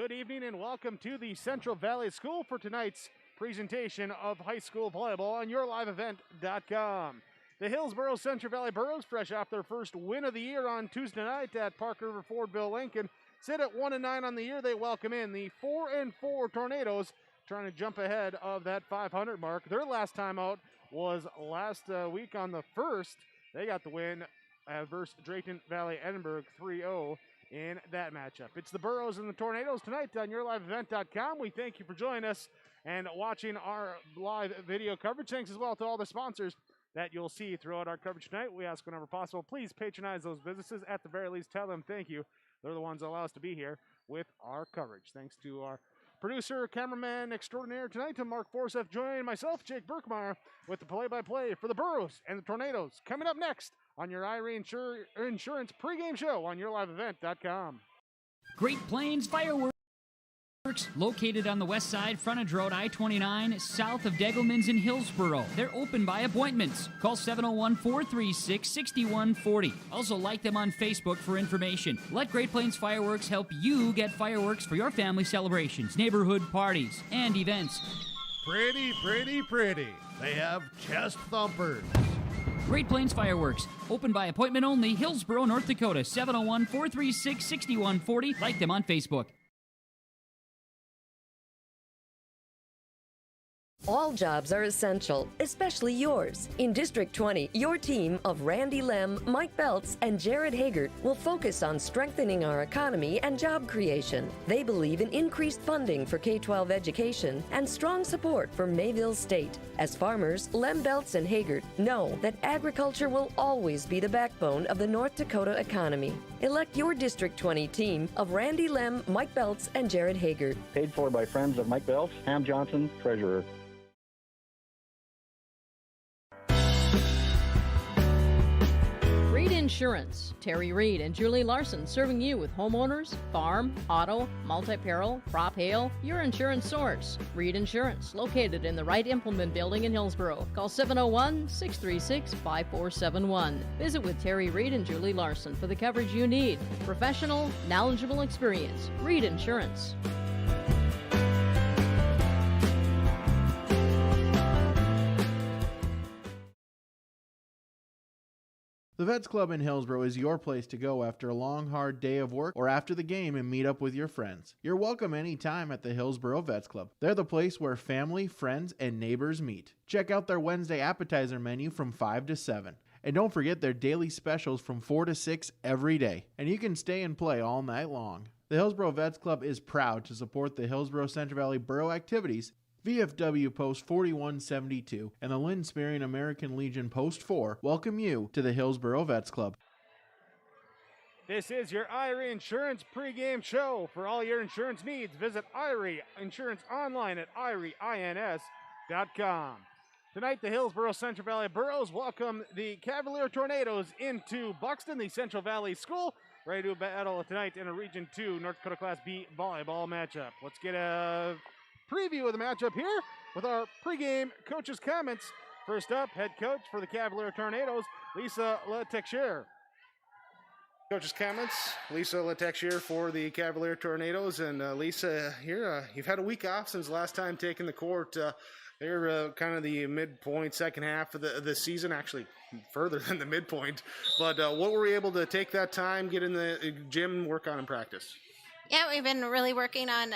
Good evening and welcome to the Central Valley School for tonight's presentation of high school volleyball on yourliveevent.com. The Hillsboro-Central Valley Burros, fresh off their first win of the year on Tuesday night at Park River Fordville Lincoln, sit at 1-9 on the year. They welcome in the 4-4 Tornadoes, trying to jump ahead of that 500 mark. Their last time out was last week on the 1st. They got the win versus Drayton Valley Edinburgh 3-0 in that matchup. It's the Burros and the Tornadoes tonight on yourliveevent.com. We thank you for joining us and watching our live video coverage. Thanks as well to all the sponsors that you'll see throughout our coverage tonight. We ask whenever possible, please patronize those businesses. At the very least, tell them thank you. They're the ones that allow us to be here with our coverage. Thanks to our producer, cameraman extraordinaire tonight, to Mark Forsyth, joining myself, Jake Berkmeyer, with the play-by-play for the Burros and the Tornadoes. Coming up next on your IRE Insurance pregame show on yourliveevent.com. Great Plains Fireworks, located on the west side, frontage road I-29, south of Degelman's in Hillsboro. They're open by appointments. Call 701-436-6140. Also like them on Facebook for information. Let Great Plains Fireworks help you get fireworks for your family celebrations, neighborhood parties, and events. Pretty, pretty, pretty. They have chest thumpers. Great Plains Fireworks, open by appointment only, Hillsboro, North Dakota, 701-436-6140. Like them on Facebook. All jobs are essential, especially yours. In District 20, your team of Randy Lem, Mike Belts, and Jared Hagert will focus on strengthening our economy and job creation. They believe in increased funding for K-12 education and strong support for Mayville State. As farmers, Lem, Belts, and Hagert know that agriculture will always be the backbone of the North Dakota economy. Elect your District 20 team of Randy Lem, Mike Belts, and Jared Hagert. Paid for by friends of Mike Belts, Ham Johnson, Treasurer. Reed Insurance. Terry Reed and Julie Larson serving you with homeowners, farm, auto, multi-peril, crop hail, your insurance source. Reed Insurance, located in the Wright Implement Building in Hillsboro. Call 701-636-5471. Visit with Terry Reed and Julie Larson for the coverage you need. Professional, knowledgeable experience. Reed Insurance. The Vets Club in Hillsboro is your place to go after a long, hard day of work or after the game and meet up with your friends. You're welcome anytime at the Hillsboro Vets Club. They're the place where family, friends, and neighbors meet. Check out their Wednesday appetizer menu from 5 to 7. And don't forget their daily specials from 4 to 6 every day. And you can stay and play all night long. The Hillsboro Vets Club is proud to support the Hillsboro-Central Valley Borough activities. VFW Post 4172 and the Lynn Spearing American Legion Post 4 welcome you to the Hillsboro Vets Club. This is your IRE Insurance pregame show. For all your insurance needs, visit IRE Insurance online at IREINS.com. Tonight, the Hillsboro-Central Valley Burros welcome the Cavalier Tornadoes into Buxton, the Central Valley School, ready to battle tonight in a Region 2 North Dakota Class B volleyball matchup. Let's get a preview of the matchup here with our pregame coach's comments. First up, head coach for the Cavalier Tornadoes, Lisa Letexier. Coach's comments, Lisa Letexier for the Cavalier Tornadoes. And Lisa, here you've had a week off since last time taking the court. They're kind of the midpoint, second half of the season, actually further than the midpoint. But what were we able to take that time, get in the gym, work on in practice? Yeah, we've been really working on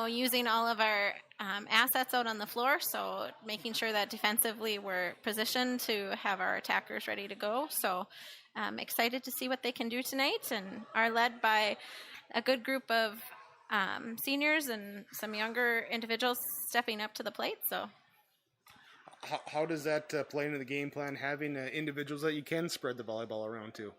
using all of our assets out on the floor, so making sure that defensively we're positioned to have our attackers ready to go. So excited to see what they can do tonight, and are led by a good group of seniors and some younger individuals stepping up to the plate. So how does that play into the game plan, having individuals that you can spread the volleyball around to?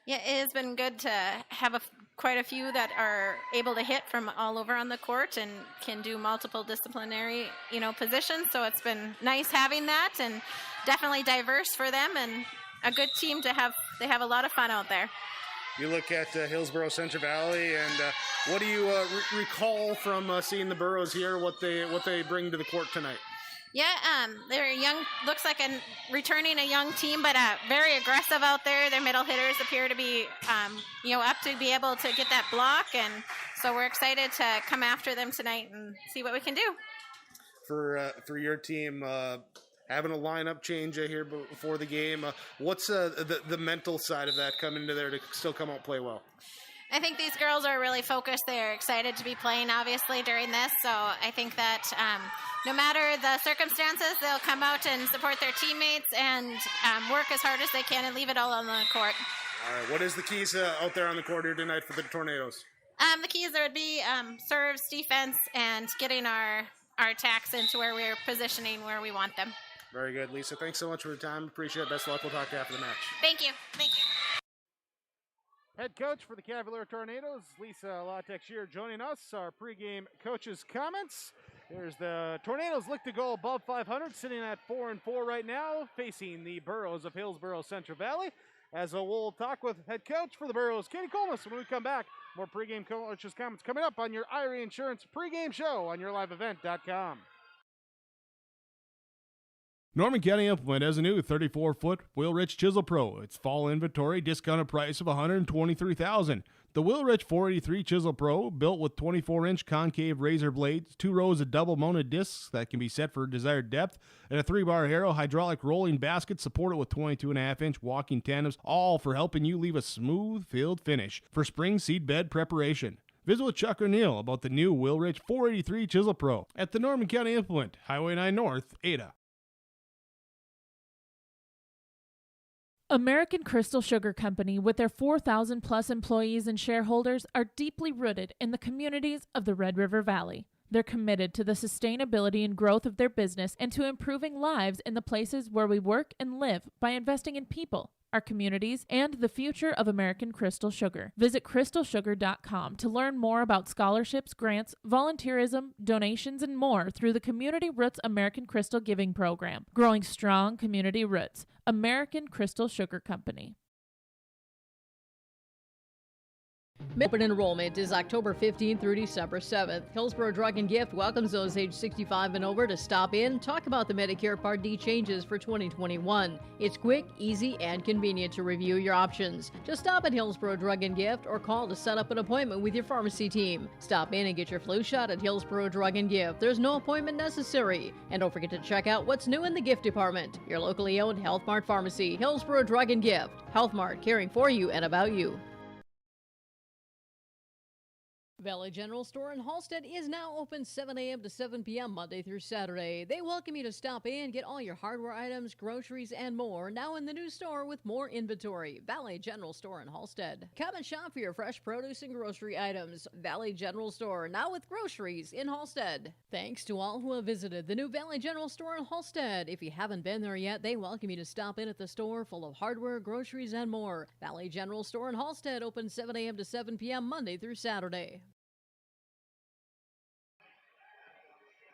Yeah, it has been good to have quite a few that are able to hit from all over on the court and can do multiple disciplinary, positions. So it's been nice having that, and definitely diverse for them, and a good team to have. They have a lot of fun out there. You look at Hillsboro-Central Valley, and what do you recall from seeing the Burros here? What they bring to the court tonight? Yeah, they're young. Looks like returning a young team, but very aggressive out there. Their middle hitters appear to be, up to be able to get that block, and So we're excited to come after them tonight and see what we can do. For your team, having a lineup change here before the game, what's the mental side of that coming into there to still come out and play well? I think these girls are really focused. They're excited to be playing, obviously, during this. So I think that no matter the circumstances, they'll come out and support their teammates and work as hard as they can and leave it all on the court. All right. What is the keys out there on the court here tonight for the Tornadoes? The keys would be serves, defense, and getting our attacks into where we're positioning where we want them. Very good, Lisa. Thanks so much for your time. Appreciate it. Best of luck. We'll talk to you after the match. Thank you. Thank you. Head coach for the Cavalier Tornadoes, Lisa Latek-Shear, joining us. Our pregame coaches' comments. There's the Tornadoes look to go above 500, sitting at 4-4 right now, facing the Burros of Hillsboro-Central Valley. As we'll talk with head coach for the Burros, Katie Colmas, when we come back. More pregame coaches' comments coming up on your Irie Insurance pregame show on yourliveevent.com. Norman County Implement has a new 34-foot Wheelrich Chisel Pro. Its fall inventory discounted price of $123,000. The Wheelrich 483 Chisel Pro, built with 24-inch concave razor blades, 2 rows of double-mounted discs that can be set for desired depth, and a 3-bar Harrow hydraulic rolling basket supported with 22.5-inch walking tandems, all for helping you leave a smooth field finish for spring seed bed preparation. Visit with Chuck O'Neill about the new Wheelrich 483 Chisel Pro at the Norman County Implement, Highway 9 North, Ada. American Crystal Sugar Company, with their 4,000-plus employees and shareholders, are deeply rooted in the communities of the Red River Valley. They're committed to the sustainability and growth of their business and to improving lives in the places where we work and live by investing in people, our communities, and the future of American Crystal Sugar. Visit crystalsugar.com to learn more about scholarships, grants, volunteerism, donations, and more through the Community Roots American Crystal Giving Program. Growing strong community roots. American Crystal Sugar Company. Open enrollment is October 15th through December 7th. Hillsboro Drug and Gift welcomes those age 65 and over to stop in, talk about the Medicare Part D changes for 2021. It's quick, easy, and convenient to review your options. Just stop at Hillsboro Drug and Gift or call to set up an appointment with your pharmacy team. Stop in and get your flu shot at Hillsboro Drug and Gift. There's no appointment necessary. And don't forget to check out what's new in the gift department. Your locally owned Health Mart Pharmacy, Hillsboro Drug and Gift. Health Mart, caring for you and about you. Valley General Store in Halstead is now open 7 a.m. to 7 p.m. Monday through Saturday. They welcome you to stop in, get all your hardware items, groceries, and more now in the new store with more inventory. Valley General Store in Halstead. Come and shop for your fresh produce and grocery items. Valley General Store, now with groceries in Halstead. Thanks to all who have visited the new Valley General Store in Halstead. If you haven't been there yet, they welcome you to stop in at the store full of hardware, groceries, and more. Valley General Store in Halstead, open 7 a.m. to 7 p.m. Monday through Saturday.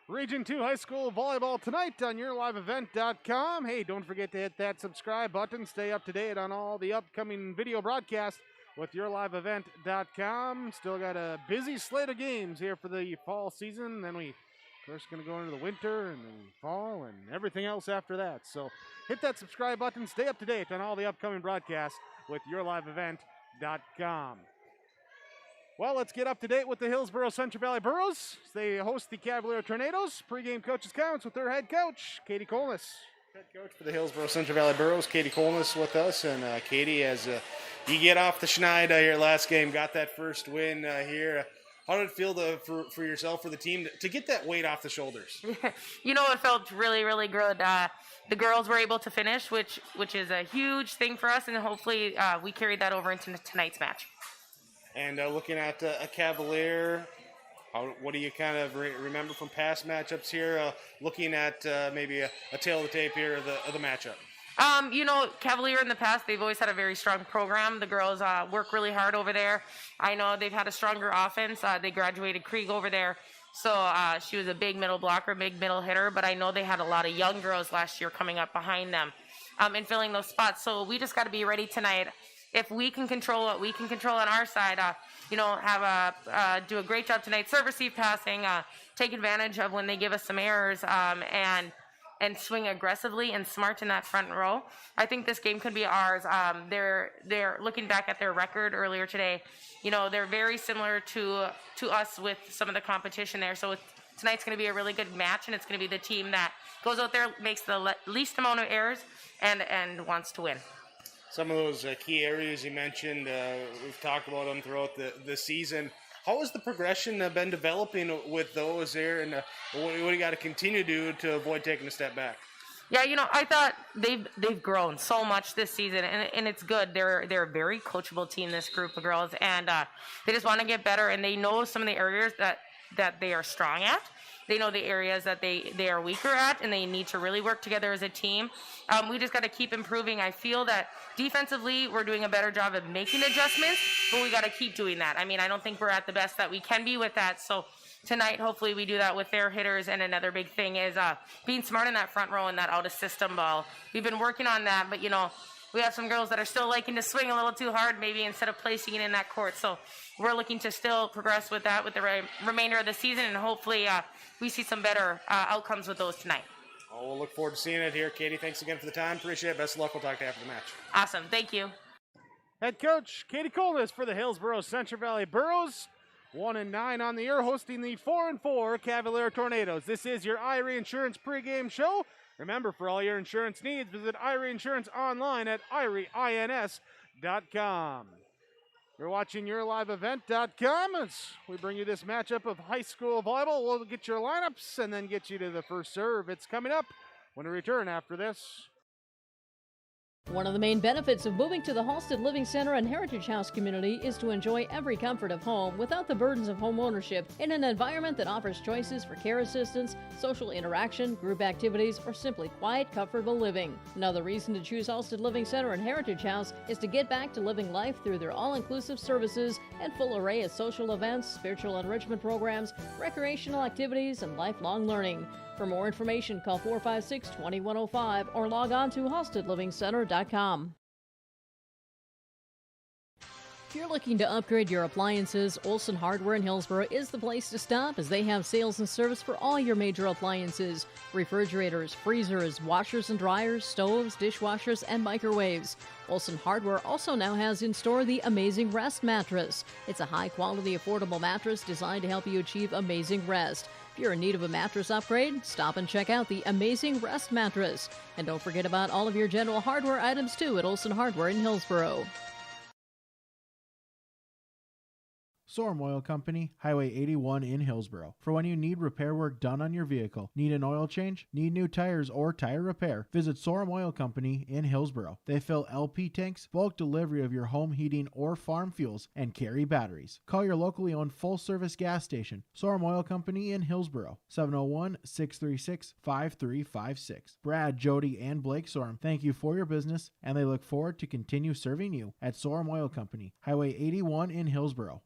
Region 2 High School Volleyball tonight on yourliveevent.com. Hey, don't forget to hit that subscribe button. Stay up to date on all the upcoming video broadcasts with yourliveevent.com. Still got a busy slate of games here for the fall season. Then we first going to go into the winter and then fall and everything else after that. So hit that subscribe button. Stay up to date on all the upcoming broadcasts with yourliveevent.com. Well, let's get up to date with the Hillsboro-Central Valley Burros. They host the Cavalier Tornadoes. Pre-game coaches' comments with their head coach, Katie Colmas. Head coach for the Hillsboro-Central Valley Burros, Katie Colmas, with us. And Katie, as you get off the schneid here last game, got that first win here. How did it feel for yourself, for the team, to get that weight off the shoulders? You know, it felt really, really good. The girls were able to finish, which is a huge thing for us, and hopefully we carried that over into tonight's match. And looking at a Cavalier, what do you kind of remember from past matchups here? Looking at maybe a tail of the tape here of the matchup. You know, Cavalier in the past, they've always had a very strong program. The girls work really hard over there. I know they've had a stronger offense. They graduated Krieg over there. So she was a big middle blocker, big middle hitter. But I know they had a lot of young girls last year coming up behind them and filling those spots. So we just got to be ready tonight. If we can control what we can control on our side, do a great job tonight, serve, receive, passing, take advantage of when they give us some errors, and and swing aggressively and smart in that front row, I think this game could be ours. They're looking back at their record earlier today. They're very similar to us with some of the competition there. So tonight's going to be a really good match, and it's going to be the team that goes out there, makes the least amount of errors, and wants to win. Some of those key areas you mentioned, we've talked about them throughout the season. How has the progression been developing with those there, and what do you got to continue to do to avoid taking a step back? Yeah, I thought they've grown so much this season, and it's good. They're a very coachable team, this group of girls, and they just want to get better, and they know some of the areas that they are strong at. They know the areas that they are weaker at, and they need to really work together as a team. We just got to keep improving. I feel that defensively we're doing a better job of making adjustments, but we got to keep doing that. I mean, I don't think we're at the best that we can be with that. So tonight, hopefully we do that with their hitters. And another big thing is being smart in that front row and that out-of-system ball. We've been working on that, but, we have some girls that are still liking to swing a little too hard, maybe, instead of placing it in that court. So we're looking to still progress with that with the remainder of the season, and hopefully we see some better outcomes with those tonight. Oh, we'll look forward to seeing it here. Katie, thanks again for the time. Appreciate it. Best of luck. We'll talk to you after the match. Awesome. Thank you. Head coach Katie Colness for the Hillsboro-Central Valley Burros. 1-9 on the year, hosting the 4-4 Cavalier Tornadoes. This is your Irie Insurance pregame show. Remember, for all your insurance needs, visit Irie Insurance online at irieins.com. You're watching YourLiveEvent.com as we bring you this matchup of high school volleyball. We'll get your lineups and then get you to the first serve. It's coming up when we return after this. One of the main benefits of moving to the Halsted Living Center and Heritage House community is to enjoy every comfort of home without the burdens of home ownership in an environment that offers choices for care assistance, social interaction, group activities, or simply quiet, comfortable living. Another reason to choose Halsted Living Center and Heritage House is to get back to living life through their all-inclusive services and full array of social events, spiritual enrichment programs, recreational activities, and lifelong learning. For more information, call 456-2105 or log on to halstedlivingcenter.com. If you're looking to upgrade your appliances, Olson Hardware in Hillsboro is the place to stop, as they have sales and service for all your major appliances: refrigerators, freezers, washers and dryers, stoves, dishwashers, and microwaves. Olson Hardware also now has in store the Amazing Rest mattress. It's a high-quality, affordable mattress designed to help you achieve amazing rest. If you're in need of a mattress upgrade, stop and check out the Amazing Rest mattress. And don't forget about all of your general hardware items too at Olson Hardware in Hillsboro. Sorum Oil Company, Highway 81 in Hillsboro. For when you need repair work done on your vehicle, need an oil change, need new tires, or tire repair, visit Sorum Oil Company in Hillsboro. They fill LP tanks, bulk delivery of your home heating or farm fuels, and carry batteries. Call your locally owned full-service gas station, Sorum Oil Company in Hillsboro, 701-636-5356. Brad, Jody, and Blake Sorum thank you for your business, and they look forward to continue serving you at Sorum Oil Company, Highway 81 in Hillsboro.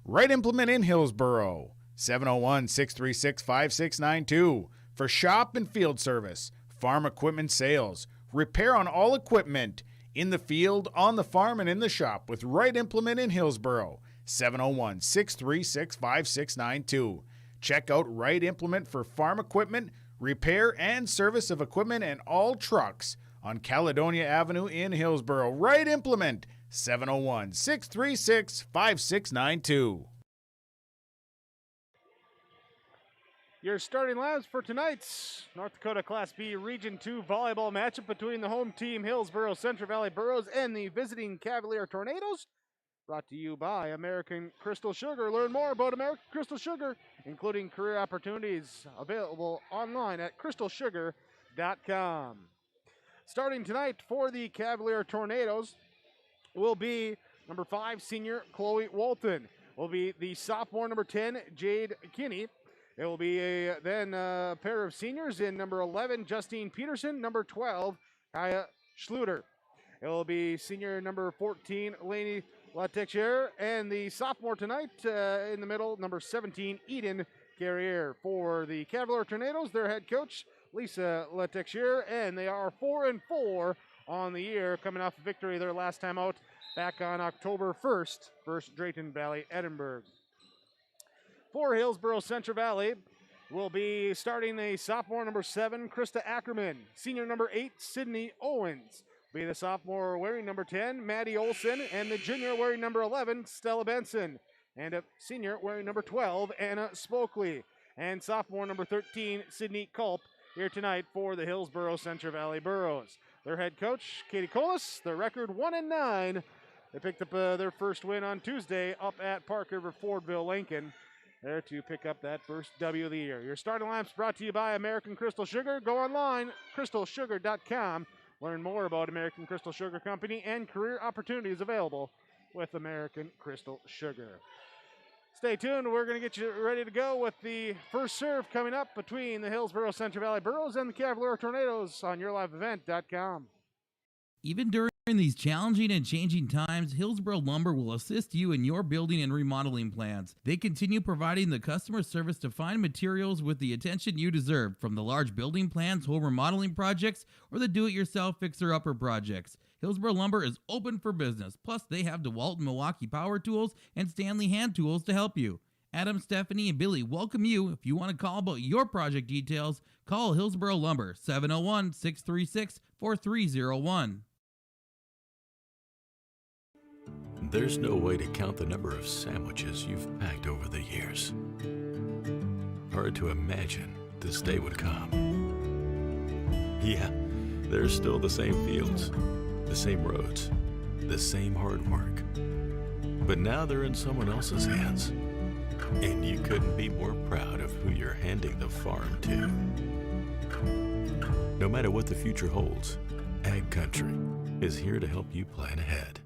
Right Implement in Hillsboro, 701-636-5692. For shop and field service, farm equipment sales, repair on all equipment, in the field, on the farm, and in the shop with Right Implement in Hillsboro, 701-636-5692. Check out Right Implement for farm equipment, repair and service of equipment and all trucks on Caledonia Avenue in Hillsboro. Right Implement, 701-636-5692. Your starting lineups for tonight's North Dakota Class B Region 2 volleyball matchup between the home team Hillsboro-Central Valley Burros and the visiting Cavalier Tornadoes. Brought to you by American Crystal Sugar. Learn more about American Crystal Sugar, including career opportunities, available online at crystalsugar.com. Starting tonight for the Cavalier Tornadoes will be number 5 senior Chloe Walton. Will be the sophomore number 10 Jade Kinney. It will be then a pair of seniors in number 11 Justine Peterson, number 12 Kaya Schluter. It will be senior number 14 Lainey Latexier, and the sophomore tonight in the middle, number 17 Eden Carrier. For the Cavalier Tornadoes, their head coach Lisa Latexier, and they are 4-4 on the year, coming off a victory their last time out back on October 1st versus Drayton Valley Edinburgh. For Hillsboro-Central Valley, will be starting the sophomore number 7, Krista Ackerman. Senior number 8, Sydney Owens. Be the sophomore wearing number 10, Maddie Olson, and the junior wearing number 11, Stella Benson. And a senior wearing number 12, Anna Spokely. And sophomore number 13, Sydney Culp, here tonight for the Hillsboro-Central Valley Burros. Their head coach, Katie Colas, their record 1-9. They picked up their first win on Tuesday up at Park River Fordville, Lincoln. There to pick up that first W of the year. Your starting lineups brought to you by American Crystal Sugar. Go online, crystalsugar.com. Learn more about American Crystal Sugar Company and career opportunities available with American Crystal Sugar. Stay tuned. We're going to get you ready to go with the first serve coming up between the Hillsboro-Central Valley Burros and the Cavalier Tornadoes on yourliveevent.com. Even during these challenging and changing times, Hillsboro Lumber will assist you in your building and remodeling plans. They continue providing the customer service to find materials with the attention you deserve, from the large building plans, home remodeling projects, or the do-it-yourself fixer-upper projects. Hillsboro Lumber is open for business. Plus, they have DeWalt and Milwaukee Power Tools and Stanley Hand Tools to help you. Adam, Stephanie, and Billy welcome you. If you want to call about your project details, call Hillsboro Lumber, 701-636-4301. There's no way to count the number of sandwiches you've packed over the years. Hard to imagine this day would come. Yeah, there's still the same fields, the same roads, the same hard work. But now they're in someone else's hands. And you couldn't be more proud of who you're handing the farm to. No matter what the future holds, Ag Country is here to help you plan ahead.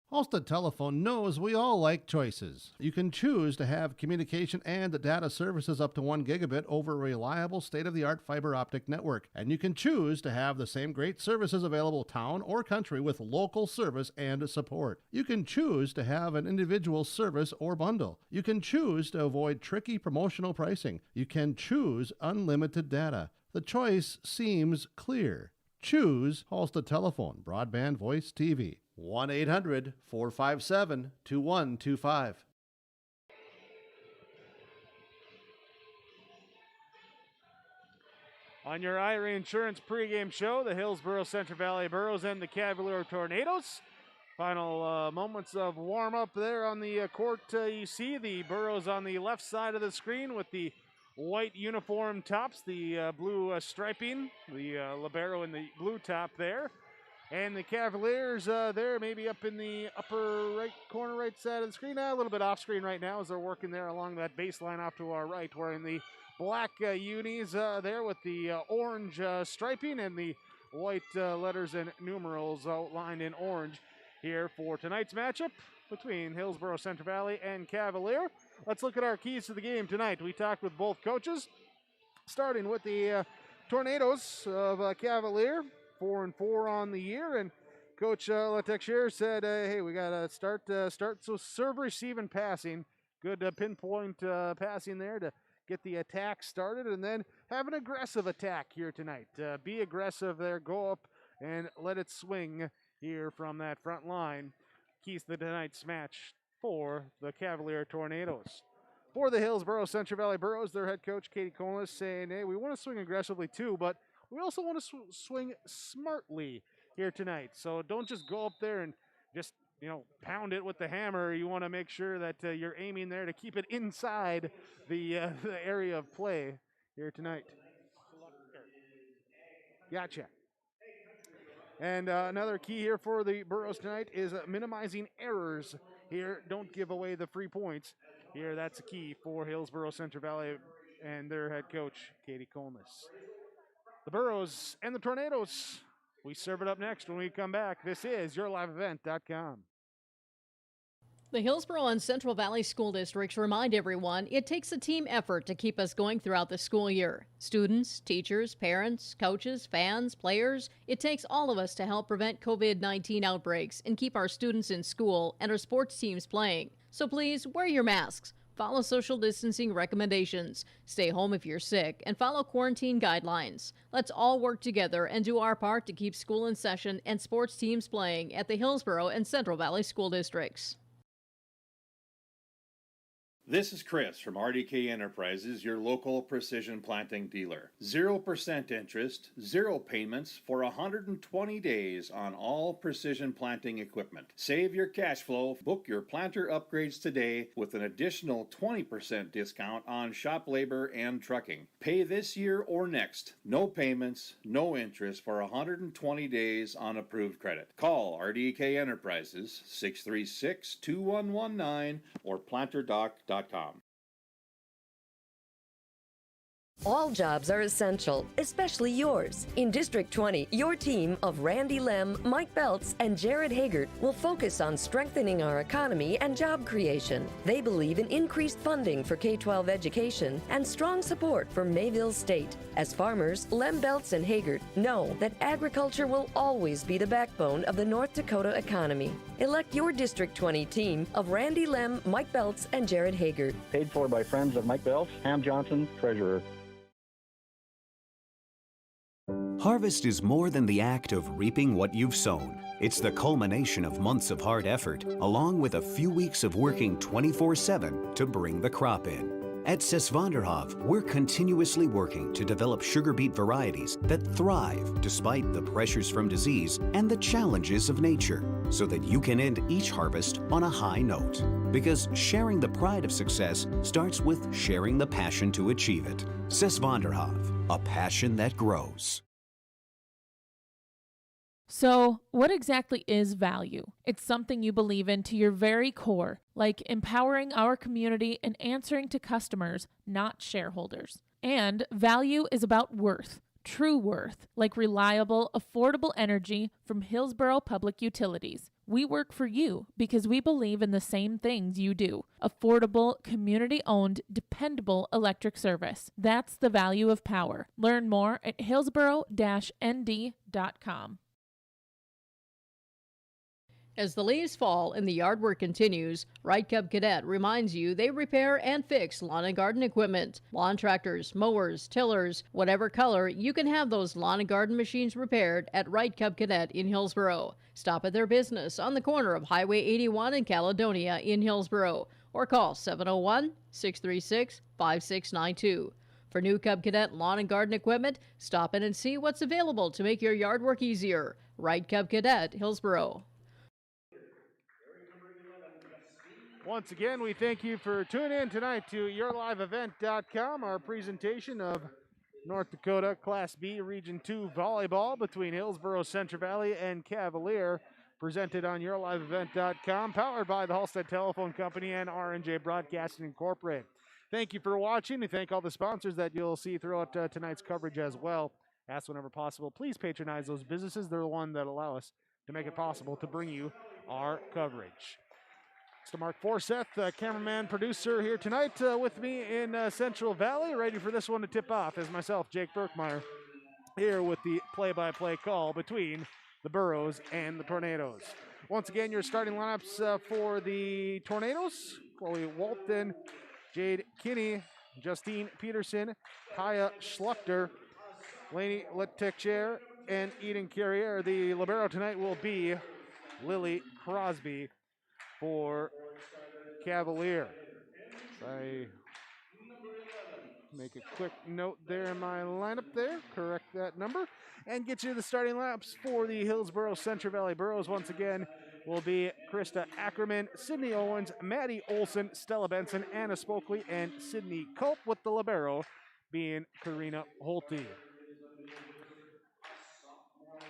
Halstead Telephone knows we all like choices. You can choose to have communication and data services up to 1 gigabit over a reliable state-of-the-art fiber optic network. And you can choose to have the same great services available town or country with local service and support. You can choose to have an individual service or bundle. You can choose to avoid tricky promotional pricing. You can choose unlimited data. The choice seems clear. Choose Halstead Telephone, broadband voice TV. 1-800-457-2125. On your Ira Insurance pregame show, the Hillsboro-Central Valley Burros and the Cavalier Tornadoes. Final moments of warm-up there on the court. You see the Burros on the left side of the screen with the white uniform tops, the blue striping, the libero in the blue top there. And the Cavaliers there, maybe up in the upper right corner, right side of the screen. A little bit off screen right now as they're working there along that baseline off to our right, wearing the black unis there with the orange striping and the white letters and numerals outlined in orange here for tonight's matchup between Hillsboro-Central Valley and Cavalier. Let's look at our keys to the game tonight. We talked with both coaches, starting with the Tornadoes of Cavalier. 4-4 on the year, and Coach Latexier said, hey, we got to start so serve, receive, and passing. Good pinpoint passing there to get the attack started, and then have an aggressive attack here tonight. Be aggressive there, go up and let it swing here from that front line. Keys to tonight's match for the Cavalier Tornadoes. For the Hillsboro-Central Valley Burros, their head coach, Katie Colas, saying, hey, we want to swing aggressively too, but we also want to swing smartly here tonight. So don't just go up there and just, pound it with the hammer. You want to make sure that you're aiming there to keep it inside the area of play here tonight. Gotcha. And another key here for the Burros tonight is minimizing errors here. Don't give away the free points here. That's a key for Hillsboro-Central Valley and their head coach, Katie Colas. The Burros and the Tornadoes. We serve it up next when we come back. This is yourliveevent.com. The Hillsboro and Central Valley School Districts remind everyone it takes a team effort to keep us going throughout the school year. Students, teachers, parents, coaches, fans, players, it takes all of us to help prevent COVID-19 outbreaks and keep our students in school and our sports teams playing. So please wear your masks. Follow social distancing recommendations, stay home if you're sick, and follow quarantine guidelines. Let's all work together and do our part to keep school in session and sports teams playing at the Hillsboro and Central Valley School Districts. This is Chris from RDK Enterprises, your local precision planting dealer. 0% interest, 0 payments for 120 days on all precision planting equipment. Save your cash flow. Book your planter upgrades today with an additional 20% discount on shop labor and trucking. Pay this year or next. No payments, no interest for 120 days on approved credit. Call RDK Enterprises 636-2119 or planterdoc.com. All jobs are essential, especially yours. In District 20, your team of Randy Lem, Mike Belts, and Jared Hagert will focus on strengthening our economy and job creation. They believe in increased funding for K-12 education and strong support for Mayville State. As farmers, Lem, Belts, and Hagert know that agriculture will always be the backbone of the North Dakota economy. Elect your District 20 team of Randy Lem, Mike Belts, and Jared Hagert. Paid for by friends of Mike Belts, Ham Johnson, Treasurer. Harvest is more than the act of reaping what you've sown. It's the culmination of months of hard effort, along with a few weeks of working 24/7 to bring the crop in. At Sesvanderhof, we're continuously working to develop sugar beet varieties that thrive despite the pressures from disease and the challenges of nature, so that you can end each harvest on a high note. Because sharing the pride of success starts with sharing the passion to achieve it. Sesvanderhof, a passion that grows. So, what exactly is value? It's something you believe in to your very core, like empowering our community and answering to customers, not shareholders. And value is about worth, true worth, like reliable, affordable energy from Hillsboro Public Utilities. We work for you because we believe in the same things you do. Affordable, community-owned, dependable electric service. That's the value of power. Learn more at hillsboro-nd.com. As the leaves fall and the yard work continues, Wright Cub Cadet reminds you they repair and fix lawn and garden equipment. Lawn tractors, mowers, tillers, whatever color, you can have those lawn and garden machines repaired at Wright Cub Cadet in Hillsboro. Stop at their business on the corner of Highway 81 and Caledonia in Hillsboro, or call 701-636-5692. For new Cub Cadet lawn and garden equipment, stop in and see what's available to make your yard work easier. Wright Cub Cadet, Hillsboro. Once again, we thank you for tuning in tonight to YourLiveEvent.com, our presentation of North Dakota Class B Region 2 Volleyball between Hillsboro-Central Valley and Cavalier, presented on YourLiveEvent.com, powered by the Halstead Telephone Company and R&J Broadcasting Incorporated. Thank you for watching, and thank all the sponsors that you'll see throughout tonight's coverage as well. Ask whenever possible, please patronize those businesses. They're the ones that allow us to make it possible to bring you our coverage. Mr. Mark Forseth, cameraman, producer here tonight with me in Central Valley, ready for this one to tip off, as myself, Jake Berkmeyer, here with the play-by-play call between the Burros and the Tornadoes. Once again, your starting lineups for the Tornadoes: Chloe Walton, Jade Kinney, Justine Peterson, Kaya Schluchter, Lainey Letechier, and Eden Carrier. The libero tonight will be Lily Crosby for Cavalier. I make a quick note there in my lineup there, correct that number, and get you the starting lineups for the Hillsboro-Central Valley Burros. Once again, will be Krista Ackerman, Sydney Owens, Maddie Olson, Stella Benson, Anna Spokley, and Sydney Culp, with the libero being Karina Holte.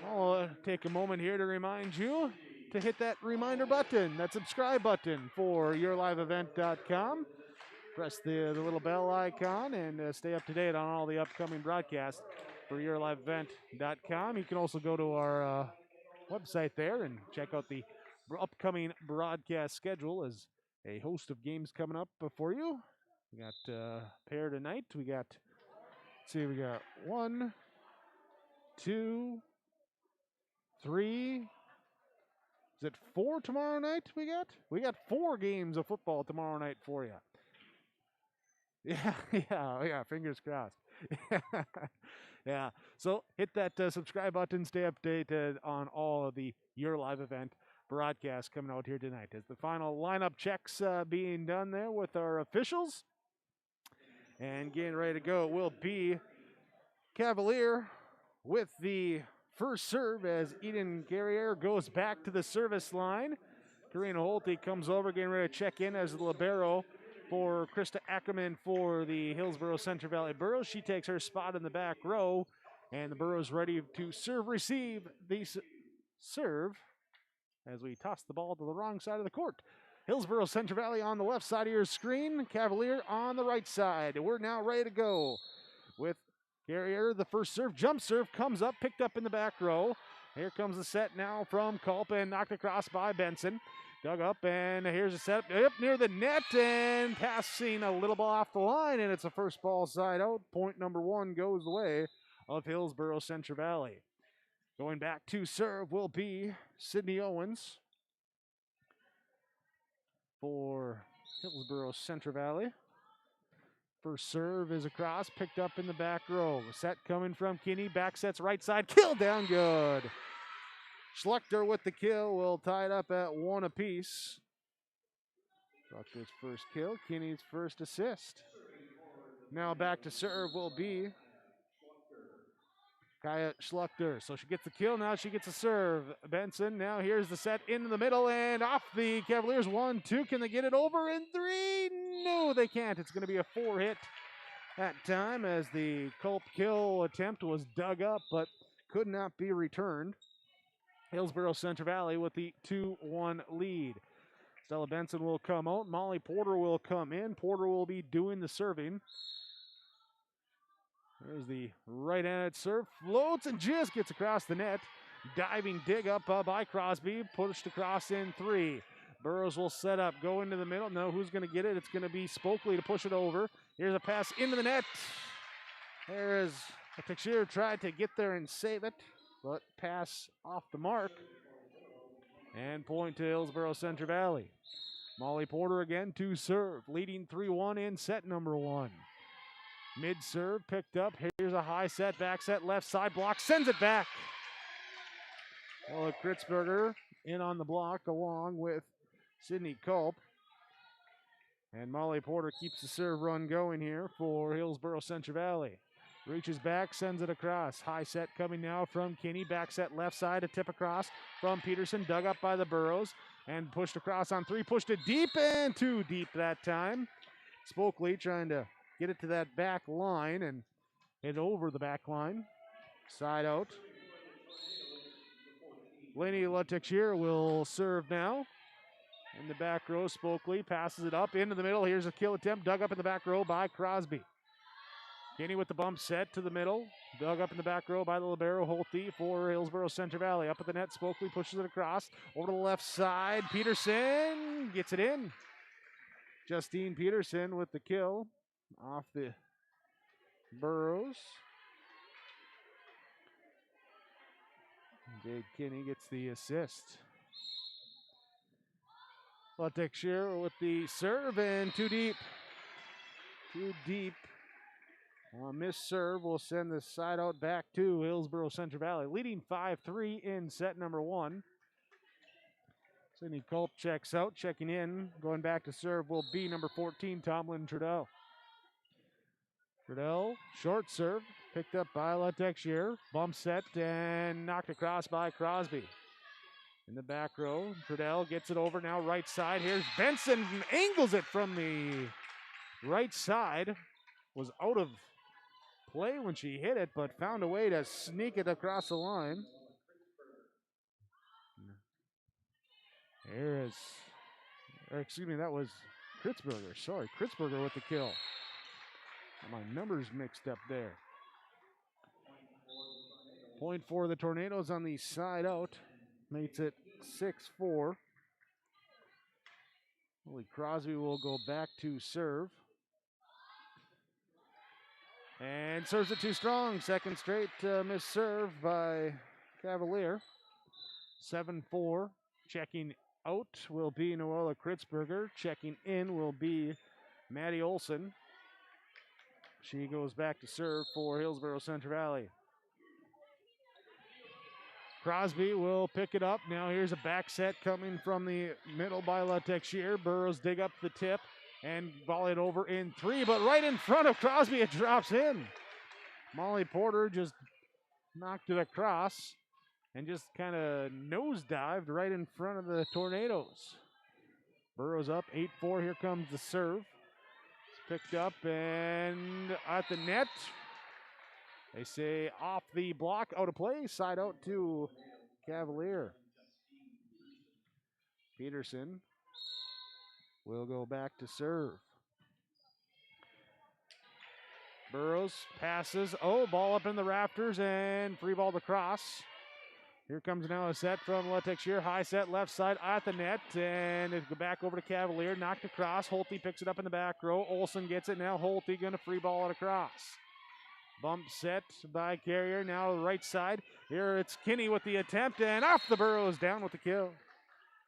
I'll take a moment here to remind you to hit that reminder button, that subscribe button for YourLiveEvent.com. Press the little bell icon and stay up to date on all the upcoming broadcasts for YourLiveEvent.com. You can also go to our website there and check out the upcoming broadcast schedule, as a host of games coming up for you. We got pair tonight. We got 1, 2, 3. Is it 4 tomorrow night we got 4 games of football tomorrow night for you. Yeah, fingers crossed. Yeah, so hit that subscribe button, stay updated on all of the Your Live Event broadcast coming out here tonight. As the final lineup checks being done there with our officials. And getting ready to go will be Cavalier with the first serve as Eden Guerriere goes back to the service line. Karina Holte comes over, getting ready to check in as the libero for Krista Ackerman for the Hillsboro-Central Valley Burros. She takes her spot in the back row, and the Burros ready to receive the serve as we toss the ball to the wrong side of the court. Hillsboro-Central Valley on the left side of your screen, Cavalier on the right side. We're now ready to go with Guerriere. The first serve, jump serve, comes up, picked up in the back row. Here comes the set now from Culp and knocked across by Benson. Dug up, and here's a set up near the net, and passing a little ball off the line, and it's a first ball side out. Point number 1 goes the way of Hillsboro-Central Valley. Going back to serve will be Sydney Owens for Hillsboro-Central Valley. First serve is across, picked up in the back row. Set coming from Kinney, back sets right side, kill down good. Schlechter with the kill will tie it up at 1 apiece. Schlecter's first kill, Kinney's first assist. Now back to serve will be Kaya Schlechter. So she gets the kill, now she gets a serve. Benson, now here's the set into the middle and off the Cavaliers. 1, 2, can they get it over in 3? No, they can't. It's going to be a 4 hit that time as the Culp kill attempt was dug up but could not be returned. Hillsboro-Central Valley with the 2-1 lead. Stella Benson will come out. Molly Porter will come in. Porter will be doing the serving. There's the right-handed serve. Floats and just gets across the net. Diving dig up by Crosby. Pushed across in 3. Burrows will set up. Go into the middle. No, who's going to get it? It's going to be Spokley to push it over. Here's a pass into the net. There's Teixeira tried to get there and save it, but pass off the mark. And point to Hillsboro-Central Valley. Molly Porter again to serve, leading 3-1 in set number 1. Mid serve picked up. Here's a high set, back set, left side block, sends it back. Ella Kritzberger in on the block along with Sydney Culp. And Molly Porter keeps the serve run going here for Hillsboro-Central Valley. Reaches back, sends it across. High set coming now from Kinney. Back set left side, a tip across from Peterson. Dug up by the Burros and pushed across on 3. Pushed it deep and too deep that time. Spokley trying to get it to that back line and hit over the back line. Side out. Lainey Latexhier will serve now. In the back row, Spokley passes it up into the middle. Here's a kill attempt dug up in the back row by Crosby. Kinney with the bump set to the middle. Dug up in the back row by the libero Holte for Hillsboro-Central Valley. Up at the net, Spokley pushes it across. Over to the left side, Peterson gets it in. Justine Peterson with the kill off the Burrows. Jade Kinney gets the assist. Latexhier with the serve and too deep. Too deep. Missed serve will send the side out back to Hillsboro-Central Valley, leading 5-3 in set number 1. Sydney Culp checks out, checking in. Going back to serve will be number 14, Tomlin Trudell. Trudell, short serve, picked up by Latexhier. Bump set and knocked across by Crosby. In the back row, Trudell gets it over now right side. Here's Benson, angles it from the right side. Was out of play when she hit it, but found a way to sneak it across the line. That was Kritzberger. Sorry, Kritzberger with the kill. Got my numbers mixed up there. Point for the Tornadoes on the side out. Makes it 6-4. Crosby will go back to serve. And serves it too strong. Second straight missed serve by Cavalier. 7-4. Checking out will be Noella Kritzberger. Checking in will be Maddie Olson. She goes back to serve for Hillsboro-Central Valley. Crosby will pick it up. Now here's a back set coming from the middle by Latexier. Burrows dig up the tip and volley it over in 3, but right in front of Crosby, it drops in. Molly Porter just knocked it across and just kind of nosedived right in front of the Tornadoes. Burrows up 8-4. Here comes the serve. It's picked up and at the net. They say off the block, out of play, side out to Cavalier. Peterson will go back to serve. Burrows passes. Oh, ball up in the rafters and free ball to cross. Here comes now a set from Latexier. High set left side at the net. And it go back over to Cavalier. Knocked across. Holte picks it up in the back row. Olsen gets it now. Holte going to free ball it across. Bump set by Carrier. Now right side. Here it's Kinney with the attempt. And off the Burrows. Down with the kill.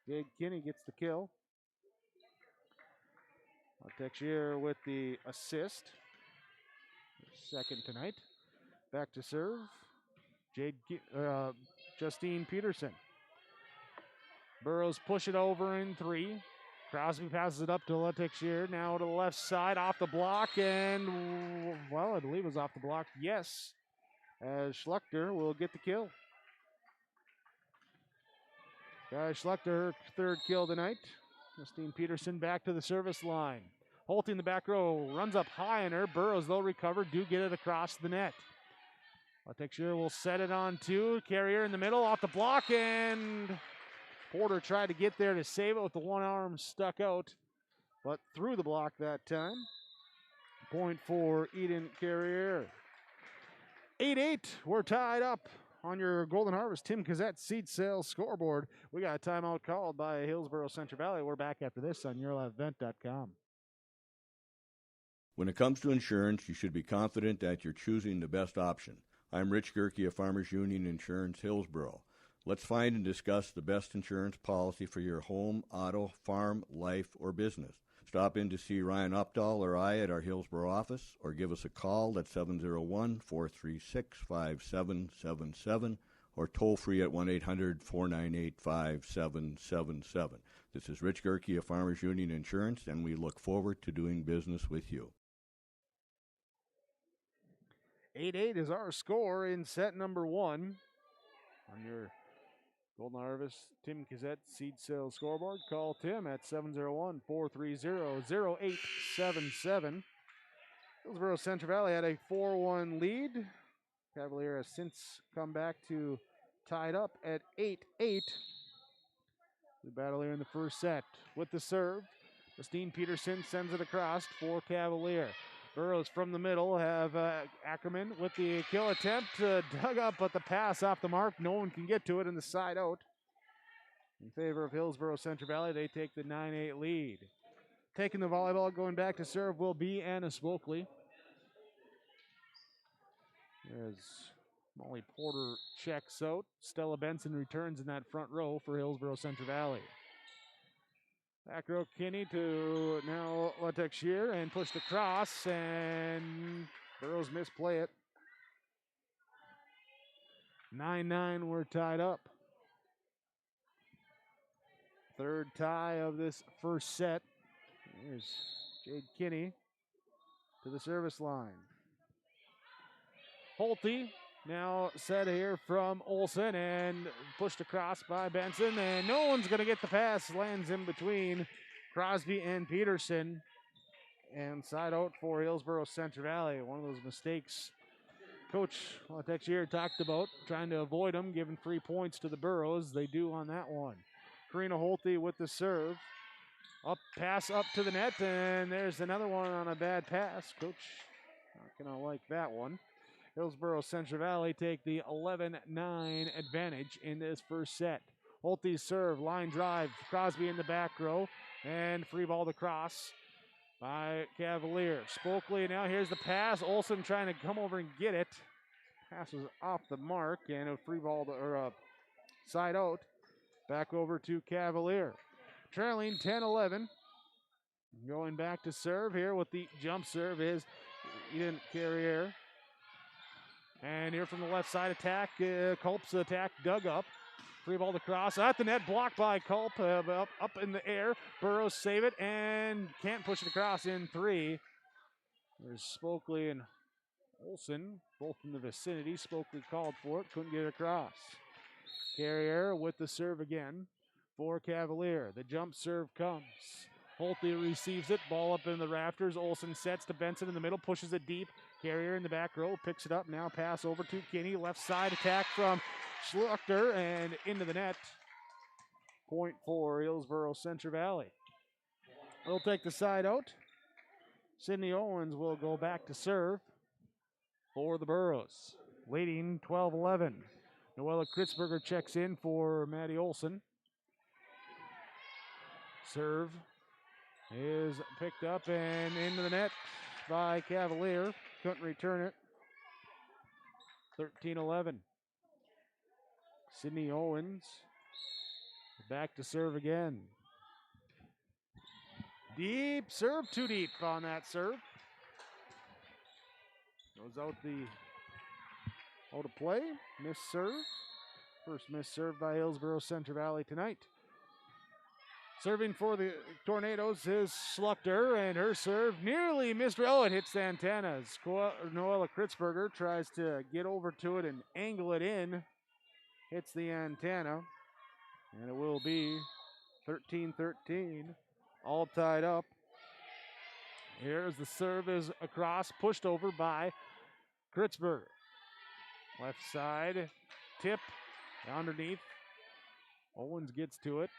Big Kinney gets the kill. Latexier with the assist. Second tonight. Back to serve. Justine Peterson. Burrows push it over in 3. Crosby passes it up to Latexier. Now to the left side off the block. And, well, I believe it was off the block. Yes. As Schluchter will get the kill. Guy Schluchter, her third kill tonight. Justine Peterson back to the service line. Holte in the back row, runs up high on her. Burrows, though, recover, do get it across the net. Latexier will set it on 2. Carrier in the middle, off the block, and Porter tried to get there to save it with the one arm stuck out, but through the block that time. Point for Eden Carrier. 8-8, we're tied up on your Golden Harvest Tim Cassette seed sales scoreboard. We got a timeout called by Hillsboro-Central Valley. We're back after this on YourLiveEvent.com. When it comes to insurance, you should be confident that you're choosing the best option. I'm Rich Gerke of Farmers Union Insurance, Hillsboro. Let's find and discuss the best insurance policy for your home, auto, farm, life, or business. Stop in to see Ryan Updahl or I at our Hillsboro office, or give us a call at 701-436-5777, or toll free at 1-800-498-5777. This is Rich Gerke of Farmers Union Insurance, and we look forward to doing business with you. 8-8 is our score in set number 1 on your Golden Harvest Tim Cassette seed sales scoreboard. Call Tim at 701-430-0877. Hillsboro-Central Valley had a 4-1 lead. Cavalier has since come back to tied up at 8-8. We battle here in the first set with the serve. Justine Peterson sends it across for Cavalier. Burrows from the middle have Ackerman with the kill attempt. Dug up, but the pass off the mark. No one can get to it in the side out. In favor of Hillsboro-Central Valley, they take the 9-8 lead. Taking the volleyball, going back to serve, will be Anna Spokley. As Molly Porter checks out, Stella Benson returns in that front row for Hillsboro-Central Valley. Back row Kinney to now Latexier and pushed across, and Burrows misplay it. 9-9, we're tied up. Third tie of this first set. Here's Jade Kinney to the service line. Holte now set here from Olsen and pushed across by Benson, and no one's going to get the pass. Lands in between Crosby and Peterson, and side out for Hillsboro-Central Valley. One of those mistakes Coach Latexier talked about, trying to avoid them, giving free points to the Burrows. They do on that one. Karina Holte with the serve. Pass up to the net, and there's another one on a bad pass. Coach not going to like that one. Hillsboro-Central Valley take the 11-9 advantage in this first set. Holte's serve, line drive, Crosby in the back row, and free ball to cross by Cavalier. Spokley, now here's the pass. Olsen trying to come over and get it. Pass was off the mark, and a free ball or side out. Back over to Cavalier. Trailing 10-11. Going back to serve here with the jump serve is Eden Carrier. And here from the left side attack, Culp's attack dug up. Free ball to cross at the net, blocked by Culp, up in the air. Burrows save it and can't push it across in 3. There's Spokley and Olsen, both in the vicinity. Spokley called for it, couldn't get it across. Carrier with the serve again for Cavalier. The jump serve comes. Holte receives it, ball up in the rafters. Olsen sets to Benson in the middle, pushes it deep. Carrier in the back row, picks it up. Now pass over to Kinney. Left side attack from Schluchter and into the net. Point for Hillsboro-Central Valley. We'll take the side out. Sydney Owens will go back to serve for the Burros. Leading 12-11. Noella Kritzberger checks in for Maddie Olsen. Serve is picked up and into the net by Cavalier. Couldn't return it. 13-11. Sydney Owens back to serve again. Deep serve, too deep on that serve. Goes out of play. Miss serve. First miss serve by Hillsboro-Central Valley tonight. Serving for the Tornadoes is Schluchter, and her serve nearly missed. Oh, it hits the antennas. Noella Kritzberger tries to get over to it and angle it in. Hits the antenna, and it will be 13-13, all tied up. Here's the serve is across, pushed over by Kritzberger. Left side, tip, underneath. Owens gets to it.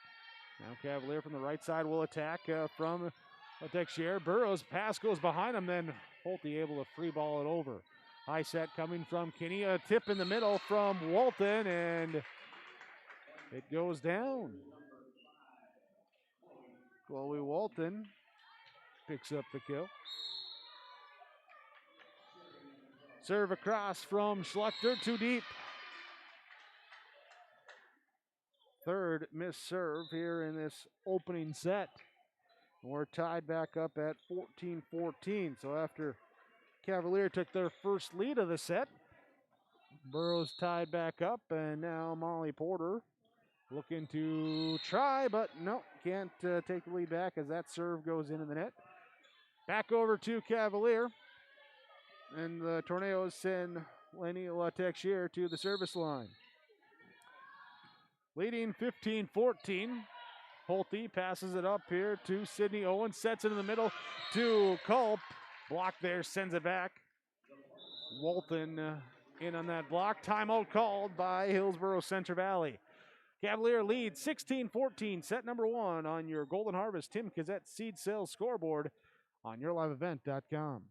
Now Cavalier from the right side will attack from Texier. Burrows' pass goes behind him, then Holte able to free ball it over. High set coming from Kinney. A tip in the middle from Walton, and it goes down. Chloe Walton picks up the kill. Serve across from Schluchter, too deep. Third missed serve here in this opening set. We're tied back up at 14-14. So after Cavalier took their first lead of the set, Burrows tied back up, and now Molly Porter looking to try, but no, can't take the lead back as that serve goes into the net. Back over to Cavalier, and the Tornadoes send Lenny Latexier to the service line. Leading 15-14. Holte passes it up here to Sydney Owens, sets it in the middle to Culp. Block there, sends it back. Walton in on that block. Timeout called by Hillsboro-Central Valley. Cavalier leads 16-14, set number 1 on your Golden Harvest Tim Kazette seed sales scoreboard on yourliveevent.com.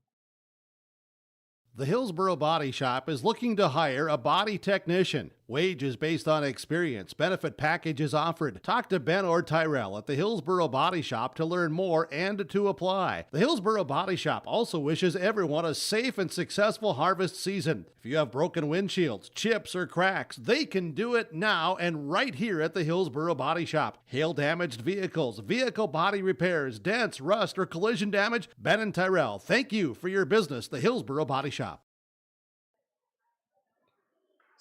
The Hillsboro Body Shop is looking to hire a body technician. Wages based on experience. Benefit packages offered. Talk to Ben or Tyrell at the Hillsboro Body Shop to learn more and to apply. The Hillsboro Body Shop also wishes everyone a safe and successful harvest season. If you have broken windshields, chips, or cracks, they can do it now and right here at the Hillsboro Body Shop. Hail-damaged vehicles, vehicle body repairs, dents, rust, or collision damage, Ben and Tyrell, thank you for your business, the Hillsboro Body Shop.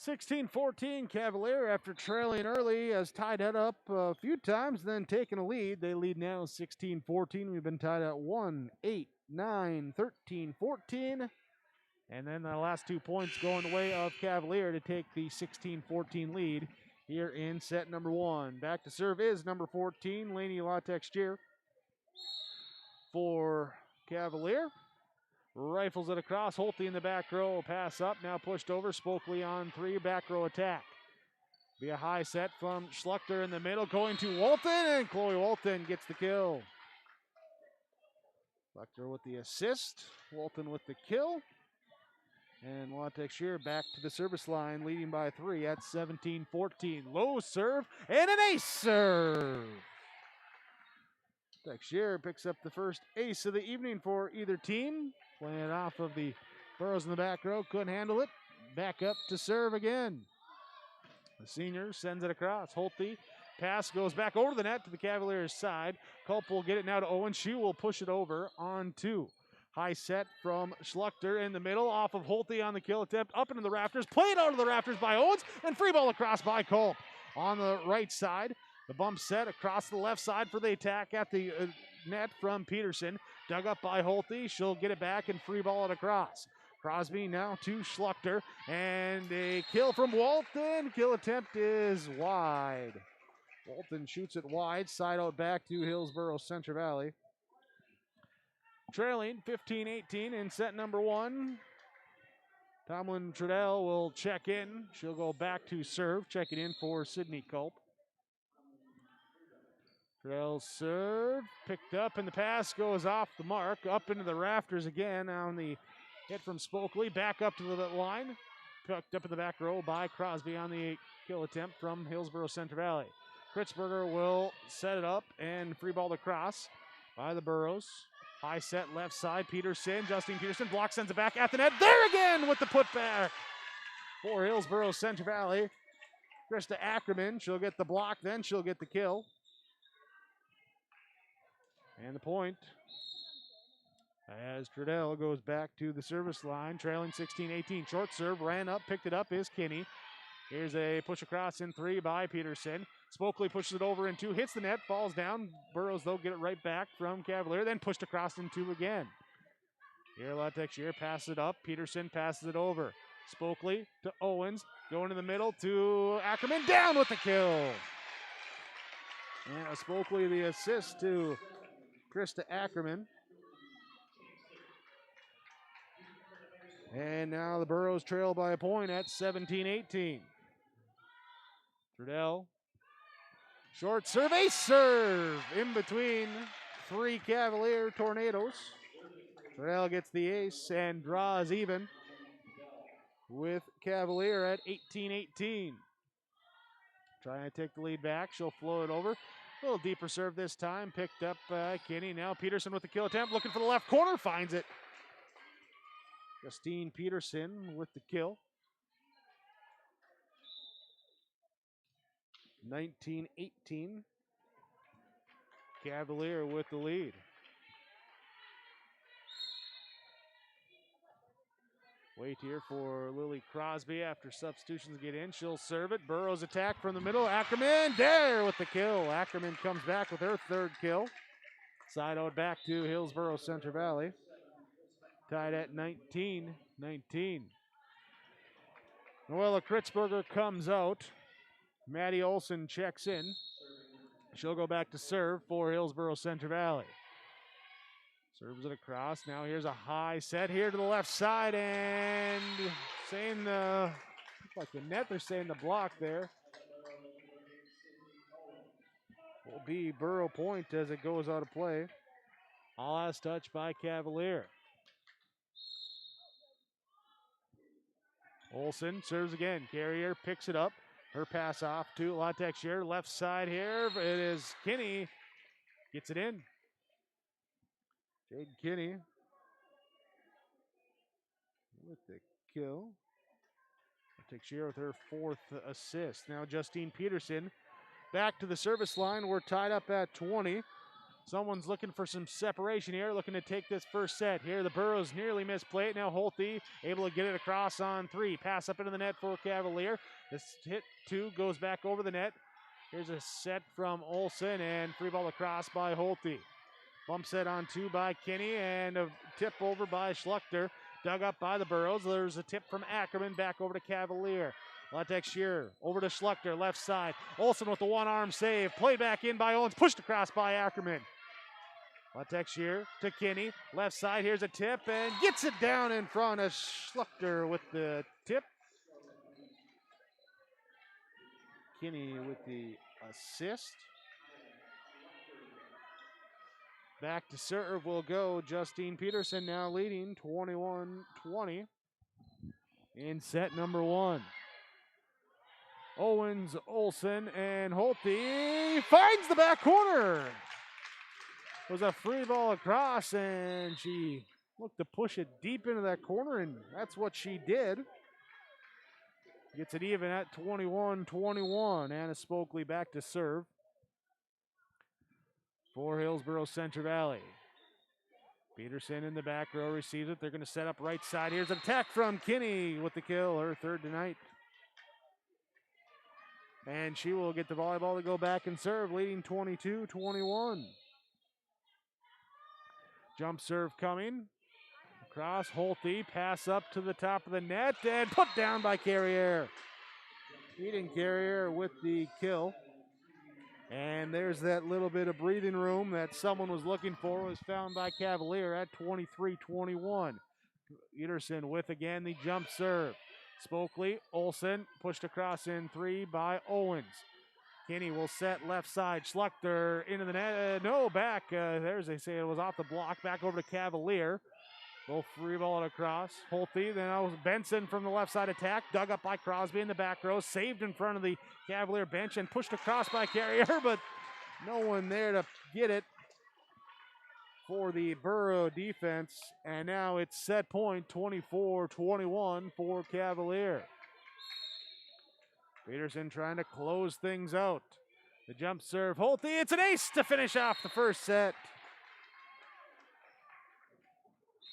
16-14, Cavalier, after trailing early, has tied it up a few times, then taken a lead. They lead now 16-14. We've been tied at 1, 8, 9, 13, 14. And then the last 2 points going the way of Cavalier to take the 16-14 lead here in set number 1. Back to serve is number 14, Laney Latexier for Cavalier. Rifles it across. Holte in the back row. Pass up. Now pushed over. Spokley on 3. Back row attack. Be a high set from Schluchter in the middle. Going to Walton. And Chloe Walton gets the kill. Schluchter with the assist. Walton with the kill. And Latexier back to the service line. Leading by 3 at 17-14. Low serve. And an ace serve. Texier picks up the first ace of the evening for either team. Playing it off of the Burrows in the back row. Couldn't handle it. Back up to serve again. The senior sends it across. Holte. Pass goes back over the net to the Cavaliers' side. Culp will get it now to Owen. She will push it over on 2. High set from Schluchter in the middle, off of Holte on the kill attempt, up into the rafters, played out of the rafters by Owens, and free ball across by Culp. On the right side, the bump set across the left side for the attack at the net from Peterson. Dug up by Holte. She'll get it back and free ball it across. Crosby now to Schluchter, and a kill from Walton. Kill attempt is wide. Walton shoots it wide, side out back to Hillsboro-Central Valley. Trailing 15-18 in set number 1. Tomlin Trudell will check in. She'll go back to serve, checking in for Sydney Culp. Trudell serve, picked up, and the pass goes off the mark, up into the rafters again on the hit from Spokley, back up to the line. Picked up in the back row by Crosby on the kill attempt from Hillsboro-Central Valley. Kritzberger will set it up and free ball across by the Burros. High set left side, Peterson, Justine Peterson, block, sends it back at the net. There again with the putback for Hillsboro-Central Valley. Krista Ackerman, she'll get the block, then she'll get the kill. And the point as Trudell goes back to the service line, trailing 16-18. Short serve, ran up, picked it up is Kinney. Here's a push across in 3 by Peterson. Spokley pushes it over in 2, hits the net, falls down. Burrows, though, get it right back from Cavalier, then pushed across in 2 again. Here, Latexier passes it up. Peterson passes it over. Spokley to Owens, going to the middle to Ackerman, down with the kill. And Spokley the assist to Krista Ackerman. And now the Burros trail by a point at 17-18. Trudell. Short serve, ace serve in between 3 Cavalier Tornadoes. Trudell gets the ace and draws even with Cavalier at 18-18. Trying to take the lead back. She'll flow it over. A little deeper serve this time. Picked up Kinney. Now Peterson with the kill attempt. Looking for the left corner. Finds it. Justine Peterson with the kill. 19-18. Cavalier with the lead. Wait here for Lily Crosby after substitutions get in. She'll serve it. Burrows attack from the middle. Ackerman there with the kill. Ackerman comes back with her 3rd kill. Side out back to Hillsboro-Central Valley. Tied at 19-19. Noella Kritzberger comes out. Maddie Olson checks in. She'll go back to serve for Hillsboro-Central Valley. Serves it across. Now here's a high set here to the left side, and saying like the net, they're saying the block there. Will be Burrow point as it goes out of play. All last touch by Cavalier. Olson serves again. Carrier picks it up. Her pass off to Latexier. Left side here. It is Kinney. Gets it in. Jade Kinney with the kill. Latexier with her 4th assist. Now Justine Peterson back to the service line. We're tied up at 20. Someone's looking for some separation here, looking to take this first set. Here the Burros nearly misplay it. Now Holte able to get it across on 3. Pass up into the net for Cavalier. This hit 2 goes back over the net. Here's a set from Olson and free ball across by Holte. Bump set on 2 by Kinney and a tip over by Schluchter. Dug up by the Burros. There's a tip from Ackerman back over to Cavalier. Latexier over to Schluchter, left side. Olson with the one-arm save. Played back in by Owens. Pushed across by Ackerman. Latexier to Kinney, left side. Here's a tip and gets it down in front of Schluchter with the tip. Kinney with the assist. Back to serve will go Justine Peterson, now leading 21-20 in set number 1. Owens, Olson, and Holte finds the back corner. Was a free ball across, and she looked to push it deep into that corner, and that's what she did. Gets it even at 21-21. Anna Spokley back to serve for Hillsboro-Central Valley. Peterson in the back row receives it. They're going to set up right side. Here's an attack from Kinney with the kill, her third tonight. And she will get the volleyball to go back and serve, leading 22-21. Jump serve coming. Across, Holte, pass up to the top of the net, and put down by Carrier. Eden Carrier with the kill. And there's that little bit of breathing room that someone was looking for, was found by Cavalier at 23-21. Peterson with again the jump serve. Spokely, Olsen pushed across in three by Owens. Kinney will set left side. Schluchter into the net. No, back. There's, they say it was off the block. Back over to Cavalier. They'll free ball it across. Holte, then that was Benson from the left side attack. Dug up by Crosby in the back row. Saved in front of the Cavalier bench and pushed across by Carrier, but no one there to get it for the Borough defense. And now it's set point 24-21 for Cavalier. Peterson trying to close things out. The jump serve. Holte, it's an ace to finish off the first set.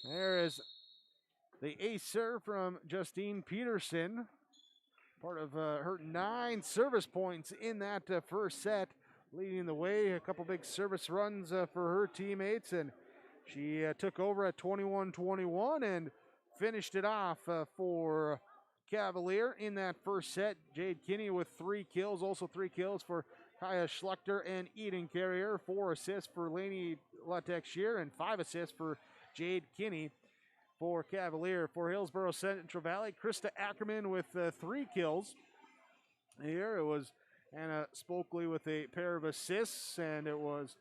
There is the ace serve from Justine Peterson. Part of her 9 service points in that first set, leading the way. A couple big service runs for her teammates, and she took over at 21-21 and finished it off for Cavalier in that first set. Jade Kinney with 3 kills, also 3 kills for Kaya Schluchter and Eden Carrier, 4 assists for Lainey Latexier, and 5 assists for Jade Kinney for Cavalier. For Hillsboro-Central Valley, Krista Ackerman with 3 kills. Here it was Anna Spokely with a pair of assists, and it was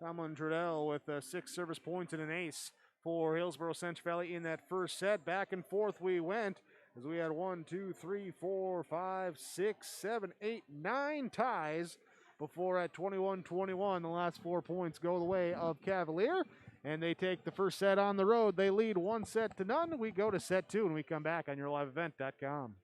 Tomlin Trudell with 6 service points and an ace for Hillsboro-Central Valley in that first set. Back and forth we went as we had 1, 2, 3, 4, 5, 6, 7, 8, 9 ties before at 21-21 the last 4 points go the way of Cavalier. And they take the first set on the road. They lead 1-0. We go to set 2 and we come back on yourliveevent.com.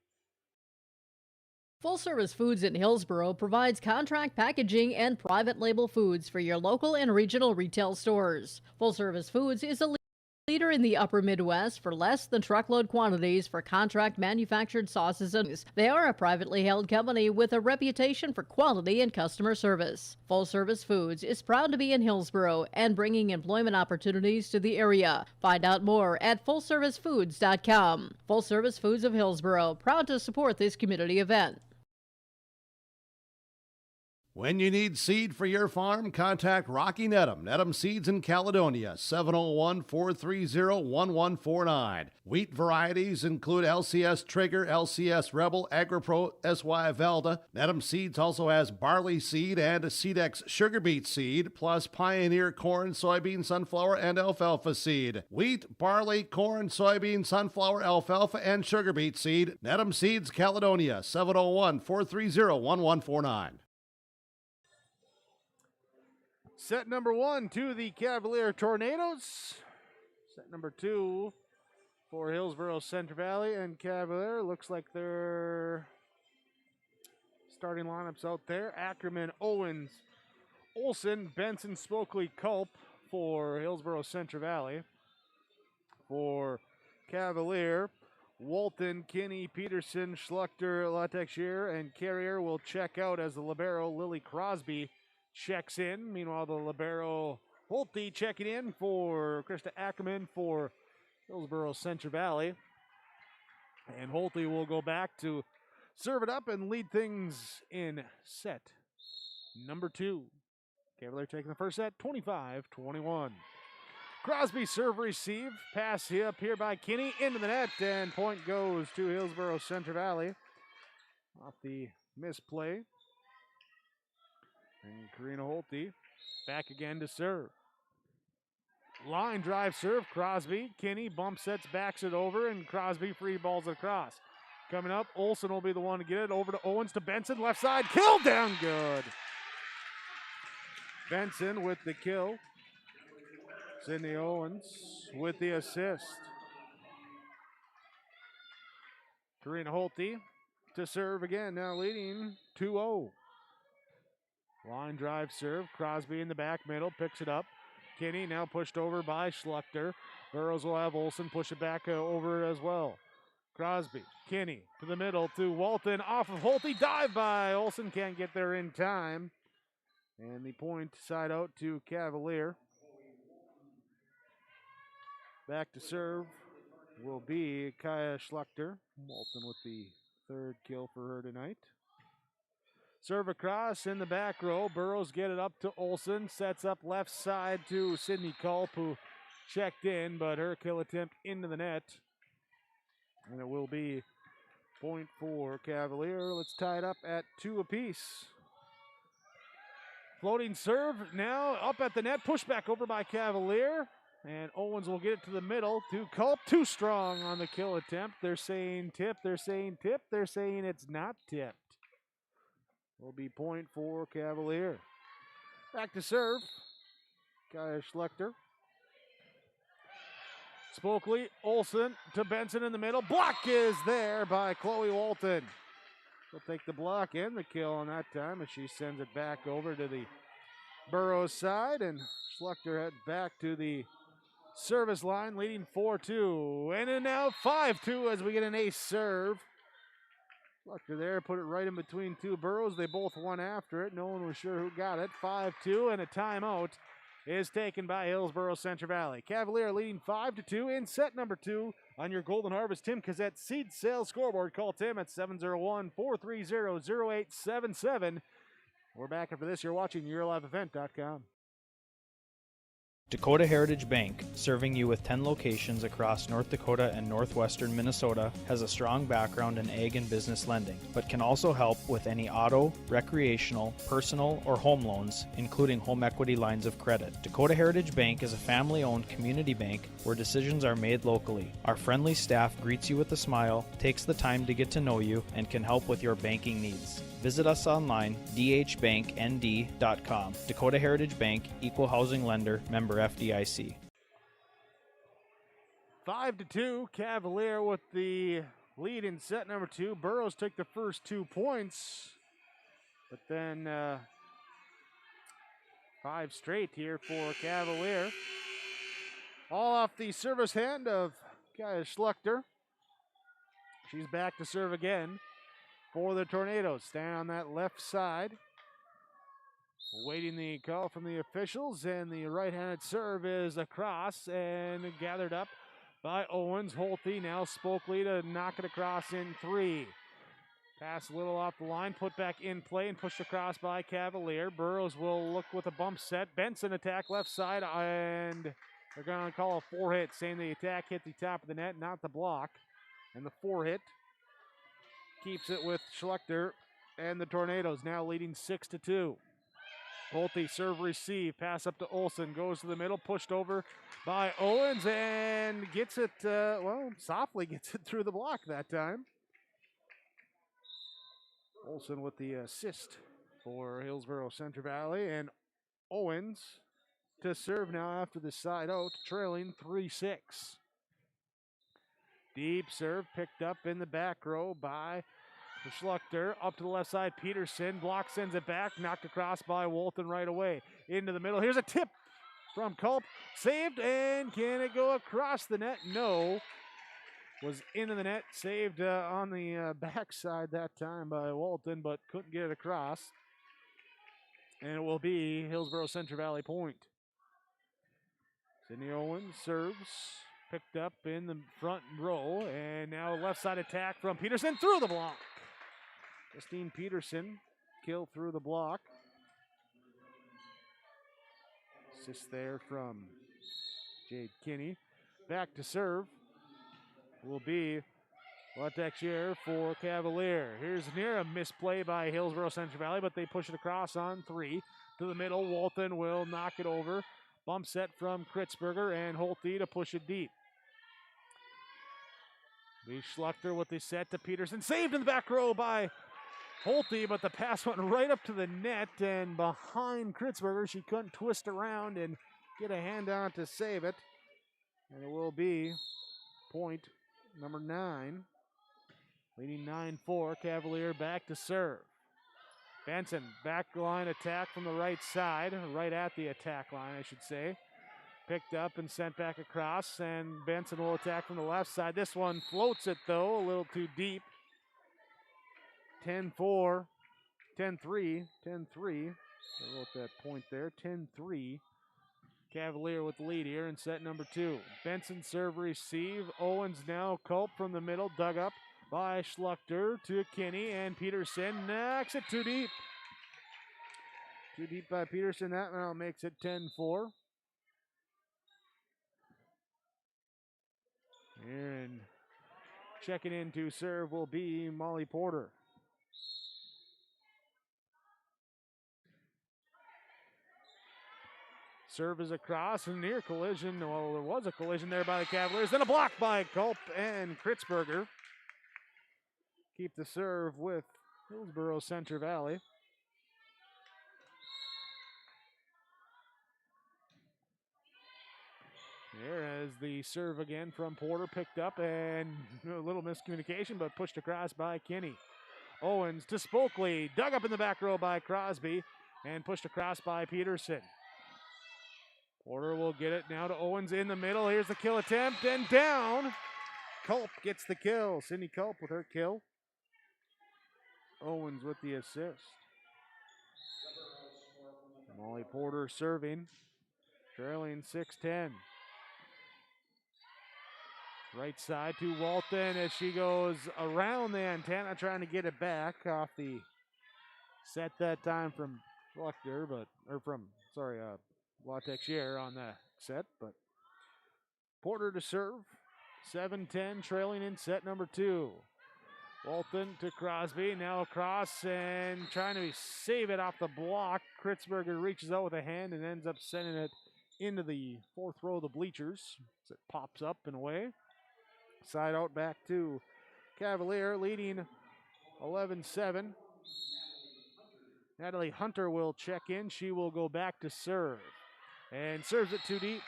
Full Service Foods in Hillsboro provides contract packaging and private label foods for your local and regional retail stores. Full Service Foods is a leader in the upper Midwest for less than truckload quantities for contract manufactured sauces and they are a privately held company with a reputation for quality and customer service. Full Service Foods is proud to be in Hillsboro and bringing employment opportunities to the area. Find out more at fullservicefoods.com. Full Service Foods of Hillsboro, proud to support this community event. When you need seed for your farm, contact Rocky Nedham. Nedham Seeds in Caledonia, 701-430-1149. Wheat varieties include LCS Trigger, LCS Rebel, AgriPro, SY Velda. Nedham Seeds also has barley seed and Seedex sugar beet seed, plus Pioneer corn, soybean, sunflower, and alfalfa seed. Wheat, barley, corn, soybean, sunflower, alfalfa, and sugar beet seed. Nedham Seeds, Caledonia, 701-430-1149. Set number 1 to the Cavalier Tornadoes. Set number 2 for Hillsboro-Central Valley and Cavalier. Looks like their starting lineups out there. Ackerman, Owens, Olsen, Benson, Spokely, Culp for Hillsboro-Central Valley. For Cavalier, Walton, Kinney, Peterson, Schluchter, Latexier, and Carrier will check out as the libero. Lily Crosby checks in. Meanwhile, the libero Holte checking in for Krista Ackerman for Hillsboro-Central Valley. And Holte will go back to serve it up and lead things in set number 2. Cavalier taking the first set, 25-21. Crosby serve receive. Pass up here by Kinney into the net, and point goes to Hillsboro-Central Valley off the misplay. And Karina Holte back again to serve. Line drive serve, Crosby. Kinney bump sets, backs it over, and Crosby free balls it across. Coming up, Olsen will be the one to get it. Over to Owens to Benson, left side, kill down good. Benson with the kill. Sydney Owens with the assist. Karina Holte to serve again, now leading 2-0. Line drive serve. Crosby in the back middle. Picks it up Kinney, now pushed over by Schluchter. Burrows will have Olsen push it back over as well. Crosby, Kinney to the middle to Walton, off of Holte, dive by Olsen, can't get there in time. And the point side out to Cavalier. Back to serve will be Kaya Schluchter. Walton with the third kill for her tonight. Serve across in the back row. Burrows get it up to Olsen. Sets up left side to Sydney Culp, who checked in, but her kill attempt into the net. And it will be point for Cavalier. Let's tie it up at 2 apiece. Floating serve now up at the net. Push back over by Cavalier. And Owens will get it to the middle to Culp. Too strong on the kill attempt. They're saying tip. They're saying tip. They're saying it's not tipped. Will be point for Cavalier. Back to serve. Kaya Schluchter. Spokley, Olsen to Benson in the middle. Block is there by Chloe Walton. She'll take the block and the kill on that time as she sends it back over to the Burrows side. And Schluchter head back to the service line, leading 4-2. And then now 5-2 as we get an ace serve. Schluchter there, put it right in between two Burrows. They both won after it. No one was sure who got it. 5-2, and a timeout is taken by Hillsboro-Central Valley. Cavalier leading 5-2 in set number 2 on your Golden Harvest Tim Cassette seed sales scoreboard. Call Tim at 701-430-0877. We're back after this. You're watching YourLiveEvent.com. Dakota Heritage Bank, serving you with 10 locations across North Dakota and northwestern Minnesota, has a strong background in ag and business lending, but can also help with any auto, recreational, personal, or home loans, including home equity lines of credit. Dakota Heritage Bank is a family-owned community bank where decisions are made locally. Our friendly staff greets you with a smile, takes the time to get to know you, and can help with your banking needs. Visit us online, dhbanknd.com. Dakota Heritage Bank, Equal Housing Lender, member FDIC. 5-2, Cavalier with the lead in set number 2. Burrows took the first 2 points, but then 5 straight here for Cavalier. All off the service hand of Kaya Schluchter. She's back to serve again for the Tornadoes. Stand on that left side. Waiting the call from the officials, and the right-handed serve is across and gathered up by Owens. Holte now Spokley to knock it across in 3. Pass a little off the line, put back in play and pushed across by Cavalier. Burrows will look with a bump set. Benson attack left side, and they're going to call a 4-hit, saying the attack hit the top of the net, not the block. And the 4-hit keeps it with Schluchter and the Tornadoes now leading 6-2. Holte serve receive, pass up to Olsen, goes to the middle, pushed over by Owens and gets it, softly gets it through the block that time. Olsen with the assist for Hillsboro-Central Valley, and Owens to serve now after the side out, trailing 3-6. Deep serve picked up in the back row by Schluchter. Up to the left side, Peterson. Block sends it back, knocked across by Walton right away. Into the middle. Here's a tip from Culp. Saved, and can it go across the net? No. Was into the net. Saved on the backside that time by Walton, but couldn't get it across. And it will be Hillsboro-Central Valley point. Sydney Owens serves. Picked up in the front row, and now left side attack from Peterson through the block. Christine Peterson kill through the block. Assist there from Jade Kinney. Back to serve will be Latexier for Cavalier. Here's near a misplay by Hillsboro-Central Valley, but they push it across on 3. To the middle, Walton will knock it over. Bump set from Kritzberger and Holte to push it deep. Lee Schluchter with the set to Peterson. Saved in the back row by Holte, but the pass went right up to the net and behind Kritzberger. She couldn't twist around and get a hand on to save it. And it will be point number 9. Leading 9-4. Cavalier back to serve. Benson, back line attack from the right side. Right at the attack line, I should say. picked up and sent back across, and Benson will attack from the left side. This one floats it, though, a little too deep. 10-4, 10-3, 10-3. I wrote that point there, 10-3. Cavalier with the lead here in set number 2. Benson serve receive. Owens now Culp from the middle, dug up by Schluchter to Kinney, and Peterson knocks it too deep. Too deep by Peterson. That now makes it 10-4. And checking in to serve will be Molly Porter. Serve is across, and near collision. Well, there was a collision there by the Cavaliers. Then a block by Culp and Kritzberger. Keep the serve with Hillsboro-Central Valley. There as the serve again from Porter, picked up, and a little miscommunication, but pushed across by Kinney. Owens to Spokley, dug up in the back row by Crosby, and pushed across by Peterson. Porter will get it now to Owens in the middle. Here's the kill attempt, and down. Culp gets the kill. Cindy Culp with her kill. Owens with the assist. Molly Porter serving, trailing 6-10. Right side to Walton as she goes around the antenna, trying to get it back off the set that time from Schluchter, Latexier on the set, but Porter to serve. 7-10, trailing in set number 2. Walton to Crosby, now across and trying to save it off the block. Kritzberger reaches out with a hand and ends up sending it into the fourth row of the bleachers as it pops up and away. Side out back to Cavalier, leading 11-7. Natalie Hunter will check in. She will go back to serve and serves it too deep.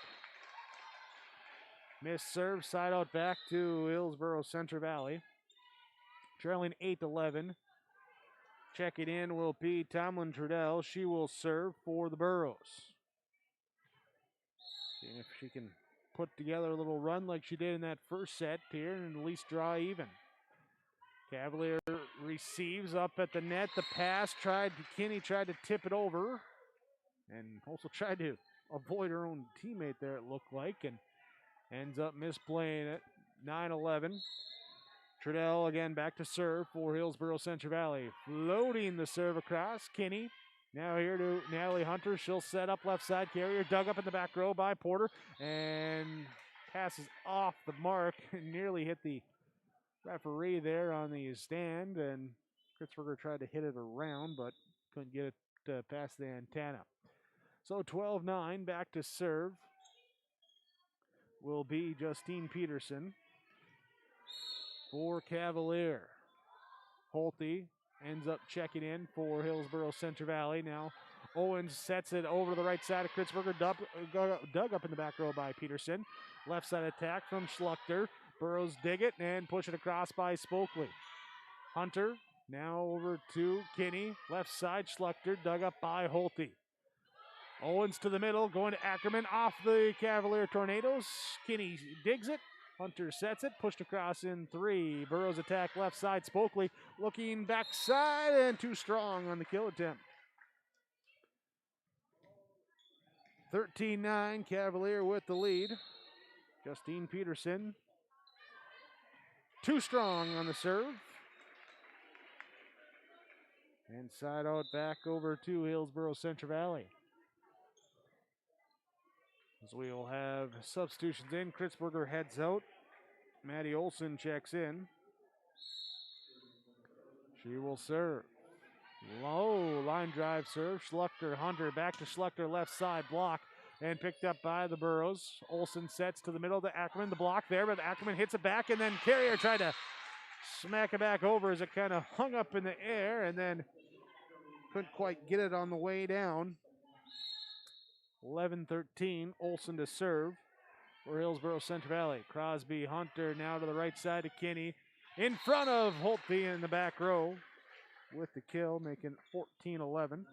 Missed serve, side out back to Hillsboro-Central Valley. Trailing 8-11. Check it in will be Tomlin Trudell. She will serve for the Burros. Seeing if she can put together a little run like she did in that first set here and at least draw even. Cavalier receives up at the net. The pass Kinney tried to tip it over and also tried to avoid her own teammate there, it looked like, and ends up misplaying it. 9-11. Trudell again back to serve for Hillsboro-Central Valley. Floating the serve across. Kinney now here to Natalie Hunter. She'll set up left side. Carrier dug up in the back row by Porter and passes off the mark and nearly hit the referee there on the stand. And Kritzberger tried to hit it around but couldn't get it past the antenna. So 12-9, back to serve will be Justine Peterson for Cavalier. Holte ends up checking in for Hillsboro-Central Valley. Now Owens sets it over to the right side of Kritzberger, dug up in the back row by Peterson. Left side attack from Schluchter. Burrows dig it and push it across by Spokley. Hunter now over to Kinney. Left side, Schluchter dug up by Holte. Owens to the middle, going to Ackerman off the Cavalier Tornadoes. Kinney digs it. Hunter sets it, pushed across in 3. Burrows attack left side. Spokley looking backside and too strong on the kill attempt. 13-9, Cavalier with the lead. Justine Peterson too strong on the serve. And side out back over to Hillsboro-Central Valley. As we will have substitutions in. Kritzberger heads out. Maddie Olson checks in. She will serve. Low line drive serve. Schluchter, Hunter, back to Schluchter, left side block, and picked up by the Burros. Olson sets to the middle to Ackerman. The block there, but Ackerman hits it back, and then Carrier tried to smack it back over as it kind of hung up in the air, and then couldn't quite get it on the way down. 11-13, Olson to serve for Hillsboro-Central Valley. Crosby, Hunter now to the right side of Kinney. In front of Holte in the back row with the kill, making 14-11.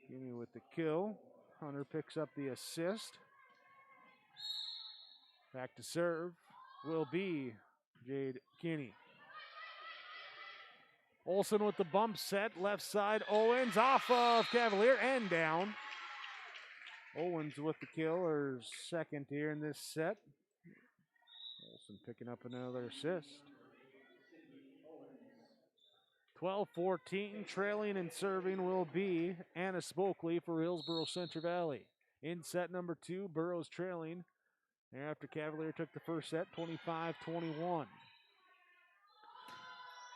Kinney with the kill. Hunter picks up the assist. Back to serve will be Jade Kinney. Olsen with the bump set, left side. Owens off of Cavalier and down. Owens with the kill, her second here in this set. Olsen picking up another assist. 12-14, trailing and serving will be Anna Spokley for Hillsboro-Central Valley. In set number 2, Burrows trailing after Cavalier took the first set, 25-21.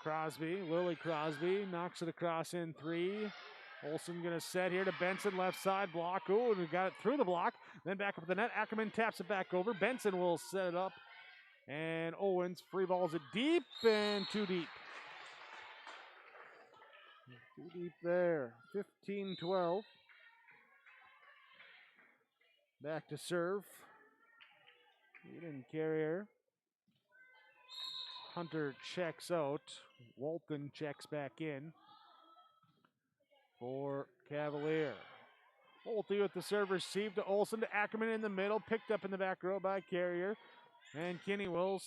Crosby, Lily Crosby, knocks it across in 3. Olsen gonna set here to Benson, left side block. Oh, and we got it through the block. Then back up the net. Ackerman taps it back over. Benson will set it up. And Owens free balls it deep and too deep. Too deep there. 15-12. Back to serve. Eden Carrier. Hunter checks out. Walton checks back in for Cavalier. Holte with the serve received to Olsen to Ackerman in the middle. Picked up in the back row by Carrier. And Kinney will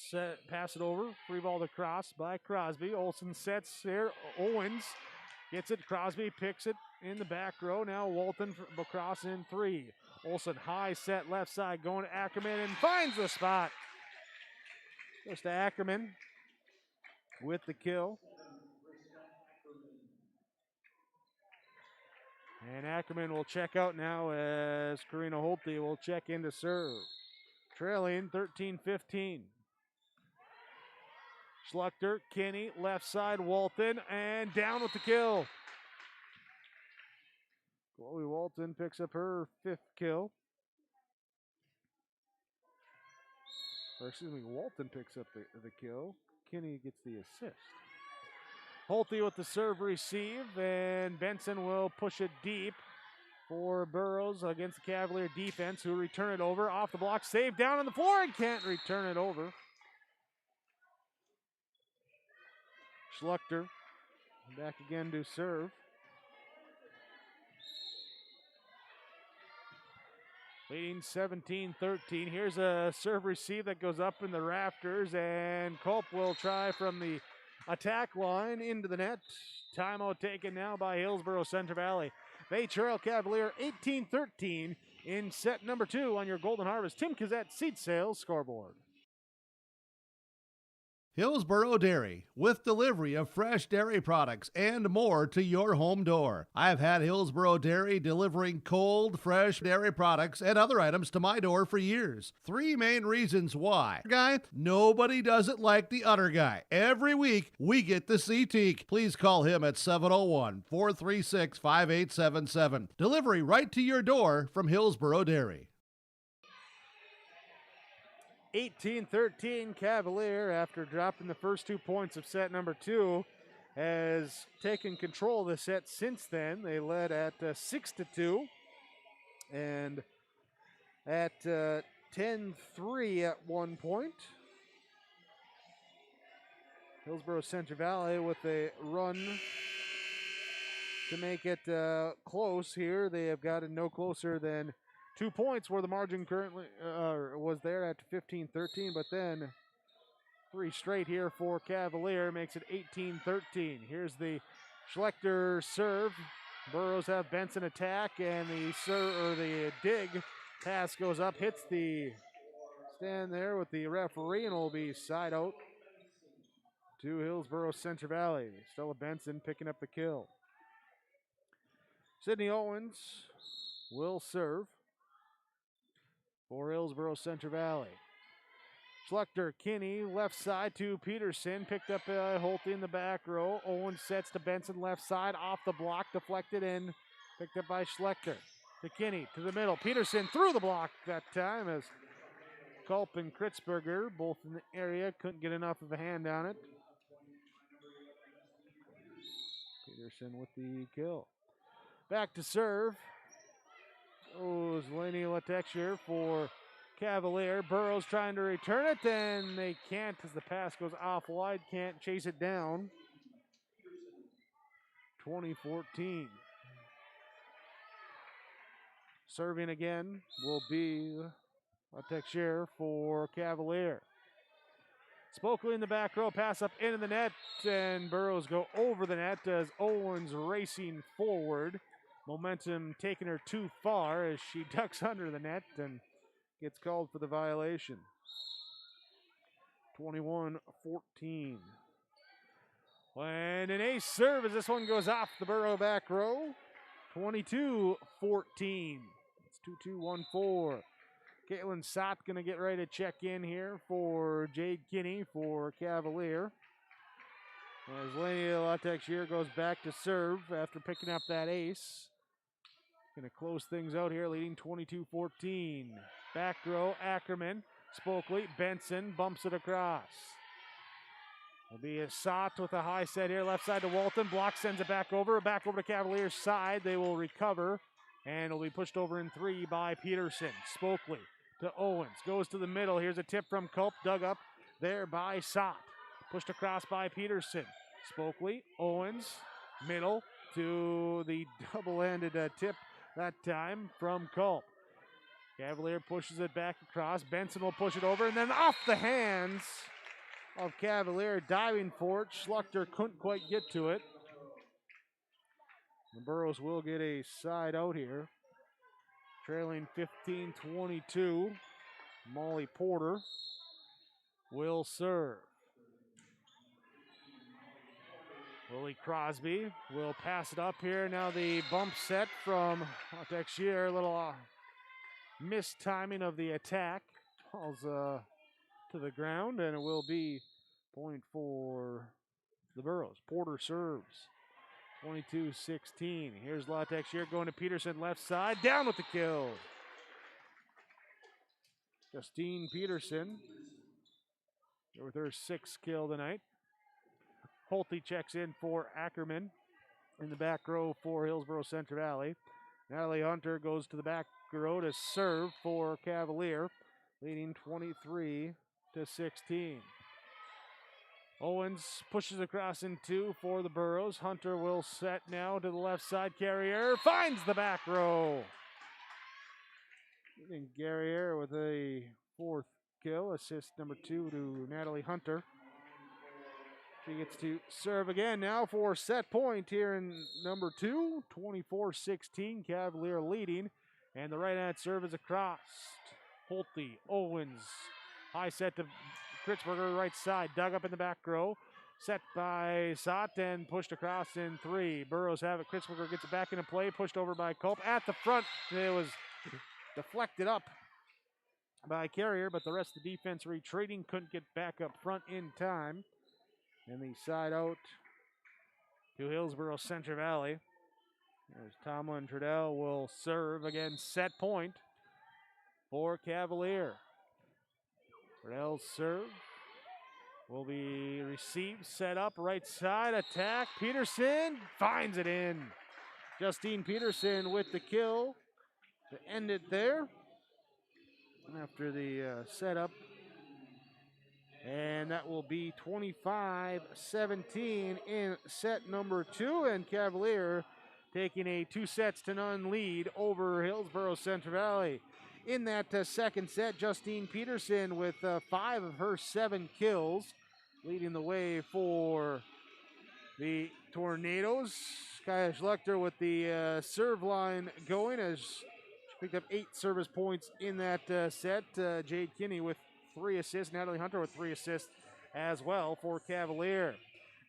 pass it over. Free ball across by Crosby. Olsen sets here. Owens gets it. Crosby picks it in the back row. Now Walton across in 3. Olsen high set left side going to Ackerman and finds the spot. Goes to Ackerman with the kill. And Ackerman will check out now as Karina Holte will check in to serve. Trailing 13-15. Schluchter, Kinney, left side, Walton, and down with the kill. Chloe Walton picks up her 5th kill. Or excuse me, Walton picks up the kill. Kinney gets the assist. Holte with the serve receive, and Benson will push it deep for Burrows against the Cavalier defense, who return it over. Off the block, saved down on the floor, and can't return it over. Schluchter back again to serve. Leading 17-13. Here's a serve receive that goes up in the rafters, and Culp will try from the attack line into the net. Timeout taken now by Hillsboro-Central Valley. They trail Cavalier 18-13 in set number 2 on your Golden Harvest Tim Kazette Seed Sales scoreboard. Hillsboro Dairy, with delivery of fresh dairy products and more to your home door. I've had Hillsboro Dairy delivering cold, fresh dairy products and other items to my door for years. 3 main reasons why. Guy, nobody does it like the other guy. Every week, we get the CT. Please call him at 701-436-5877. Delivery right to your door from Hillsboro Dairy. 18-13 Cavalier, after dropping the first 2 points of set number 2, has taken control of the set since then. They led at 6-2 and at 10-3 at one point. Hillsboro-Central Valley with a run to make it close here. They have gotten no closer than 2 points, where the margin currently was there at 15-13, but then 3 straight here for Cavalier makes it 18-13. Here's the Schlechter serve. Burrows have Benson attack, and the dig pass goes up, hits the stand there with the referee, and will be side out to Hillsboro-Central Valley. Stella Benson picking up the kill. Sydney Owens will serve for Hillsboro-Central Valley. Schluchter, Kinney, left side to Peterson. Picked up Holte in the back row. Owens sets to Benson, left side, off the block, deflected in. Picked up by Schlechter. To Kinney, to the middle. Peterson through the block that time as Culp and Kritzberger, both in the area, couldn't get enough of a hand on it. Peterson with the kill. Back to serve. Oh, Zeleny Latexture for Cavalier. Burrows trying to return it, and they can't as the pass goes off wide. Can't chase it down. 20-14. Serving again will be Texier for Cavalier. Spokely in the back row, pass up into the net, and Burrows go over the net as Owens racing forward. Momentum taking her too far as she ducks under the net and gets called for the violation. 21-14. And an ace serve as this one goes off the Burrow back row. 22-14. It's 2-2-1-4. Caitlin Sott going to get ready to check in here for Jade Kinney for Cavalier. As Lenia Latexier goes back to serve after picking up that ace. Going to close things out here, leading 22-14. Back row, Ackerman, Spokely, Benson bumps it across. Will be a Sott with a high set here, left side to Walton. Block sends it back over to Cavalier's side. They will recover, and it'll be pushed over in 3 by Peterson. Spokely to Owens, goes to the middle. Here's a tip from Culp, dug up there by Sott. Pushed across by Peterson. Spokely, Owens, middle to the double-handed tip that time from Culp. Cavalier pushes it back across. Benson will push it over, and then off the hands of Cavalier, diving for it. Schluchter couldn't quite get to it. The Burrows will get a side out here. Trailing 15-22. Molly Porter will serve. Lily Crosby will pass it up here. Now the bump set from Texier. A little mistiming of the attack. Falls to the ground, and it will be point for the Burrows. Porter serves. 22-16. Here's Latexier going to Peterson left side. Down with the kill. Justine Peterson with her 6th kill tonight. Holte checks in for Ackerman in the back row for Hillsboro-Central Valley. Natalie Hunter goes to the back row to serve for Cavalier, leading 23-16. Owens pushes across in 2 for the Burrows. Hunter will set now to the left side. Carrier finds the back row. And Guerriere with a 4th kill, assist number 2 to Natalie Hunter. She gets to serve again now for set point here in number 2, 24-16, Cavalier leading. And the right-hand serve is across. Holte, Owens, high set to Kritzberger, right side, dug up in the back row. Set by Sott and pushed across in 3. Burrows have it. Kritzberger gets it back into play, pushed over by Culp. At the front, it was deflected up by Carrier, but the rest of the defense retreating, couldn't get back up front in time. And the side out to Hillsboro-Central Valley. There's Tomlin Trudell will serve again, set point for Cavalier. Trudell's serve will be received, set up, right side, attack. Peterson finds it in. Justine Peterson with the kill to end it there after the setup. And that will be 25-17 in set number 2. And Cavalier taking a 2-0 lead over Hillsboro-Central Valley. In that second set, Justine Peterson with 5 of her 7 kills, leading the way for the Tornadoes. Kaya Schlechter with the serve line going as she picked up 8 service points in that set. Jade Kinney with 3 assists. Natalie Hunter with 3 assists as well for Cavalier.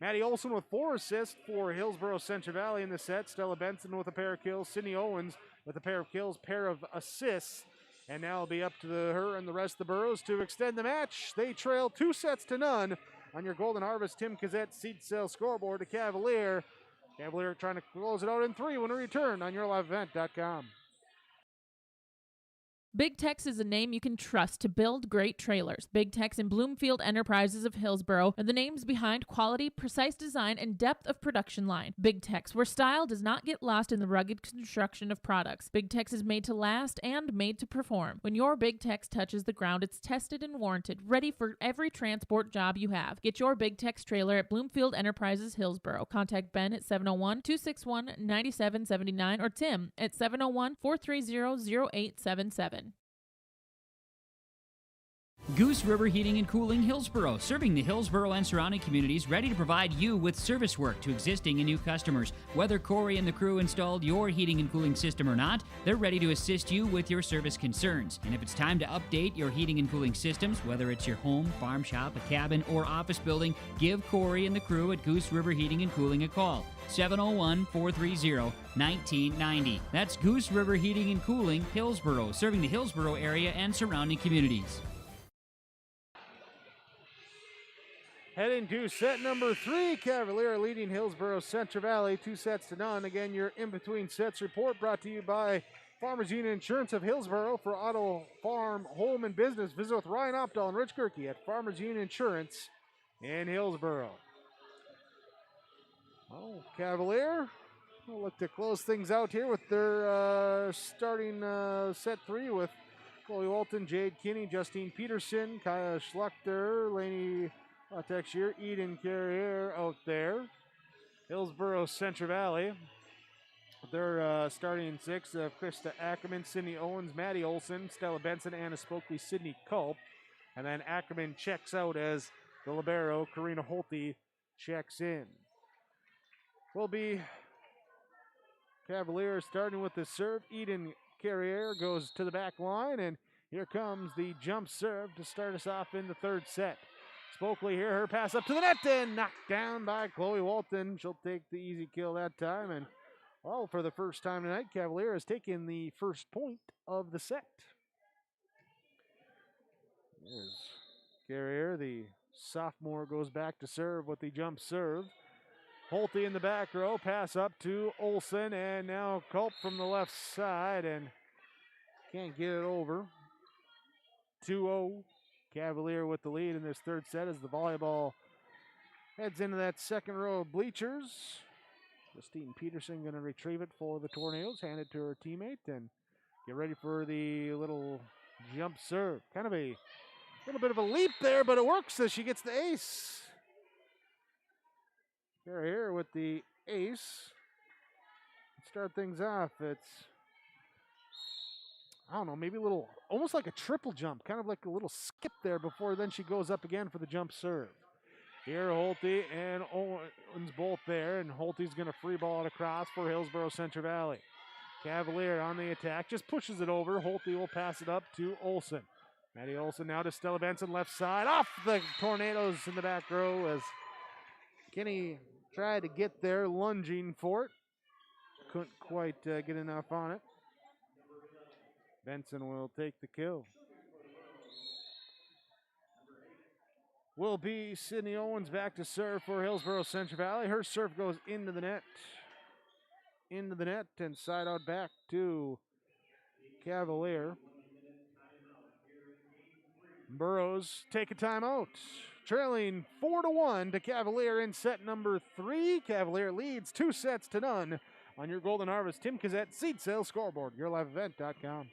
Maddie Olson with 4 assists for Hillsboro-Central Valley in the set. Stella Benson with a pair of kills. Sydney Owens with a pair of kills, pair of assists. And now it'll be up to her and the rest of the Burrows to extend the match. They trail 2-0 on your Golden Harvest Tim Kazette seed sale scoreboard to Cavalier. Cavalier trying to close it out in 3 when we return on yourliveevent.com. Big Tex is a name you can trust to build great trailers. Big Tex and Bloomfield Enterprises of Hillsboro are the names behind quality, precise design, and depth of production line. Big Tex, where style does not get lost in the rugged construction of products. Big Tex is made to last and made to perform. When your Big Tex touches the ground, it's tested and warranted, ready for every transport job you have. Get your Big Tex trailer at Bloomfield Enterprises Hillsboro. Contact Ben at 701-261-9779 or Tim at 701-430-0877. Goose River Heating and Cooling Hillsboro, serving the Hillsboro and surrounding communities, ready to provide you with service work to existing and new customers. Whether Corey and the crew installed your heating and cooling system or not, they're ready to assist you with your service concerns. And if it's time to update your heating and cooling systems, whether it's your home, farm shop, a cabin, or office building, give Corey and the crew at Goose River Heating and Cooling a call. 701-430-1990. That's Goose River Heating and Cooling, Hillsboro, serving the Hillsboro area and surrounding communities. Heading to set number 3, Cavalier leading Hillsboro-Central Valley 2-0. Again, your in-between sets report brought to you by Farmers Union Insurance of Hillsboro. For auto, farm, home, and business, visit with Ryan Opdahl and Rich Gerke at Farmers Union Insurance in Hillsboro. Oh, Cavalier will look to close things out here with their starting set 3 with Chloe Walton, Jade Kinney, Justine Peterson, Kaya Schluchter, Lainey Texier, Eden Carrier out there. Hillsboro-Central Valley, they're starting 6 of Krista Ackerman, Sydney Owens, Maddie Olson, Stella Benson, Anna Spokely, Sydney Culp. And then Ackerman checks out as the libero. Karina Holte checks in. Will be Cavalier starting with the serve. Eden Carrier goes to the back line, and here comes the jump serve to start us off in the third set. Spokely here, her pass up to the net and knocked down by Chloe Walton. She'll take the easy kill that time. And, well, for the first time tonight, Cavalier has taken the first point of the set. There's Carrier, the sophomore, goes back to serve with the jump serve. Holte in the back row, pass up to Olson, and now Culp from the left side, and can't get it over. 2-0. Cavalier with the lead in this third set as the volleyball heads into that second row of bleachers. Justine Peterson going to retrieve it for the Tornadoes, hand it to her teammate, and get ready for the little jump serve. Kind of a little bit of a leap there, but it works as she gets the ace. Here with the ace. Let's start things off. It's, I don't know, maybe a little, almost like a triple jump, kind of like a little skip there before then she goes up again for the jump serve. Here, Holte and Owens both there, and Holte's going to free ball it across for Hillsboro-Central Valley. Cavalier on the attack, just pushes it over. Holte will pass it up to Olson. Maddie Olson now to Stella Benson, left side, off the Tornadoes in the back row as Kinney tried to get there, lunging for it. Couldn't quite get enough on it. Benson will take the kill. Will be Sydney Owens back to serve for Hillsboro-Central Valley. Her serve goes into the net. Into the net and side out back to Cavalier. Burrows take a timeout. Trailing 4-1 to Cavalier in set number 3. Cavalier leads 2-0 on your Golden Harvest Tim Kazette Seed Sales Scoreboard, yourliveevent.com.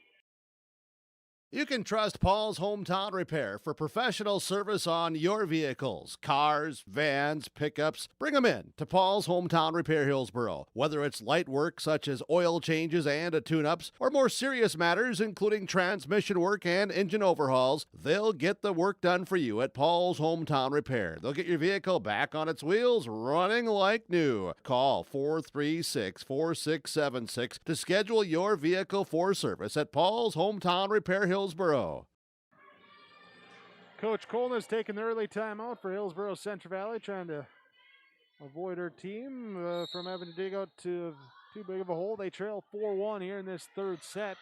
You can trust Paul's Hometown Repair for professional service on your vehicles, cars, vans, pickups. Bring them in to Paul's Hometown Repair Hillsboro. Whether it's light work such as oil changes and tune-ups, or more serious matters including transmission work and engine overhauls, they'll get the work done for you at Paul's Hometown Repair. They'll get your vehicle back on its wheels, running like new. Call 436-4676 to schedule your vehicle for service at Paul's Hometown Repair Hillsboro. Coach Colna's taking the early timeout for Hillsboro-Central Valley, trying to avoid her team from having to dig out to too big of a hole. They trail 4-1 here in this third set.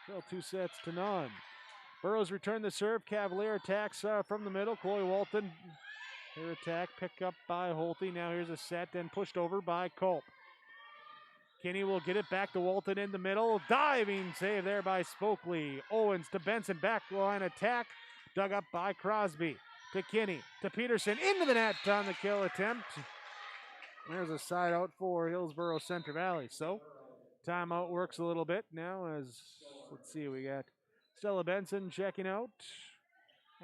Trail 2-0. Burrows return the serve. Cavalier attacks from the middle. Chloe Walton, her attack picked up by Holte. Now here's a set and pushed over by Culp. Kinney will get it back to Walton in the middle. Diving save there by Spokley. Owens to Benson, back line attack. Dug up by Crosby. To Kinney, to Peterson, into the net on the kill attempt. There's a side out for Hillsboro-Central Valley. So timeout works a little bit now as, let's see, we got Stella Benson checking out.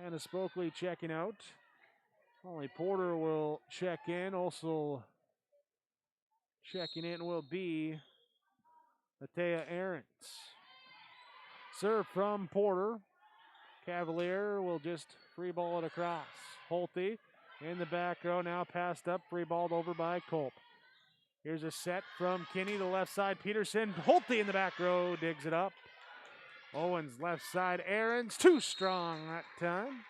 Anna Spokley checking out. Molly Porter will check in. Also checking in will be Matea Ahrens. Serve from Porter. Cavalier will just free ball it across. Holte in the back row, now passed up, free balled over by Culp. Here's a set from Kinney to left side. Peterson, Holte in the back row, digs it up. Owens left side, Ahrens, too strong that time.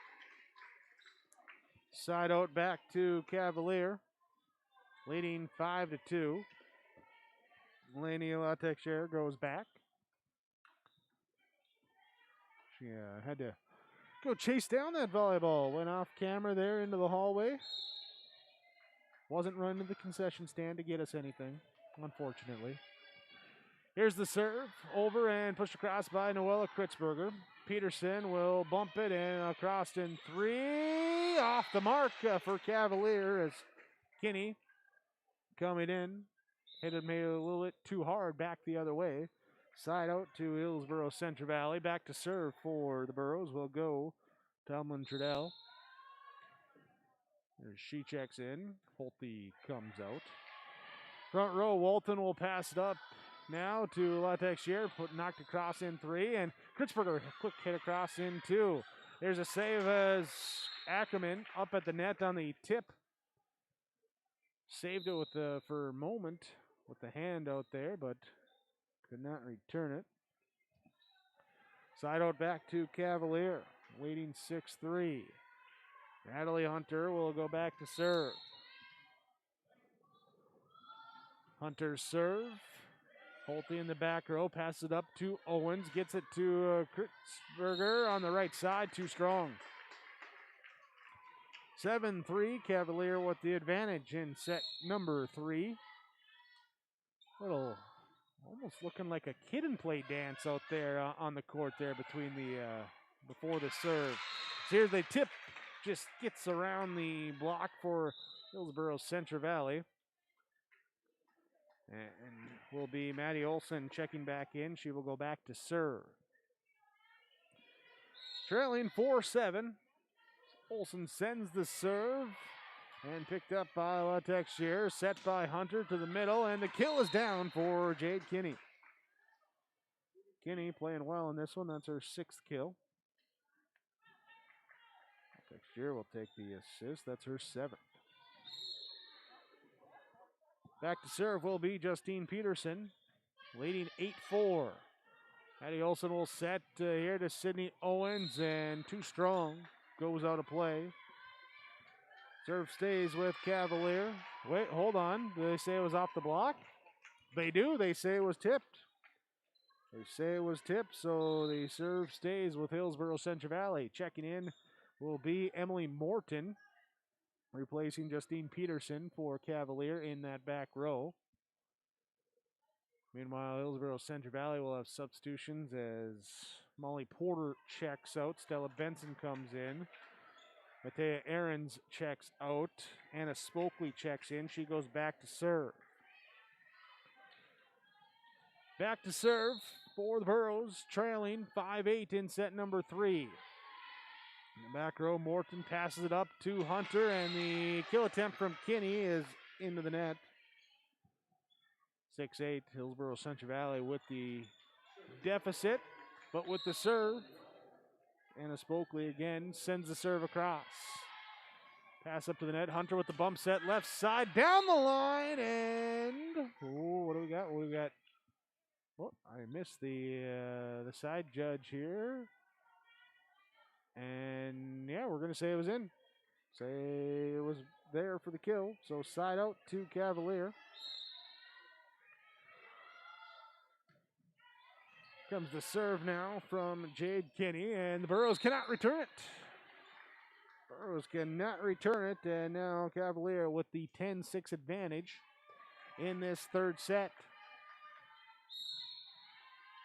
Side out back to Cavalier, leading 5-2. Laney Latexer goes back. She had to go chase down that volleyball. Went off camera there into the hallway. Wasn't running to the concession stand to get us anything, unfortunately. Here's the serve. Over and pushed across by Noella Kritzberger. Peterson will bump it and across in 3. Off the mark for Cavalier as Kinney coming in. Hit it maybe a little bit too hard back the other way. Side out to Hillsboro-Central Valley. Back to serve for the Burros will go Tomlin Trudell. She checks in. Holte comes out. Front row, Walton will pass it up now to Latexer. Knocked across in 3. And Kritzberger, quick hit across in 2. There's a save as Ackerman up at the net on the tip. Saved it with for a moment with the hand out there, but could not return it. Side out back to Cavalier, leading 6-3. Natalie Hunter will go back to serve. Hunter serve. Holte in the back row, passes it up to Owens, gets it to Kritzberger on the right side, too strong. 7-3, Cavalier with the advantage in set number 3. Little, almost looking like a kid and play dance out there on the court there between before the serve. So here's the tip, just gets around the block for Hillsboro-Central Valley. And will be Maddie Olson checking back in. She will go back to serve. Trailing 4-7. Olson sends the serve and picked up by Latexer. Set by Hunter to the middle, and the kill is down for Jade Kinney. Kinney playing well in this one. That's her 6th kill. Latexer will take the assist. That's her 7th. Back to serve will be Justine Peterson, leading 8-4. Maddie Olson will set here to Sydney Owens, and too strong. Goes out of play. Serve stays with Cavalier. Wait, hold on. Do they say it was off the block? They do. They say it was tipped. They say it was tipped, so the serve stays with Hillsboro-Central Valley. Checking in will be Emily Morton, replacing Justine Peterson for Cavalier in that back row. Meanwhile, Hillsboro-Central Valley will have substitutions as Molly Porter checks out. Stella Benson comes in. Matea Ahrens checks out. Anna Spokley checks in. She goes back to serve. Back to serve for the Burros, trailing 5-8 in set number 3. In the back row, Morton passes it up to Hunter, and the kill attempt from Kinney is into the net. 6-8, Hillsboro-Central Valley with the deficit, but with the serve. Anna Spokley again sends the serve across. Pass up to the net. Hunter with the bump set, left side, down the line, and what do we got? What do we got? Oh, I missed the side judge here. And yeah, we're going to say it was in. Say it was there for the kill. So side out to Cavalier. Comes the serve now from Jade Kinney, and the Burros cannot return it. Burros cannot return it, and now Cavalier with the 10-6 advantage in this third set.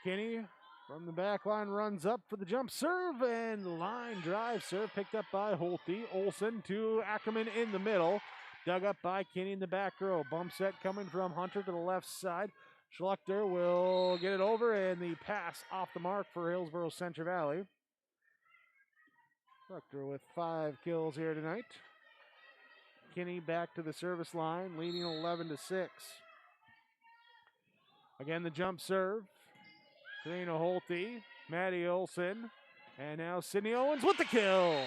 Kinney from the back line runs up for the jump serve, and line drive serve picked up by Holte. Olsen to Ackerman in the middle. Dug up by Kinney in the back row. Bump set coming from Hunter to the left side. Schluchter will get it over, and the pass off the mark for Hillsboro-Central Valley. Schluchter with 5 kills here tonight. Kinney back to the service line, leading 11-6. Again, the jump serve. Karina Holte, Maddie Olsen, and now Sydney Owens with the kill.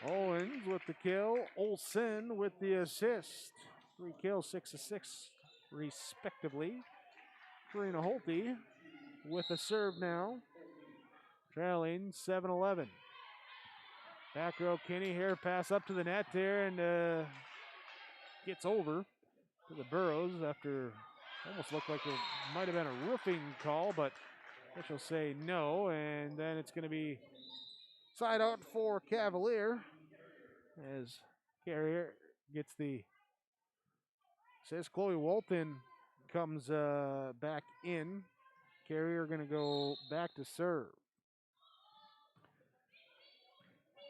Owens with the kill, Olsen with the assist. 3 kills, 6 assists, respectively. Karina Holte with the serve now, trailing 7-11. Back row Kinney here, pass up to the net there, and gets over to the Burrows after almost looked like it might have been a roofing call, but officials say no, and then it's going to be side out for Cavalier as Carrier gets the, says Chloe Walton comes back in. Carrier going to go back to serve.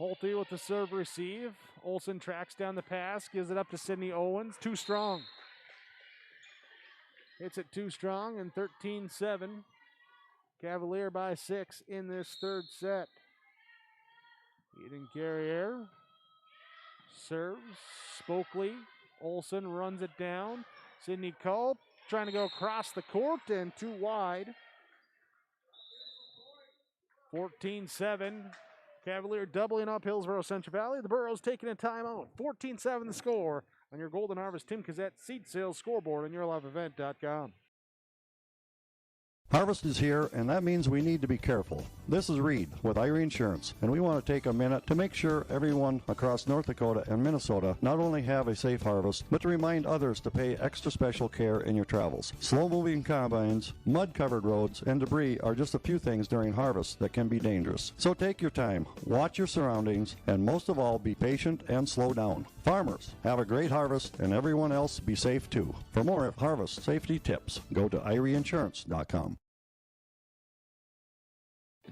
Holte with the serve receive. Olsen tracks down the pass, gives it up to Sydney Owens. Too strong. Hits it too strong, and 13-7. Cavalier by 6 in this third set. Eden Carrier serves. Spokely. Olsen runs it down. Sydney Culp trying to go across the court, and too wide. 14-7. Cavalier doubling up Hillsboro-Central Valley. The Burros taking a timeout. 14-7 the score on your Golden Harvest Tim Cassette seed sales scoreboard on yourliveevent.com. Harvest is here, and that means we need to be careful. This is Reed with Irie Insurance, and we want to take a minute to make sure everyone across North Dakota and Minnesota not only have a safe harvest, but to remind others to pay extra special care in your travels. Slow-moving combines, mud-covered roads, and debris are just a few things during harvest that can be dangerous. So take your time, watch your surroundings, and most of all, be patient and slow down. Farmers, have a great harvest, and everyone else be safe too. For more harvest safety tips, go to IrieInsurance.com.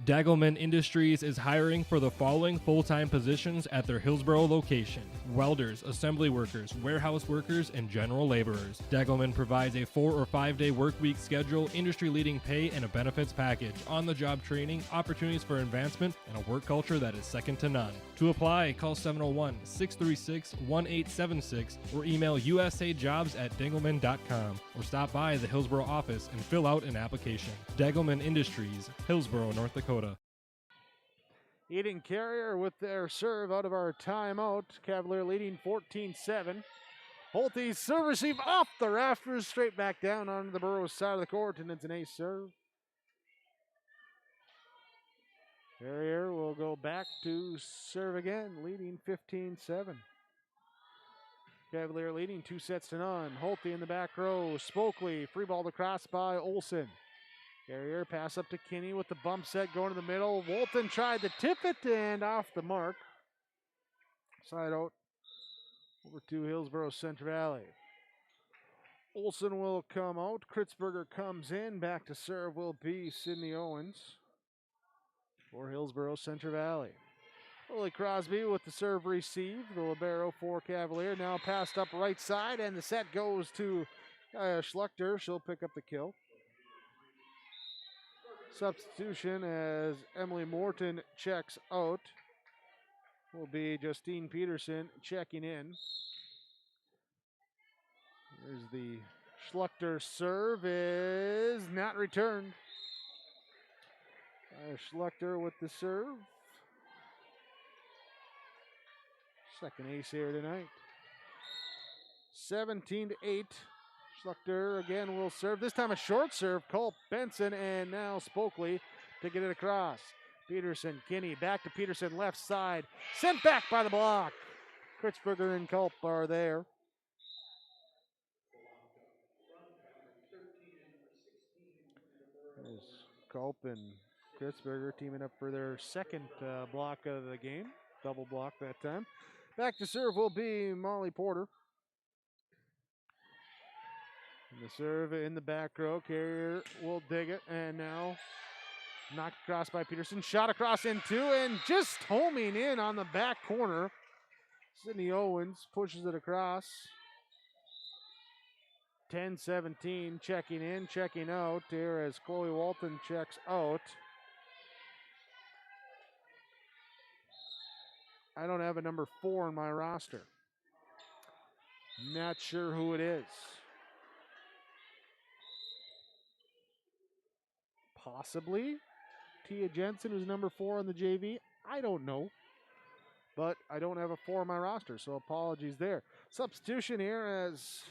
Dagelman Industries is hiring for the following full-time positions at their Hillsboro location: welders, assembly workers, warehouse workers, and general laborers. Dagelman provides a 4 or 5 day work week schedule, industry-leading pay, and a benefits package, on-the-job training, opportunities for advancement, and a work culture that is second to none. To apply, call 701-636-1876 or email usajobs@dagelman.com or stop by the Hillsboro office and fill out an application. Dagelman Industries, Hillsboro, North Dakota. Eden Carrier with their serve out of our timeout. Cavalier leading 14-7. Holte's serve receive off the rafters, straight back down onto the Burros side of the court, and it's an ace serve. Carrier will go back to serve again, leading 15-7. Cavalier leading 2 sets to none. Holte in the back row. Spokely, free ball across by Olsen. Carrier pass up to Kinney with the bump set going to the middle. Walton tried to tip it and off the mark. Side out over to Hillsboro-Central Valley. Olsen will come out. Kritzberger comes in. Back to serve will be Sydney Owens for Hillsboro-Central Valley. Lily Crosby with the serve receive. The libero for Cavalier. Now passed up right side, and the set goes to Schluchter. She'll pick up the kill. Substitution as Emily Morton checks out will be Justine Peterson checking in. Here's the Schluchter serve, is not returned. Schluchter with the serve. Second ace here tonight. 17-8. Schluchter again will serve. This time a short serve. Culp, Benson, and now Spokely to get it across. Peterson, Kinney, back to Peterson, left side. Sent back by the block. Kritzberger and Culp are there. There's Culp and Kritzberger teaming up for their second block of the game. Double block that time. Back to serve will be Molly Porter. The serve in the back row. Carrier will dig it, and now knocked across by Peterson. Shot across in two, and just homing in on the back corner. Sydney Owens pushes it across. 10-17, checking in, checking out here as Chloe Walton checks out. I don't have a number 4 in my roster. Not sure who it is. Possibly Tia Jensen, who's number 4 on the JV. I don't know. But I don't have a 4 on my roster, so apologies there. Substitution here as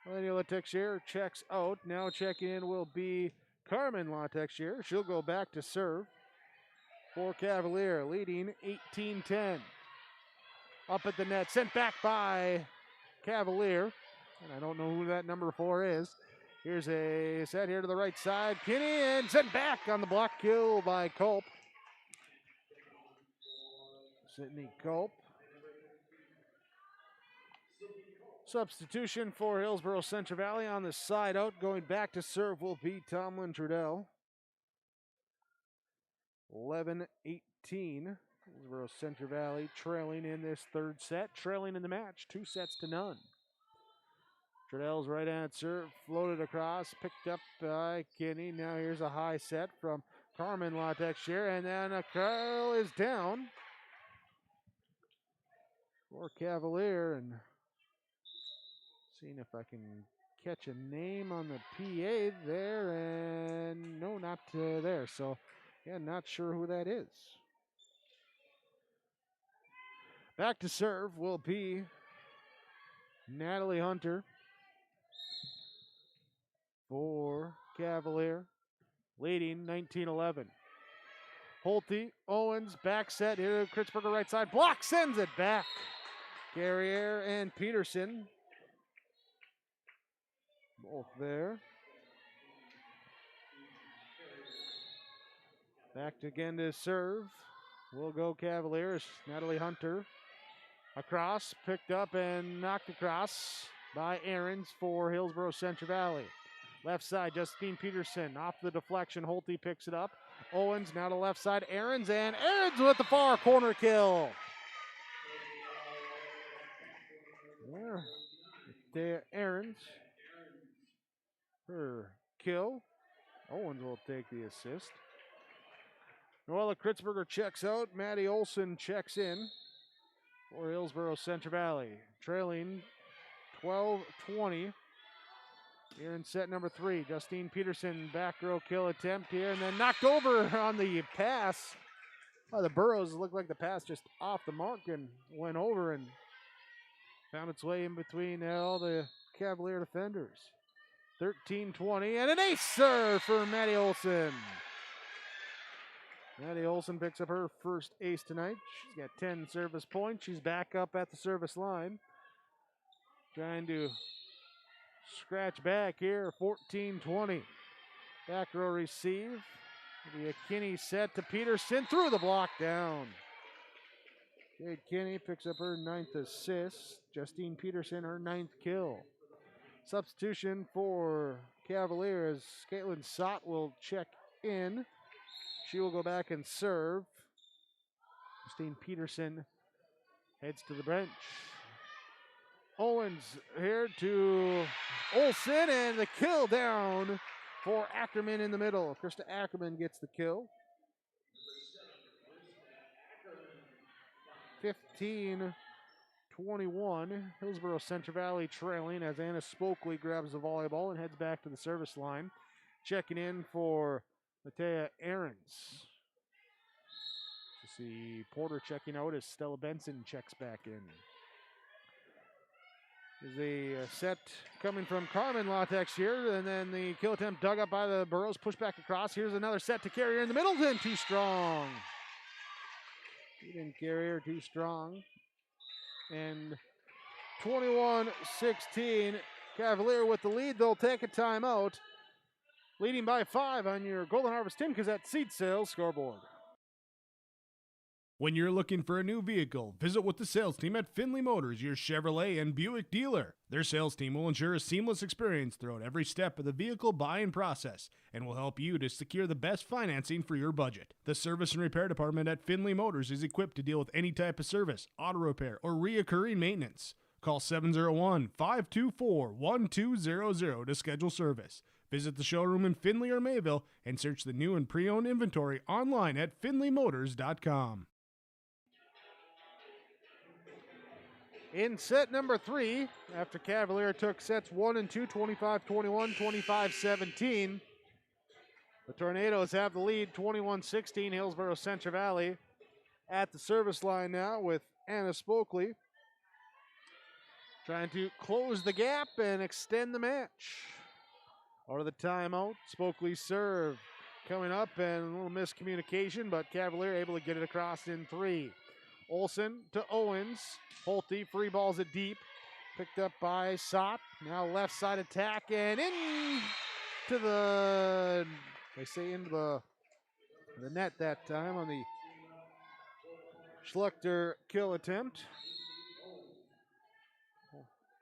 Melania Latexier checks out. Now checking in will be Carmen Latexier. She'll go back to serve for Cavalier, leading 18-10. Up at the net, sent back by Cavalier. And I don't know who that number 4 is. Here's a set here to the right side. Kinney, and sent back on the block kill by Culp. Sydney Culp. Substitution for Hillsboro-Central Valley on the side out. Going back to serve will be Tomlin Trudell. 11-18. Hillsboro-Central Valley trailing in this third set. Trailing in the match, 2-0. Trudell's right-hand serve floated across. Picked up by Kinney. Now here's a high set from Carmen Latexier. And then a curl is down for Cavalier. And seeing if I can catch a name on the PA there, and no, not there. So, yeah, not sure who that is. Back to serve will be Natalie Hunter for Cavalier, leading 19-11. Holte, Owens, back set here. Kritzberger right side, block, sends it back. Carrier and Peterson both there. Back again to serve. Will go Cavaliers. Natalie Hunter across, picked up and knocked across by Ahrens for Hillsboro-Central Valley. Left side, Justine Peterson off the deflection. Holte picks it up. Owens now to left side. Ahrens, and Ahrens with the far corner kill. There, Ahrens. Her kill. Owens will take the assist. Noella Kritzberger checks out. Maddie Olson checks in for Hillsboro-Central Valley. Trailing 12-20 here in set number 3. Justine Peterson back row kill attempt here, and then knocked over on the pass. The Burrows looked like the pass just off the mark and went over and found its way in between all the Cavalier defenders. 13-20, and an ace serve for Maddie Olson. Maddie Olson picks up her first ace tonight. She's got 10 service points. She's back up at the service line. Trying to scratch back here, 14-20. Back row receive. It'll be a Kinney set to Peterson, through the block down. Jade Kinney picks up her 9th assist. Justine Peterson, her 9th kill. Substitution for Cavaliers. Caitlin Sott will check in. She will go back and serve. Justine Peterson heads to the bench. Owens here to Olson, and the kill down for Ackerman in the middle. Krista Ackerman gets the kill. 15-21. Hillsboro-Central Valley trailing as Anna Spokley grabs the volleyball and heads back to the service line. Checking in for Matea Ahrens. To see Porter checking out as Stella Benson checks back in. Is a set coming from Carmen Latex here, and then the kill attempt dug up by the Burrows, pushed back across. Here's another set to Carrier in the middle, and too strong. Carrier too strong. And 21-16, Cavalier with the lead. They'll take a timeout. Leading by 5 on your Golden Harvest Tin Gazette seed sales scoreboard. When you're looking for a new vehicle, visit with the sales team at Findlay Motors, your Chevrolet and Buick dealer. Their sales team will ensure a seamless experience throughout every step of the vehicle buying process and will help you to secure the best financing for your budget. The service and repair department at Findlay Motors is equipped to deal with any type of service, auto repair, or reoccurring maintenance. Call 701-524-1200 to schedule service. Visit the showroom in Findlay or Mayville and search the new and pre-owned inventory online at findlaymotors.com. In set number 3, after Cavalier took sets 1 and 2, 25-21, 25-17, the Tornadoes have the lead, 21-16, Hillsboro-Central Valley at the service line now with Anna Spokley trying to close the gap and extend the match. Out of the timeout, Spokley's serve coming up and a little miscommunication, but Cavalier able to get it across in 3. Olsen to Owens. Holte free balls it deep. Picked up by Sott. Now left side attack and into the, they say into the net that time on the Schlechter kill attempt.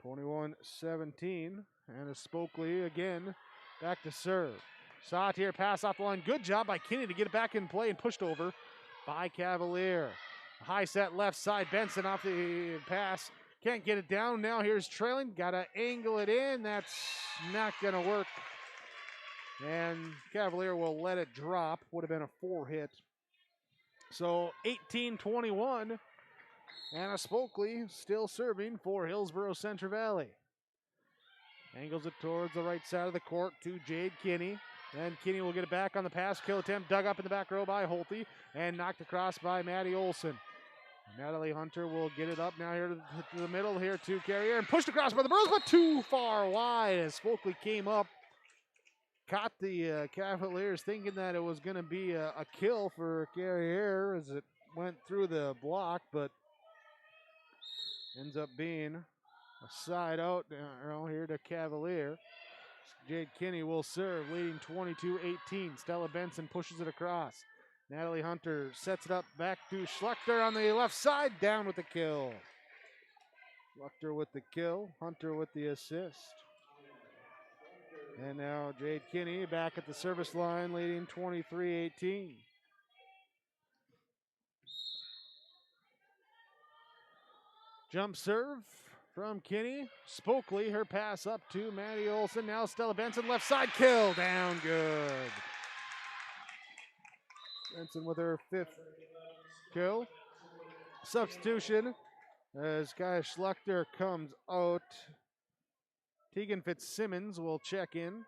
21-17. Anna Spokley again back to serve. Sott here, pass off the line. Good job by Kinney to get it back in play and pushed over by Cavalier. High set left side. Benson off the pass. Can't get it down. Now here's trailing. Got to angle it in. That's not going to work. And Cavalier will let it drop. Would have been a 4 hit. So 18-21. Anna Spokley still serving for Hillsboro-Central Valley. Angles it towards the right side of the court to Jade Kinney. And Kinney will get it back on the pass. Kill attempt dug up in the back row by Holte and knocked across by Maddie Olsen. Natalie Hunter will get it up now here to the middle here to Carrier and pushed across by the Burros, but too far wide as Spokley came up. Caught the Cavaliers thinking that it was going to be a kill for Carrier as it went through the block, but ends up being a side out here to Cavalier. Jade Kinney will serve, leading 22-18. Stella Benson pushes it across. Natalie Hunter sets it up back to Schlechter on the left side, down with the kill. Schlechter with the kill, Hunter with the assist. And now Jade Kinney back at the service line, leading 23-18. Jump serve from Kinney. Spokley, her pass up to Maddie Olsen. Now Stella Benson, left side kill, down good. Benson with her 5th kill. Substitution as Kaya Schlechter comes out. Tegan Fitzsimmons will check in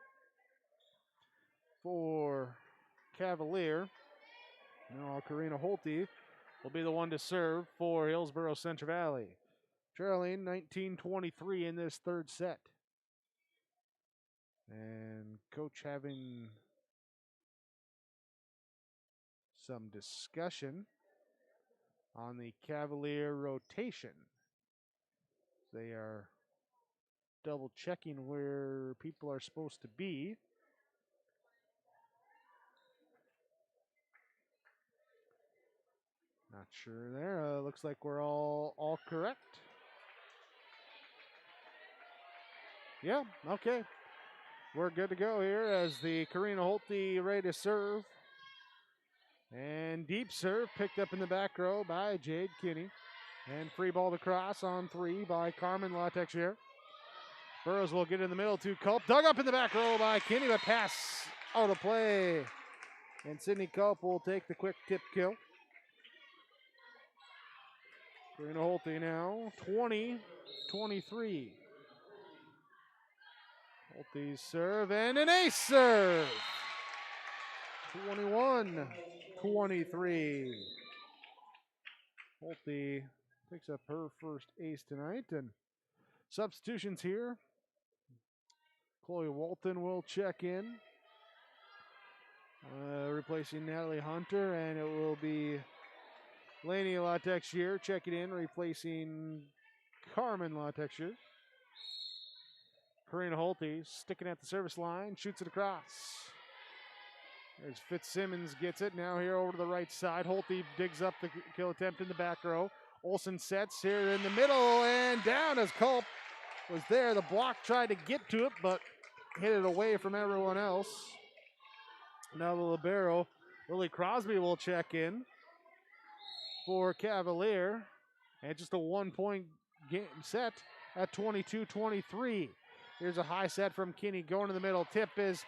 for Cavalier. Now Karina Holte will be the one to serve for Hillsboro-Central Valley. Trailing 19-23 in this 3rd set. And coach having some discussion on the Cavalier rotation. They are double checking where people are supposed to be. Not sure there. Looks like we're all correct. Yeah, okay. We're good to go here as the Karina Holte ready to serve. And deep serve picked up in the back row by Jade Kinney. And free ball across on 3 by Carmen Latexier. Burrows will get in the middle to Culp. Dug up in the back row by Kinney, but pass out of play. And Sydney Culp will take the quick tip kill. Karina Holte now 20-23. Holte's serve and an ace serve. 21-23. Holte picks up her first ace tonight. And substitutions here. Chloe Walton will check in. Replacing Natalie Hunter. And it will be Lainey Latexier checking in, replacing Carmen Latexier. Karina Holte sticking at the service line, shoots it across. There's Fitzsimmons gets it. Now here over to the right side. Holte digs up the kill attempt in the back row. Olsen sets here in the middle and down as Culp was there. The block tried to get to it, but hit it away from everyone else. Now the libero, Lily Crosby, will check in for Cavalier. And just a 1-point game set at 22-23. Here's a high set from Kinney going to the middle. Tip is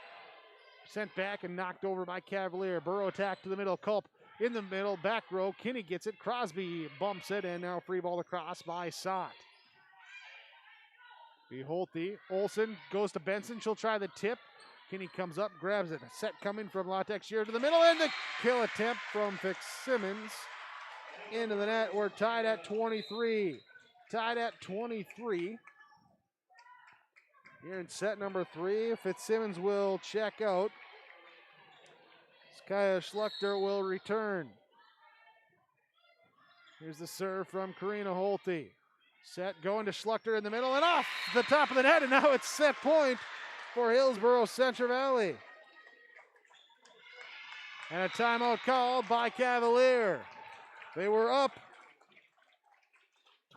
sent back and knocked over by Cavalier. Burrow attack to the middle. Culp in the middle. Back row. Kinney gets it. Crosby bumps it. And now free ball across by Sott. Holte. Olsen goes to Benson. She'll try the tip. Kinney comes up, grabs it. A set coming from Latex Shear to the middle. And the kill attempt from Fitzsimmons into the net. We're tied at 23. Tied at 23. Here in set number 3, Fitzsimmons will check out. Skya Schluchter will return. Here's the serve from Karina Holte. Set going to Schluchter in the middle and off the top of the net, and now it's set point for Hillsboro-Central Valley. And a timeout called by Cavalier. They were up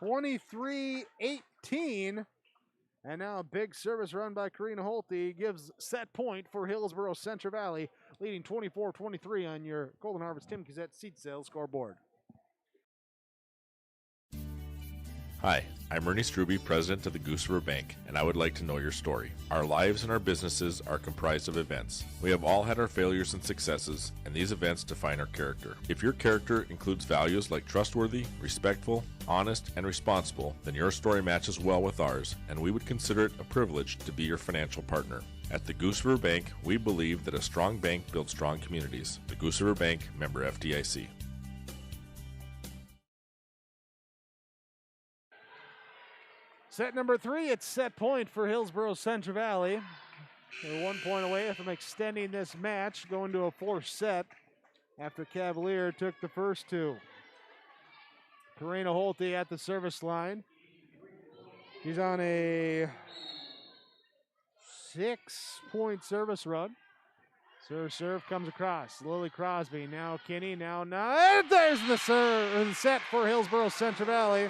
23-18. And now a big service run by Karina Holte gives set point for Hillsboro-Central Valley, leading 24-23 on your Golden Harvest Tim Gazette seat sales scoreboard. Hi, I'm Ernie Struby, president of the Goose River Bank, and I would like to know your story. Our lives and our businesses are comprised of events. We have all had our failures and successes, and these events define our character. If your character includes values like trustworthy, respectful, honest, and responsible, then your story matches well with ours, and we would consider it a privilege to be your financial partner. At the Goose River Bank, we believe that a strong bank builds strong communities. The Goose River Bank, member FDIC. Set number 3, it's set point for Hillsboro-Central Valley. They're 1 point away from extending this match, going to a 4th set after Cavalier took the first 2. Karina Holte at the service line. She's on a 6-point service run. Serve comes across. Lily Crosby, now Kinney, now. And there's the serve, or the set for Hillsboro-Central Valley.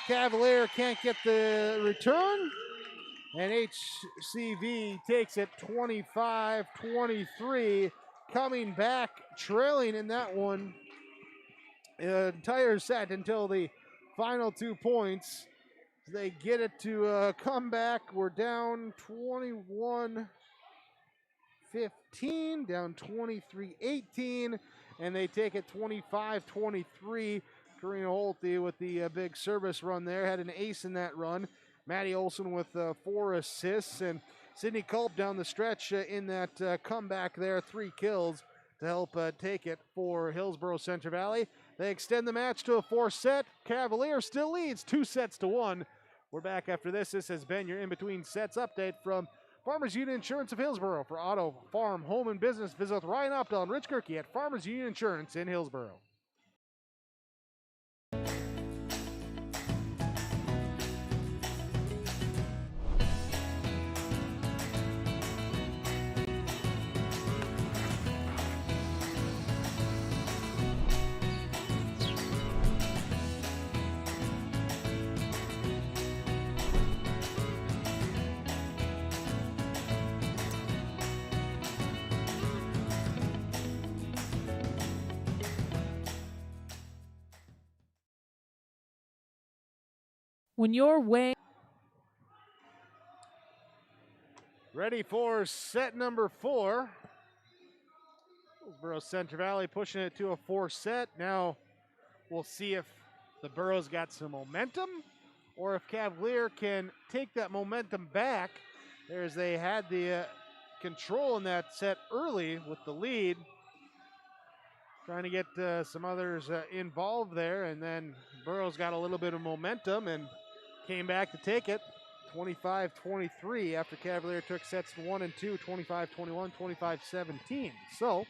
Cavalier can't get the return, and HCV takes it 25-23, coming back trailing in that one the entire set until the final 2 points. They get it to come back. We're down 21-15, down 23-18, and they take it 25-23. Karina Holte with the big service run there, had an ace in that run. Maddie Olson with 4 assists, and Sydney Culp down the stretch in that comeback there, 3 kills to help take it for Hillsboro-Central Valley. They extend the match to a 4th set. Cavalier still leads 2-1. We're back after this. This has been your in-between sets update from Farmers Union Insurance of Hillsboro. For auto, farm, home, and business, visit Ryan Opdahl and Rich Gerke at Farmers Union Insurance in Hillsboro. When you're way ready for set number 4. Hillsboro-Central Valley pushing it to a 4 set. Now we'll see if the Burros got some momentum or if Cavalier can take that momentum back. There's they had the control in that set early with the lead. Trying to get some others involved there, and then Burros got a little bit of momentum and came back to take it 25-23 after Cavalier took sets 1 and 2, 25-21, 25-17. So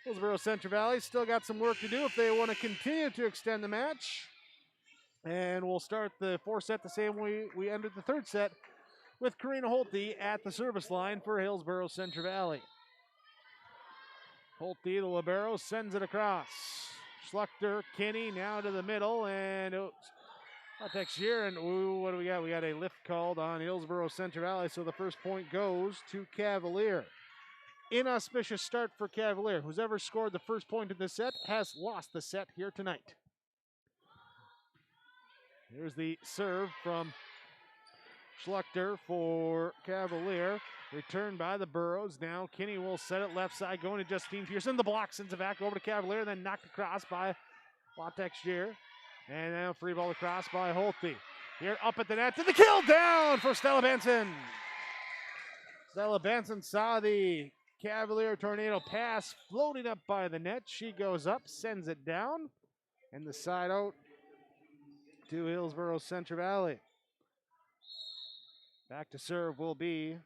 Hillsboro-Central Valley still got some work to do if they want to continue to extend the match. And we'll start the 4th set the same way we ended the 3rd set with Karina Holte at the service line for Hillsboro-Central Valley. Holte, the libero, sends it across. Schluchter, Kinney now to the middle, and Texier, and what do we got? We got a lift called on Hillsboro-Central Valley, so the first point goes to Cavalier. Inauspicious start for Cavalier. Who's ever scored the first point in the set has lost the set here tonight. Here's the serve from Schluchter for Cavalier. Returned by the Burrows. Now Kinney will set it left side, going to Justine Pearson. The block sends it back over to Cavalier, then knocked across by Texier. And now free ball across by Holte. Here up at the net to the kill down for Stella Benson. Stella Benson saw the Cavalier tornado pass floating up by the net. She goes up, sends it down, and the side out to Hillsboro-Central Valley. Back to serve will be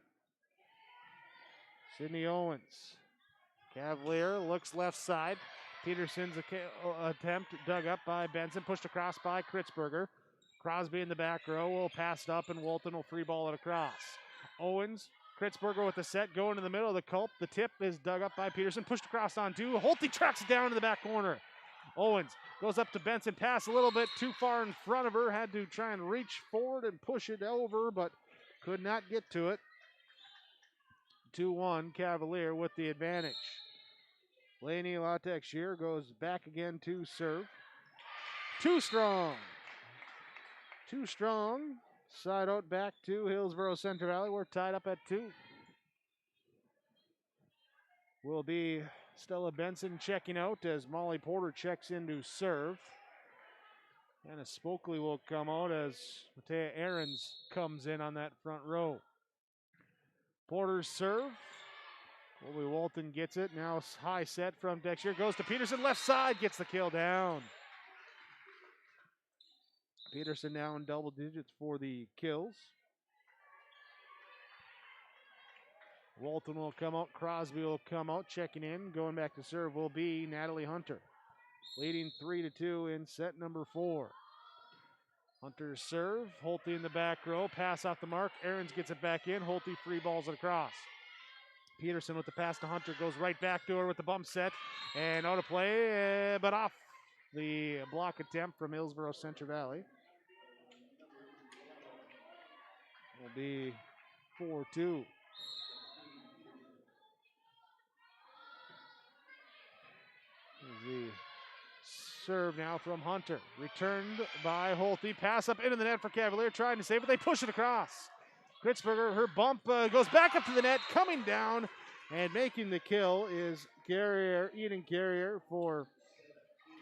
Sydney Owens. Cavalier looks left side. Peterson's attempt dug up by Benson, pushed across by Kritzberger. Crosby in the back row will pass it up, and Walton will free ball it across. Owens, Kritzberger with the set, going to the middle of the culp. The tip is dug up by Peterson, pushed across on two. Holte tracks it down to the back corner. Owens goes up to Benson, pass a little bit too far in front of her, had to try and reach forward and push it over, but could not get to it. 2-1, Cavalier with the advantage. Laney Texier goes back again to serve. Too strong. Side out back to Hillsboro-Central Valley. We're tied up at 2. Will be Stella Benson checking out as Molly Porter checks in to serve. Anna Spokley will come out as Matea Ahrens comes in on that front row. Porter's serve. Colby Walton gets it. Now high set from Texier. Goes to Peterson. Left side. Gets the kill down. Peterson now in double digits for the kills. Walton will come out. Crosby will come out. Checking in. Going back to serve will be Natalie Hunter. Leading 3-2 in set number 4. Hunter's serve. Holte in the back row. Pass off the mark. Ahrens gets it back in. Holte free balls it across. Peterson with the pass to Hunter. Goes right back to her with the bump set. And out of play, but off the block attempt from Hillsboro-Central Valley. Will be 4-2. The serve now from Hunter. Returned by Holte. Pass up into the net for Cavalier. Trying to save it. They push it across. Kritzberger, her bump goes back up to the net. Coming down and making the kill is Eden Carrier for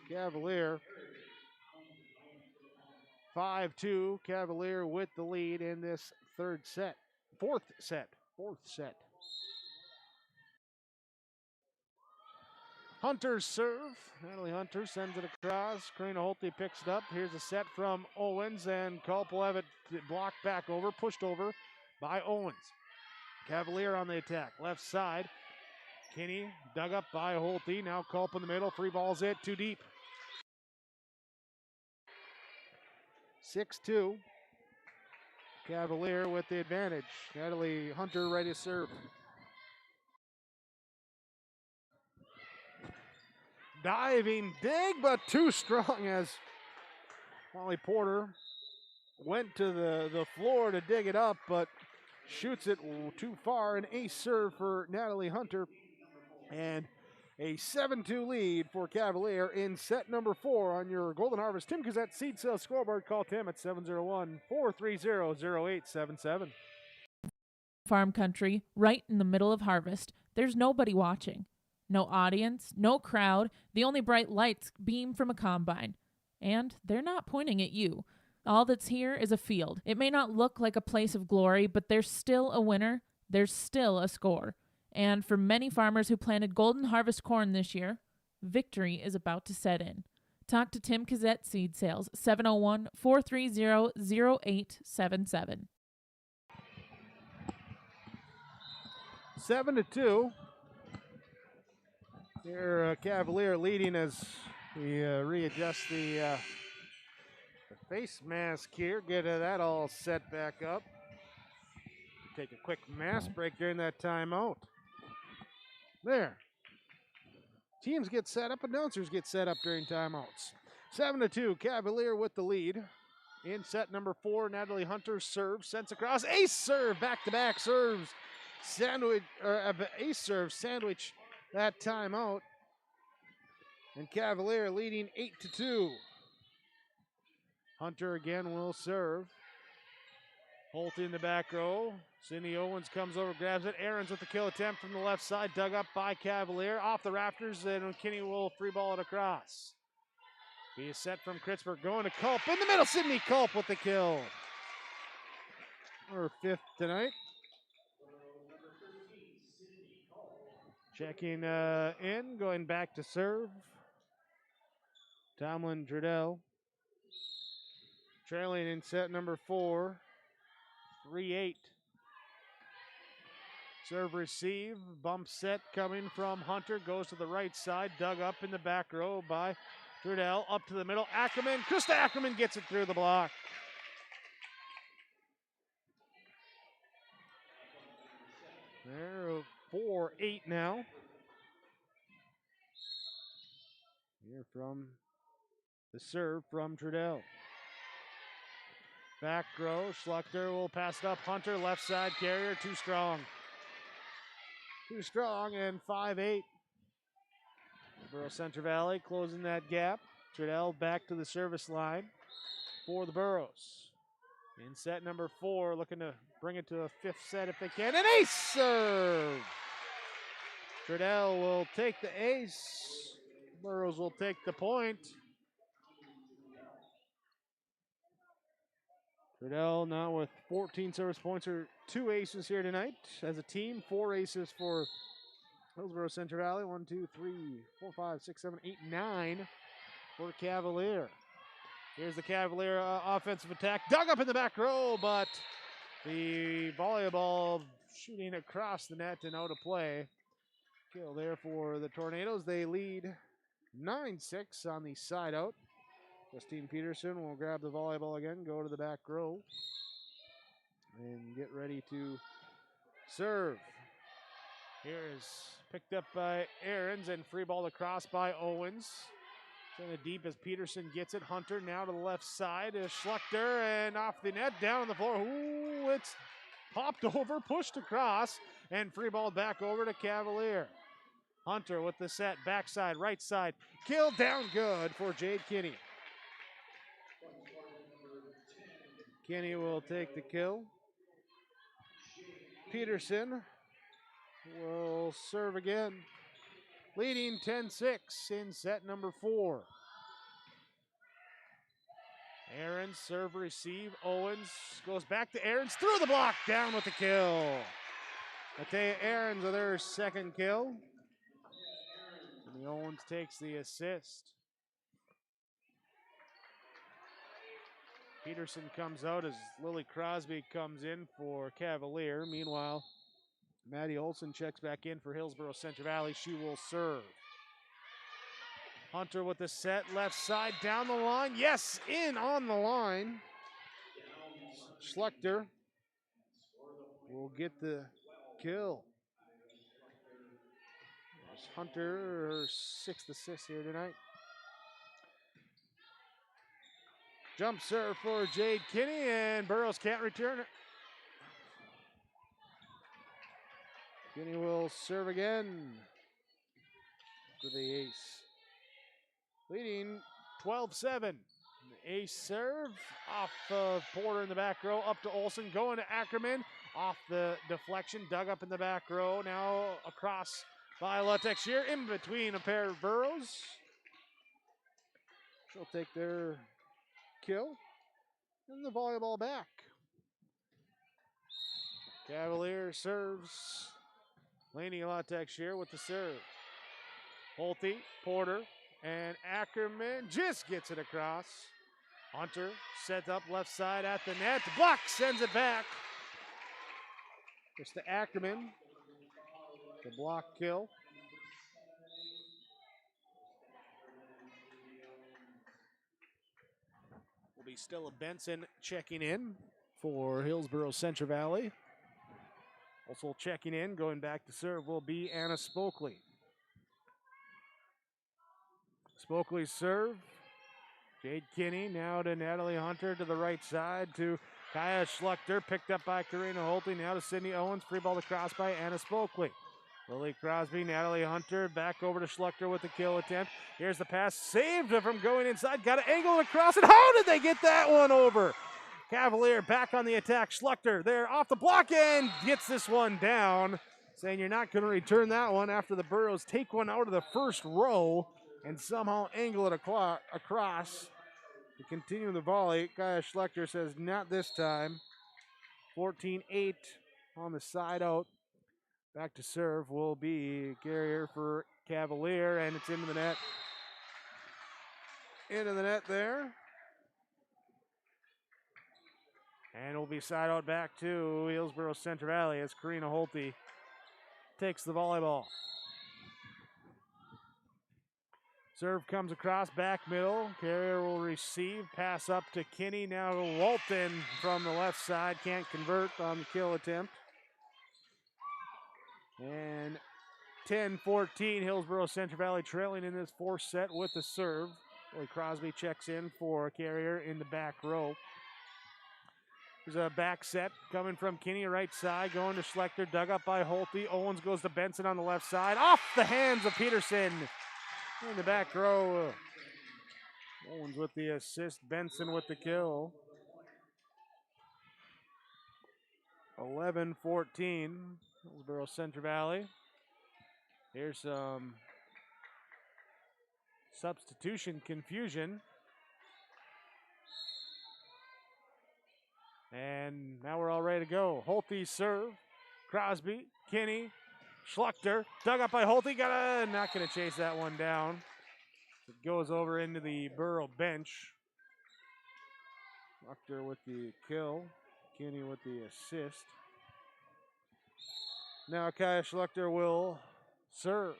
Cavalier. 5-2. Cavalier with the lead in this fourth set. Hunter's serve. Natalie Hunter sends it across. Karina Holte picks it up. Here's a set from Owens, and Culp will have it blocked back over, pushed over by Owens. Cavalier on the attack. Left side. Kinney dug up by Holte. Now Culp in the middle. Free balls it. Too deep. 6-2. Cavalier with the advantage. Natalie Hunter ready to serve. Diving dig, but too strong as Molly Porter went to the floor to dig it up, but shoots it too far. An ace serve for Natalie Hunter. And a 7-2 lead for Cavalier in set number 4 on your Golden Harvest Tim Gazette seed sales scoreboard. Call Tim at 701-430-0877. Farm country, right in the middle of harvest. There's nobody watching. No audience, no crowd. The only bright lights beam from a combine. And they're not pointing at you. All that's here is a field. It may not look like a place of glory, but there's still a winner. There's still a score. And for many farmers who planted Golden Harvest corn this year, victory is about to set in. Talk to Tim Gazette Seed Sales, 701-430-0877. 7-2. Here, Cavalier leading as we readjust the face mask here. Get that all set back up. Take a quick mask break during that timeout. There. Teams get set up, announcers get set up during timeouts. 7-2, Cavalier with the lead. In set number 4, Natalie Hunter serves, sends across, ace serve, back-to-back serves, sandwich, or ace serve, sandwich that timeout. And Cavalier leading 8-2. Hunter again will serve. Holt in the back row. Cindy Owens comes over, grabs it. Aarons with the kill attempt from the left side, dug up by Cavalier. Off the rafters, and Kinney will free ball it across. Be a set from Kritzberg, going to Culp. In the middle, Sydney Culp with the kill. Her 5th tonight. Checking in, going back to serve. Tomlin Dredell. Trailing in set number 4. 3-8. Serve receive, bump set coming from Hunter, goes to the right side, dug up in the back row by Trudell, up to the middle, Ackerman, Krista Ackerman gets it through the block. They're 4-8 now. Here from the serve from Trudell. Back row, Schluchter will pass it up, Hunter, left side carrier, too strong. Too strong, and 5-8. Hillsboro-Central Valley closing that gap. Trudell back to the service line for the Burros. In set number 4, looking to bring it to a 5th set if they can. An ace serve! Trudell will take the ace. Burros will take the point. Trudell now with 14 service points, or 2 aces here tonight as a team. 4 aces for Hillsboro-Central Valley. 1, 2, 3, 4, 5, 6, 7, 8, 9 for Cavalier. Here's the Cavalier offensive attack. Dug up in the back row, but the volleyball shooting across the net and out of play. Kill there for the Tornadoes. They lead 9-6 on the side out. Justine Peterson will grab the volleyball again, go to the back row, and get ready to serve. Here is picked up by Aarons and free ball across by Owens. Send it deep as Peterson gets it. Hunter now to the left side is Schluchter, and off the net, down on the floor. Ooh, it's popped over, pushed across, and free ball back over to Cavalier. Hunter with the set, backside, right side. Kill down good for Jade Kinney. Kinney will take the kill. Peterson will serve again. Leading 10-6 in set number 4. Aarons serve receive. Owens goes back to Aarons through the block, down with the kill. Matea Aarons with her 2nd kill. And the Owens takes the assist. Peterson comes out as Lily Crosby comes in for Cavalier. Meanwhile, Maddie Olson checks back in for Hillsboro-Central Valley. She will serve. Hunter with the set, left side, down the line. Yes, in on the line. Schluchter will get the kill. There's Hunter, her 6th assist here tonight. Jump serve for Jade Kinney, and Burrows can't return it. Kinney will serve again for the ace. Leading 12-7. The ace serve off of Porter in the back row, up to Olsen, going to Ackerman. Off the deflection, dug up in the back row. Now across by Latexier, in between a pair of Burrows. She'll take their kill. And the volleyball back. Cavalier serves. Laney Latexier with the serve. Holte, Porter, and Ackerman just gets it across. Hunter sets up left side at the net. Block sends it back. Just to Ackerman. The block kill. Will be Stella Benson checking in for Hillsboro-Central Valley. Also checking in, going back to serve, will be Anna Spokley. Spokley's serve. Jade Kinney now to Natalie Hunter to the right side to Kaya Schluchter. Picked up by Karina Holte. Now to Sydney Owens. Free ball across by Anna Spokley. Lily Crosby, Natalie Hunter, back over to Schluchter with the kill attempt. Here's the pass, saved from going inside, got to angle it across, and how did they get that one over? Cavalier back on the attack, Schluchter there off the block and gets this one down, saying you're not going to return that one after the Burros take one out of the first row and somehow angle it across to continue the volley. Kaya Schluchter says not this time. 14-8 on the side out. Back to serve will be Carrier for Cavalier, and it's into the net. Into the net there. And it'll be side out back to Hillsboro-Central Valley as Karina Holte takes the volleyball. Serve comes across, back middle. Carrier will receive, pass up to Kinney. Now to Walton from the left side. Can't convert on the kill attempt. And 10-14, Hillsboro-Central Valley trailing in this fourth set with the serve. Billy Crosby checks in for Carrier in the back row. There's a back set coming from Kinney, right side, going to Schlechter, dug up by Holte. Owens goes to Benson on the left side, off the hands of Peterson in the back row. Owens with the assist, Benson with the kill. 11-14, Hillsboro-Central Valley. Here's some substitution confusion. And now we're all ready to go. Holte serve. Crosby, Kinney, Schluchter. Dug up by Holte. Not going to chase that one down. It goes over into the Burrow bench. Schluchter with the kill. Kinney with the assist. Now Kaya Schluchter will serve.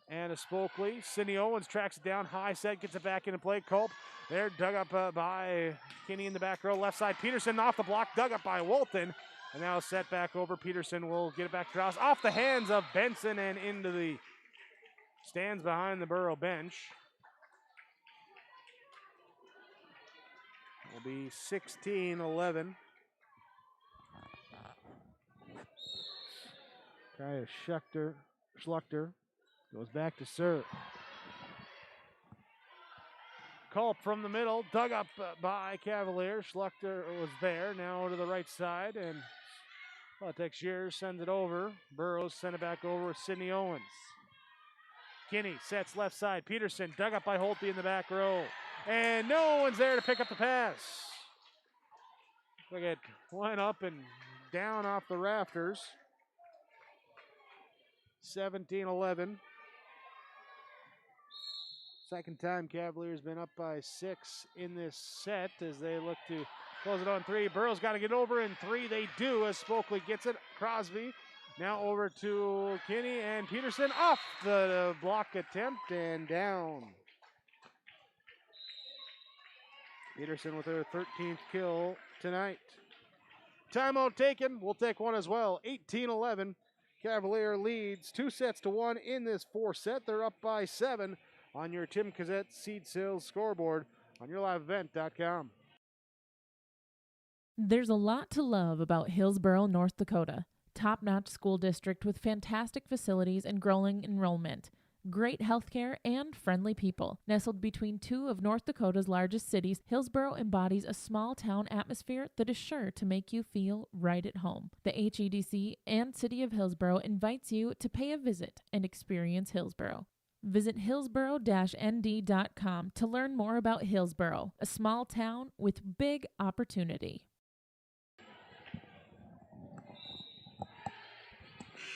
Anna Spokley. Sydney Owens tracks it down. High set, gets it back into play. Culp there, dug up by Kinney in the back row. Left side, Peterson off the block, dug up by Walton. And now set back over. Peterson will get it back across. Off the hands of Benson and into the stands behind the Burrow bench. Will be 16-11. Kaya Schluchter goes back to serve. Culp from the middle, dug up by Cavalier. Schluchter was there, now to the right side, and Texier sends it over. Burrows send it back over with Sydney Owens. Kinney sets left side. Peterson dug up by Holte in the back row. And no one's there to pick up the pass. Look at it went up and down off the rafters. 17-11. Second time Cavaliers been up by 6 in this set as they look to close it on 3. Burrow's got to get over in 3. They do as Spokley gets it. Crosby now over to Kinney and Peterson off the block attempt and down. Peterson with her 13th kill tonight. Timeout taken. We'll take one as well. 18-11. Cavalier leads 2-1 in this 4th set. They're up by 7 on your Tim Cassette seed sales scoreboard on yourliveevent.com. There's a lot to love about Hillsboro, North Dakota. Top-notch school district with fantastic facilities and growing enrollment. Great healthcare and friendly people. Nestled between 2 of North Dakota's largest cities, Hillsboro embodies a small-town atmosphere that is sure to make you feel right at home. The HEDC and City of Hillsboro invites you to pay a visit and experience Hillsboro. Visit hillsboro-nd.com to learn more about Hillsboro, a small town with big opportunity.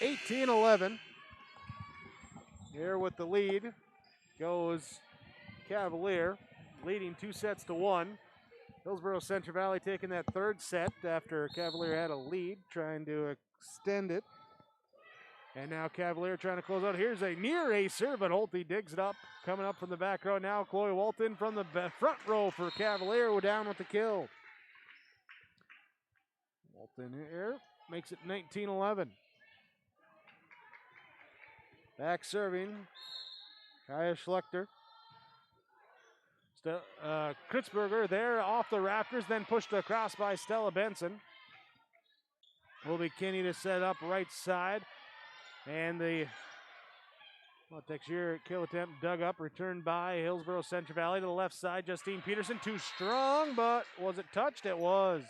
18-11. Here with the lead goes Cavalier, leading 2-1. Hillsboro-Central Valley taking that 3rd set after Cavalier had a lead, trying to extend it. And now Cavalier trying to close out. Here's a near acer, but Holte digs it up. Coming up from the back row now, Chloe Walton from the front row for Cavalier. We're down with the kill. Walton here makes it 19-11. Back serving, Kaya Schluchter. Kritzberger there off the rafters, then pushed across by Stella Benson. Will be Kinney to set up right side. And the Texier kill attempt dug up, returned by Hillsboro-Central Valley to the left side. Justine Peterson too strong, but was it touched? It was.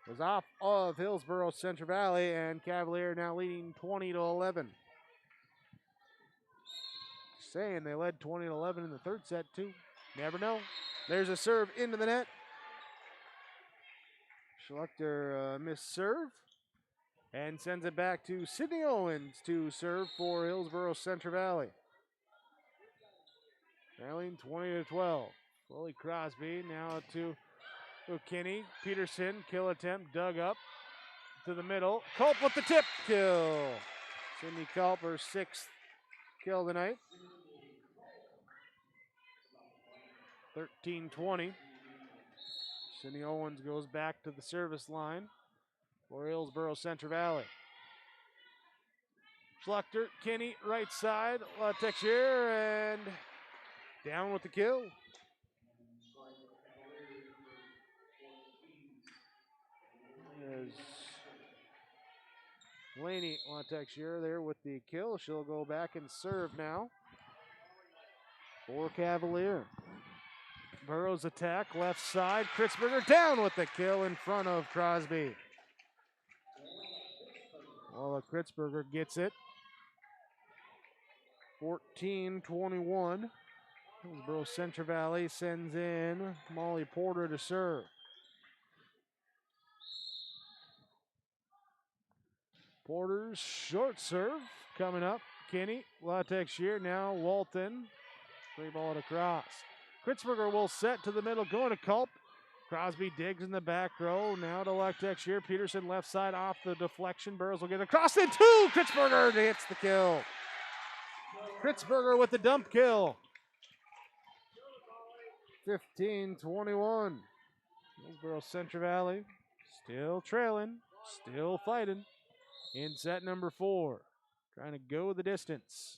It was off of Hillsboro-Central Valley, and Cavalier now leading 20-11. Saying they led 20-11 in the third set too. Never know. There's a serve into the net. Schlechter missed serve and sends it back to Sydney Owens to serve for Hillsboro-Central Valley. Trailing 20-12. Chloe Crosby now to Kinney. Peterson, kill attempt, dug up to the middle. Culp with the tip kill. Sydney Culp, her sixth kill tonight. 13-20. Sydney Owens goes back to the service line for Hillsboro-Central Valley. Schlechter, Kinney, right side. Texier, and down with the kill. There's Laney Texier there with the kill. She'll go back and serve now for Cavalier. Burrows attack, left side. Kritzberger down with the kill in front of Crosby. Well, Kritzberger gets it. 14-21. Hillsboro-Central Valley sends in Molly Porter to serve. Porter's short serve coming up. Kinney, Texier, now Walton. Free ball across. Kritzberger will set to the middle, going to Culp. Crosby digs in the back row. Now to Texier. Peterson left side off the deflection. Burrows will get across it too. Kritzberger hits the kill. Kritzberger with the dump kill. 15-21. Hillsboro-Central Valley still trailing, still fighting in set number 4. Trying to go the distance.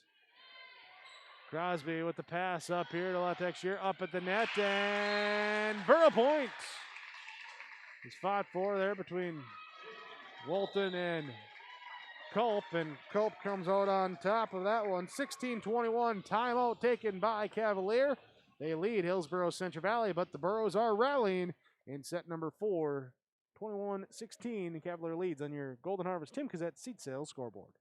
Crosby with the pass up here to Texier, up at the net, and Burrow point. He's fought for there between Walton and Culp, and Culp comes out on top of that one. 16-21, timeout taken by Cavalier. They lead Hillsboro-Central Valley, but the Burrows are rallying in set number 4. 21-16, Cavalier leads on your Golden Harvest Tim Cassette seat sales scoreboard.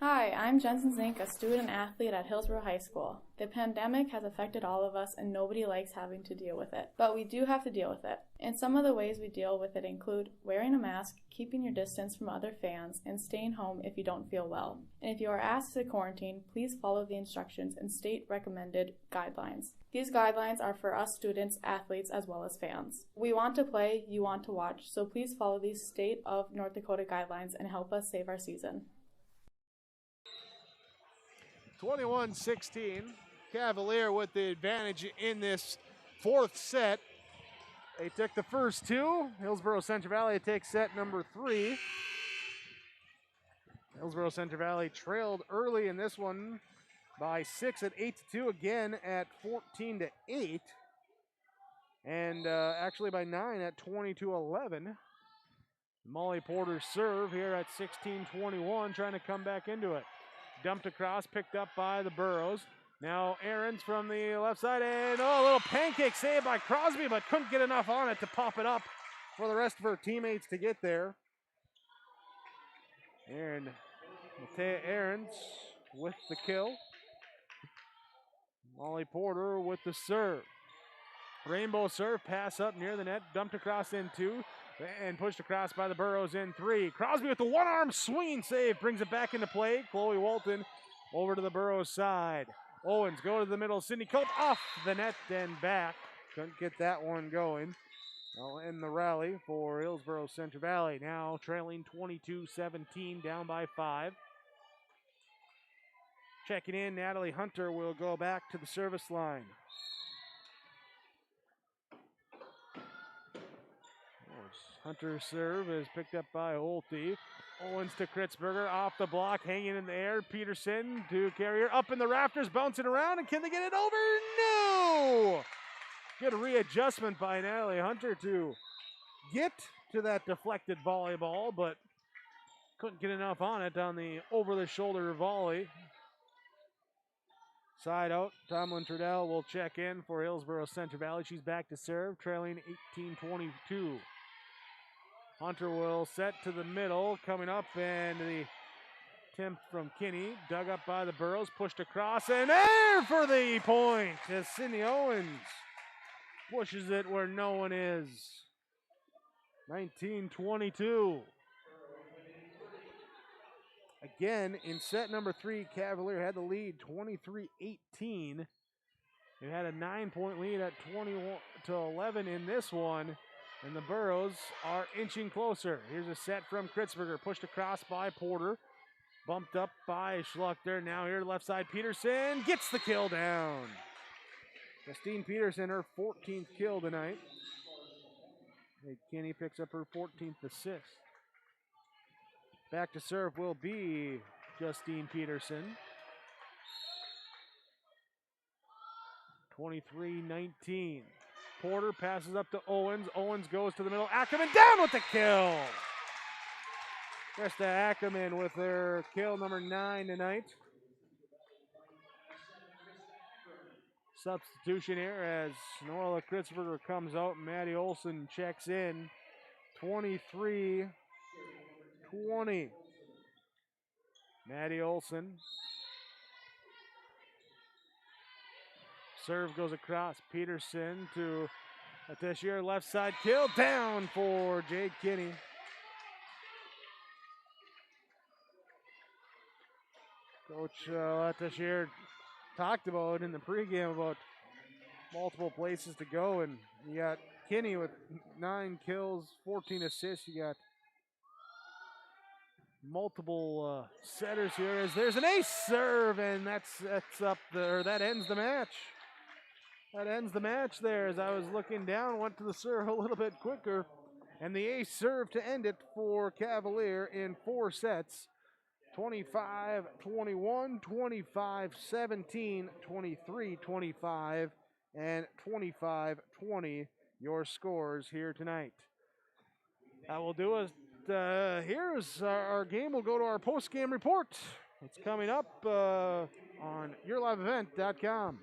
Hi, I'm Jensen Zink, a student athlete at Hillsboro High School. The pandemic has affected all of us and nobody likes having to deal with it, but we do have to deal with it. And some of the ways we deal with it include wearing a mask, keeping your distance from other fans, and staying home if you don't feel well. And if you are asked to quarantine, please follow the instructions and state recommended guidelines. These guidelines are for us students, athletes, as well as fans. We want to play, you want to watch, so please follow these state of North Dakota guidelines and help us save our season. 21-16, Cavalier with the advantage in this fourth set. They took the first two. Hillsboro-Central Valley takes set number 3. Hillsboro-Central Valley trailed early in this one by 6 at 8-2, again at 14-8. And actually by 9 at 20-11. Molly Porter serve here at 16-21, trying to come back into it. Dumped across, picked up by the Burrows. Now Aarons from the left side, and a little pancake save by Crosby, but couldn't get enough on it to pop it up for the rest of her teammates to get there. And Matea Aarons with the kill. Molly Porter with the serve. Rainbow serve, pass up near the net, dumped across in 2, and pushed across by the Burrows in 3. Crosby with the one-arm swinging save, brings it back into play. Chloe Walton over to the Burrows side. Owens go to the middle, Sydney Culp off the net and back. Couldn't get that one going. They'll end the rally for Hillsboro-Central Valley. Now trailing 22-17, down by 5. Checking in, Natalie Hunter will go back to the service line. Hunter's serve is picked up by Holte. Owens to Kritzberger, off the block, hanging in the air. Peterson to Carrier, up in the rafters, bouncing around, and can they get it over? No! Good readjustment by Natalie Hunter to get to that deflected volleyball, but couldn't get enough on it on the over-the-shoulder volley. Side out, Tomlin Trudell will check in for Hillsboro-Central Valley. She's back to serve, trailing 18-22. Hunter will set to the middle, coming up, and the attempt from Kinney, dug up by the Burrows, pushed across, and there for the point as Sydney Owens pushes it where no one is. 19-22. Again, in set number 3, Cavalier had the lead 23-18. They had a 9-point lead at 21-11 in this one, and the Burrows are inching closer. Here's a set from Kritzberger, pushed across by Porter, bumped up by Schluchter. Now here left side, Peterson gets the kill down. Justine Peterson, her 14th kill tonight. Kinney picks up her 14th assist. Back to serve will be Justine Peterson. 23-19. Porter passes up to Owens. Owens goes to the middle. Ackerman down with the kill. Krista Ackerman with her kill number 9 tonight. Substitution here as Noella Kritzberger comes out. Maddie Olson checks in. 23-20. Maddie Olson. Serve goes across. Peterson to Tessier, left side kill. Down for Jade Kinney. Coach Tessier talked about in the pregame about multiple places to go, and you got Kinney with 9 kills, 14 assists. You got multiple setters here as there's an ace serve, and that ends the match. That ends the match there as I was looking down, went to the serve a little bit quicker, and the ace serve to end it for Cavalier in 4 sets. 25-21, 25-17, 23-25, and 25-20 your scores here tonight. That will do it. Here's our game. We'll go to our post-game report. It's coming up on yourliveevent.com.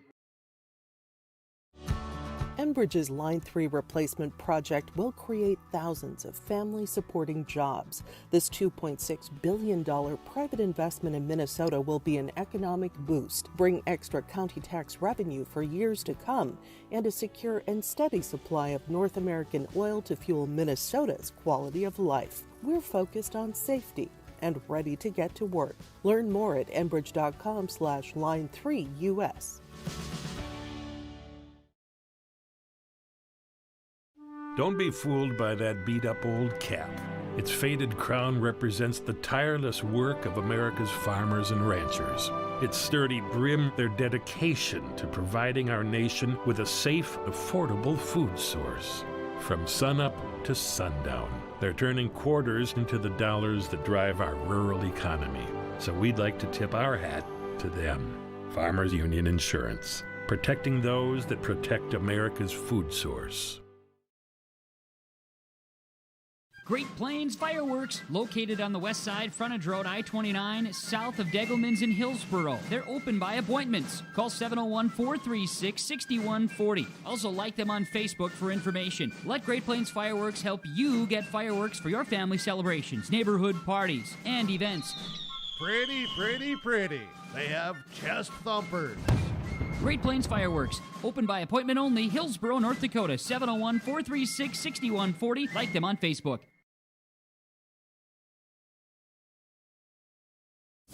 Enbridge's Line 3 replacement project will create thousands of family-supporting jobs. This $2.6 billion private investment in Minnesota will be an economic boost, bring extra county tax revenue for years to come, and a secure and steady supply of North American oil to fuel Minnesota's quality of life. We're focused on safety and ready to get to work. Learn more at enbridge.com/line3US. Don't be fooled by that beat-up old cap. Its faded crown represents the tireless work of America's farmers and ranchers. Its sturdy brim, their dedication to providing our nation with a safe, affordable food source. From sunup to sundown, they're turning quarters into the dollars that drive our rural economy. So we'd like to tip our hat to them. Farmers Union Insurance, protecting those that protect America's food source. Great Plains Fireworks, located on the west side, frontage road I-29, south of Degelman's in Hillsboro. They're open by appointments. Call 701-436-6140. Also like them on Facebook for information. Let Great Plains Fireworks help you get fireworks for your family celebrations, neighborhood parties, and events. Pretty, pretty, pretty. They have chest thumpers. Great Plains Fireworks, open by appointment only, Hillsboro, North Dakota, 701-436-6140. Like them on Facebook.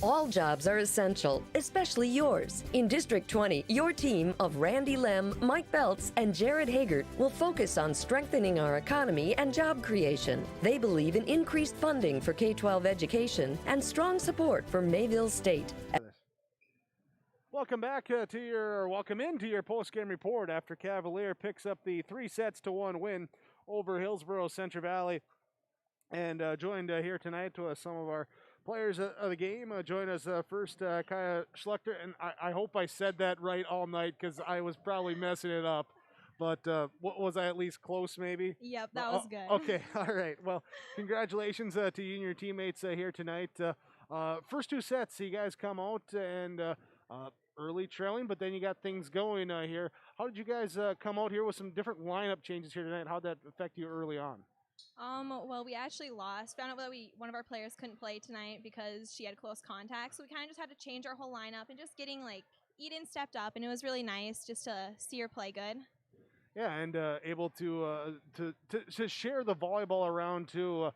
All jobs are essential, especially yours. In District 20, your team of Randy Lem, Mike Belts, and Jared Hagert will focus on strengthening our economy and job creation. They believe in increased funding for K-12 education and strong support for Mayville State. Welcome into your post-game report after Cavalier picks up the 3-1 win over Hillsboro-Central Valley. And joined here tonight with some of our players of the game. Join us first, Kaya Schlechter. And I hope I said that right all night because I was probably messing it up. But what was I at least close, maybe? Yep, that was good. Okay, all right. Well, congratulations to you and your teammates here tonight. First two sets, you guys come out and early trailing, but then you got things going here. How did you guys come out here with some different lineup changes here tonight? How did that affect you early on? Well, we actually lost. Found out that one of our players couldn't play tonight because she had close contact. So we kind of just had to change our whole lineup and just getting Eden stepped up, and it was really nice just to see her play good. Yeah, and able to share the volleyball around too.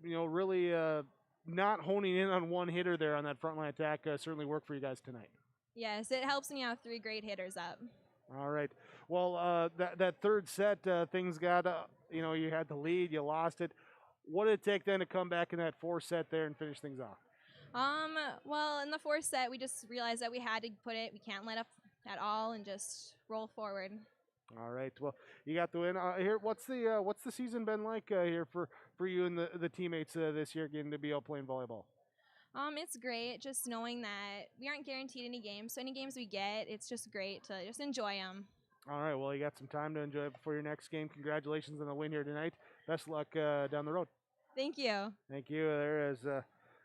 Really not honing in on one hitter there on that frontline attack certainly worked for you guys tonight. Yes, it helps when you have 3 great hitters up. All right. Well, that third set, things got you had the lead, you lost it. What did it take then to come back in that fourth set there and finish things off? Well, in the fourth set, we just realized that we had to we can't let up at all and just roll forward. All right. Well, you got the win here. What's the season been like here for you and the teammates this year getting to be out playing volleyball? It's great just knowing that we aren't guaranteed any games. So any games we get, it's just great to just enjoy them. All right. Well, you got some time to enjoy it before your next game. Congratulations on the win here tonight. Best luck down the road. Thank you. Thank you. There is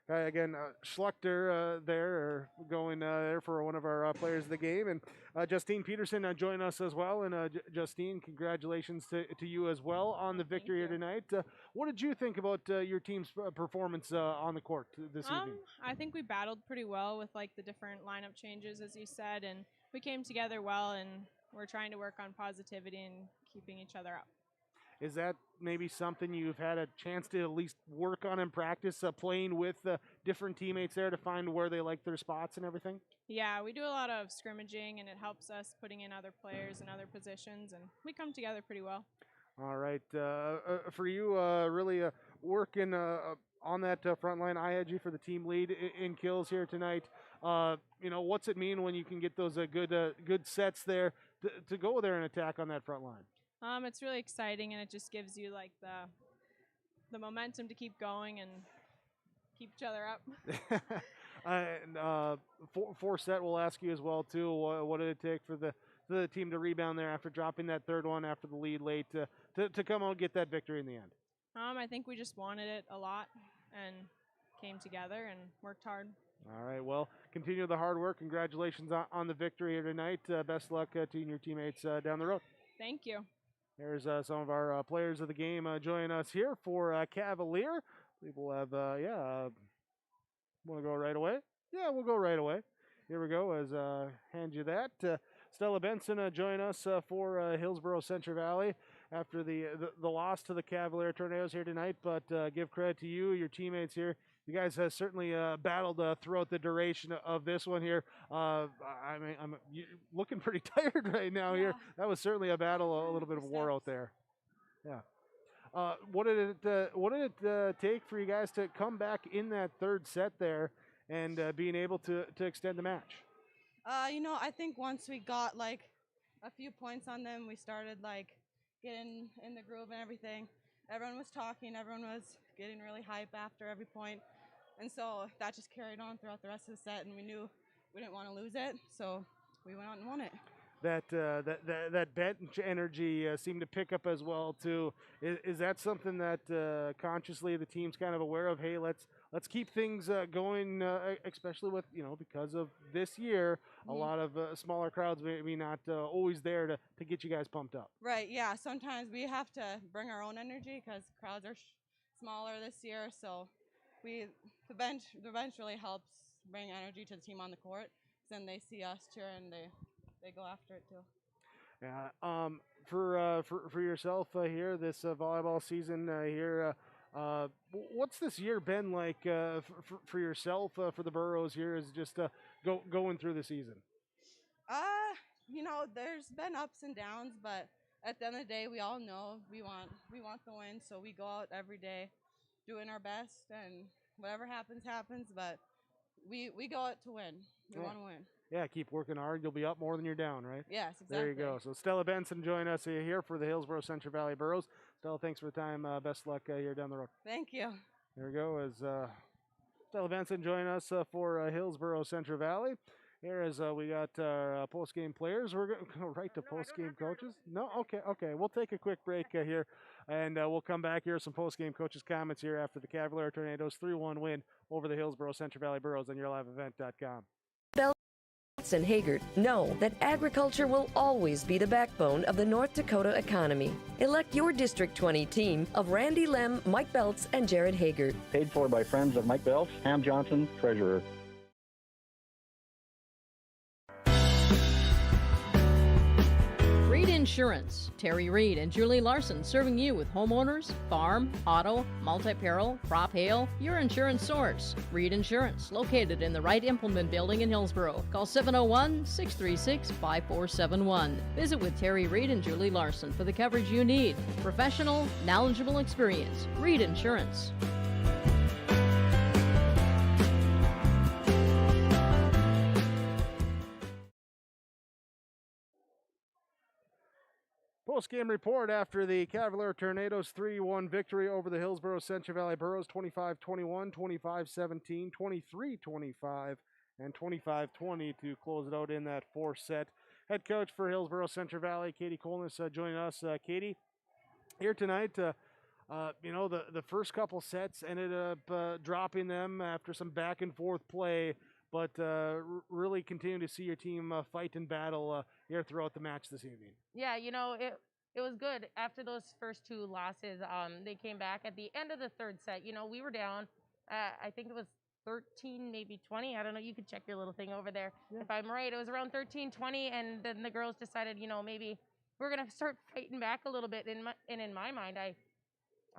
again Schlechter there going there for one of our players of the game, and Justine Peterson joined us as well. And Justine, congratulations to you as well on the victory here tonight. What did you think about your team's performance on the court this evening? I think we battled pretty well with the different lineup changes, as you said, and we came together well, and we're trying to work on positivity and keeping each other up. Is that maybe something you've had a chance to at least work on in practice, playing with different teammates there to find where they like their spots and everything? Yeah, we do a lot of scrimmaging, and it helps us putting in other players in other positions, and we come together pretty well. All right. For you, really working on that front line, I had you for the team lead in kills here tonight. What's it mean when you can get those good sets there to go there and attack on that front line? It's really exciting, and it just gives you the momentum to keep going and keep each other up. And fourth set, we'll ask you as well too. What did it take for the team to rebound there after dropping that third one after the lead late to come out and get that victory in the end? I think we just wanted it a lot and came together and worked hard. All right. Well, continue the hard work. Congratulations on the victory here tonight. Best luck to you and your teammates down the road. Thank you. There's some of our players of the game joining us here for Cavalier. People have, want to go right away? Yeah, we'll go right away. Here we go. As hand you that. Stella Benson join us for Hillsboro-Central Valley after the loss to the Cavalier Tornadoes here tonight. But give credit to you, your teammates here. You guys have certainly battled throughout the duration of this one here. I'm looking pretty tired right now here. That was certainly a battle, a little bit of war out there. Yeah. What did it take for you guys to come back in that third set there and being able to extend the match? I think once we got a few points on them, we started getting in the groove and everything. Everyone was talking, everyone was getting really hype after every point. And so that just carried on throughout the rest of the set, and we knew we didn't want to lose it, so we went out and won it. That bench energy seemed to pick up as well too. Is that something that consciously the team's kind of aware of? Hey, let's keep things going, especially with because of this year, a lot of smaller crowds maybe not always there to get you guys pumped up. Right. Yeah. Sometimes we have to bring our own energy because crowds are smaller this year, so the bench really helps bring energy to the team on the court. Then they see us cheer and they go after it too. Yeah. For yourself here, this volleyball season here, what's this year been like for yourself for the Burros here? Is just going through the season? There's been ups and downs, but at the end of the day, we all know we want the win, so we go out every day doing our best, and whatever happens, but we go out to win. We want to win. Yeah, keep working hard. You'll be up more than you're down, right? Yes, exactly. There you go. So Stella Benson join us here for the Hillsboro-Central Valley Burros. Stella, thanks for the time. Best luck here down the road. Thank you. There we go. As Stella Benson joining us for Hillsboro-Central Valley. Here as we got post-game players. We're going to go right to post-game coaches. No? Okay. We'll take a quick break here, and we'll come back here. Some post-game coaches' comments here after the Cavalier Tornadoes 3-1 win over the Hillsboro-Central Valley Burros on yourliveevent.com. And Haggard know that agriculture will always be the backbone of the North Dakota economy. Elect your District 20 team of Randy Lem, Mike Belts, and Jared Haggard. Paid for by friends of Mike Belts, Ham Johnson, treasurer. Reed Insurance. Terry Reed and Julie Larson serving you with homeowners, farm, auto, multi-peril, crop hail, your insurance source. Reed Insurance, located in the Wright Implement Building in Hillsboro. Call 701-636-5471. Visit with Terry Reed and Julie Larson for the coverage you need. Professional, knowledgeable experience. Reed Insurance. Post-game report after the Cavalier Tornadoes 3-1 victory over the Hillsboro-Central Valley Burros 25-21, 25-17, 23-25, and 25-20 to close it out in that fourth set. Head coach for Hillsboro-Central Valley, Katie Kolness, joining us. Katie, here tonight, the first couple sets ended up dropping them after some back-and-forth play, but really continue to see your team fight and battle here throughout the match this evening. Yeah, it was good. After those first two losses, they came back at the end of the third set. We were down, I think it was 13, maybe 20. I don't know. You could check your little thing over there. Yeah. If I'm right, it was around 13, 20, and then the girls decided, maybe we're going to start fighting back a little bit. In my mind, I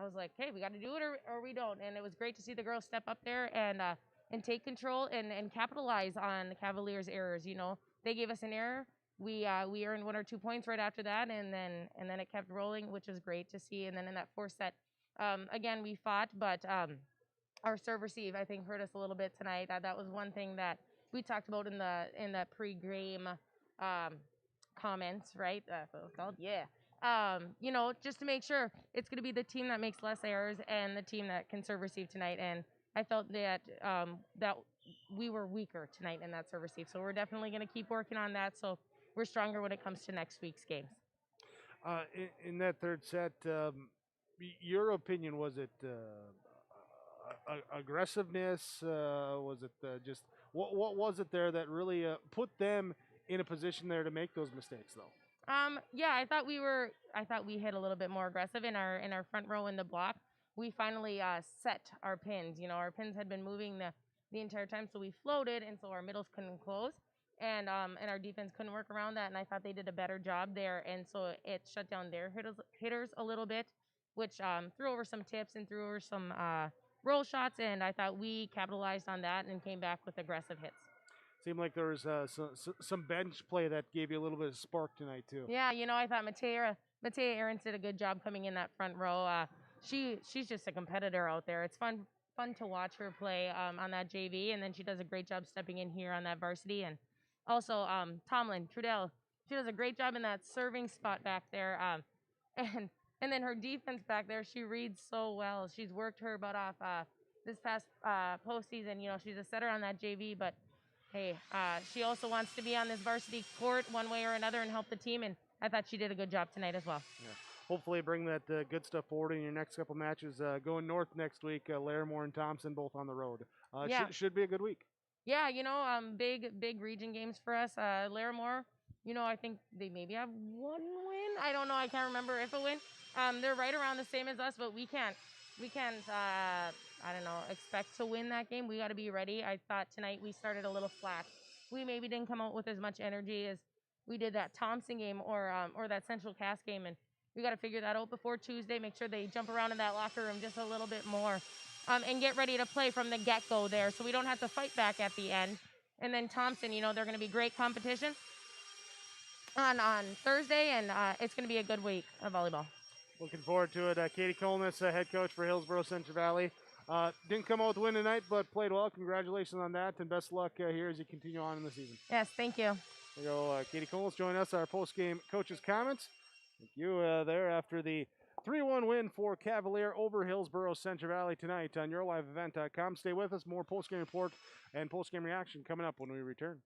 was like, hey, we got to do it or we don't. And it was great to see the girls step up there and take control and capitalize on the Cavaliers' errors. They gave us an error. We earned 1 or 2 points right after that, and then it kept rolling, which was great to see. And then in that fourth set, again we fought, but our serve receive I think hurt us a little bit tonight. That was one thing that we talked about in the pre-game comments, right? That's what it was called, yeah. Just to make sure it's going to be the team that makes less errors and the team that can serve receive tonight. And I felt that that we were weaker tonight in that serve receive, so we're definitely going to keep working on that. So we're stronger when it comes to next week's games. In that third set, your opinion, was it aggressiveness? Was it just what was it there that really put them in a position there to make those mistakes, though? Yeah, I thought we hit a little bit more aggressive in our front row in the block. We finally set our pins. Our pins had been moving the entire time, so we floated, and so our middles couldn't close. And our defense couldn't work around that, and I thought they did a better job there, and so it shut down their hitters a little bit, which threw over some tips and threw over some roll shots, and I thought we capitalized on that and came back with aggressive hits. Seemed like there was some bench play that gave you a little bit of spark tonight too. Yeah, I thought Matea Aarons did a good job coming in that front row. She's just a competitor out there. It's fun to watch her play on that JV, and then she does a great job stepping in here on that varsity. And also, Tomlin, Trudell, she does a great job in that serving spot back there. And then her defense back there, she reads so well. She's worked her butt off this past postseason. She's a setter on that JV, but hey, she also wants to be on this varsity court one way or another and help the team, and I thought she did a good job tonight as well. Yeah. Hopefully bring that good stuff forward in your next couple matches. Going north next week, Larimore and Thompson both on the road. Yeah. Should be a good week. Yeah, big region games for us. Larimore, I think they maybe have one win. I don't know. I can't remember if a win. They're right around the same as us, but we can't, I don't know, expect to win that game. We got to be ready. I thought tonight we started a little flat. We maybe didn't come out with as much energy as we did that Thompson game or that Central Cass game, and we got to figure that out before Tuesday. Make sure they jump around in that locker room just a little bit more, and get ready to play from the get-go there, so we don't have to fight back at the end. And then Thompson, they're going to be great competition on Thursday, and it's going to be a good week of volleyball. Looking forward to it. Katie Kolness, head coach for Hillsboro-Central Valley. Didn't come out with a win tonight, but played well. Congratulations on that, and best luck here as you continue on in the season. Yes, thank you. There you go. Katie Kolness joining us, our post-game coaches' comments. Thank you there after the 3-1 win for Cavalier over Hillsboro-Central Valley tonight on yourliveevent.com. Stay with us. More post-game report and post-game reaction coming up when we return.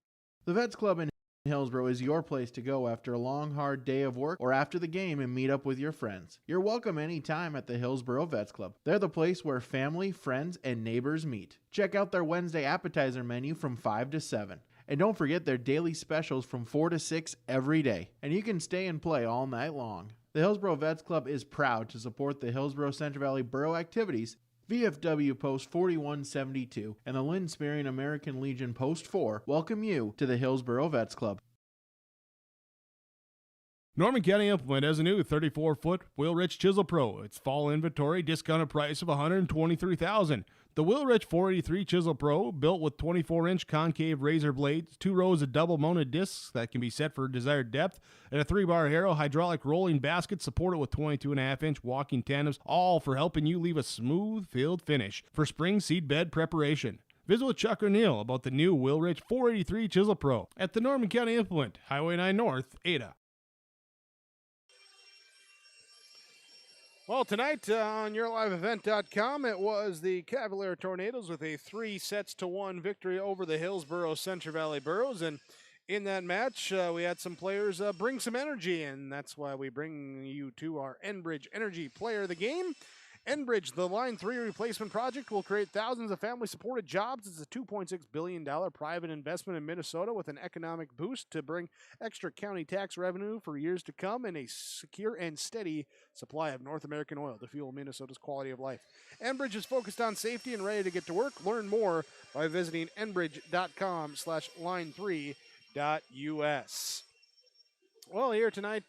The Vets Club in Hillsboro is your place to go after a long, hard day of work or after the game and meet up with your friends. You're welcome anytime at the Hillsboro Vets Club. They're the place where family, friends, and neighbors meet. Check out their Wednesday appetizer menu from 5 to 7. And don't forget their daily specials from 4 to 6 every day. And you can stay and play all night long. The Hillsboro Vets Club is proud to support the Hillsboro-Central Valley Borough activities. VFW Post 4172 and the Lynn Spearing American Legion Post 4 welcome you to the Hillsboro Vets Club. Norman County Implement has a new 34-foot Wheelwright Chisel Pro. Its fall inventory discounted price of $123,000. The Wheelwright 483 Chisel Pro, built with 24-inch concave razor blades, 2 rows of double-mounted discs that can be set for desired depth, and a 3-bar harrow hydraulic rolling basket supported with 22.5-inch walking tandems, all for helping you leave a smooth filled finish for spring seed bed preparation. Visit with Chuck O'Neill about the new Wheelwright 483 Chisel Pro at the Norman County Implement, Highway 9 North, Ada. Well, tonight on yourliveevent.com, it was the Cavalier Tornadoes with a 3-1 victory over the Hillsboro-Central Valley Burros. And in that match, we had some players bring some energy, and that's why we bring you to our Enbridge Energy Player of the Game. Enbridge, the Line 3 replacement project, will create thousands of family-supported jobs. It's a $2.6 billion private investment in Minnesota with an economic boost to bring extra county tax revenue for years to come and a secure and steady supply of North American oil to fuel Minnesota's quality of life. Enbridge is focused on safety and ready to get to work. Learn more by visiting enbridge.com/line3.us. Well, here tonight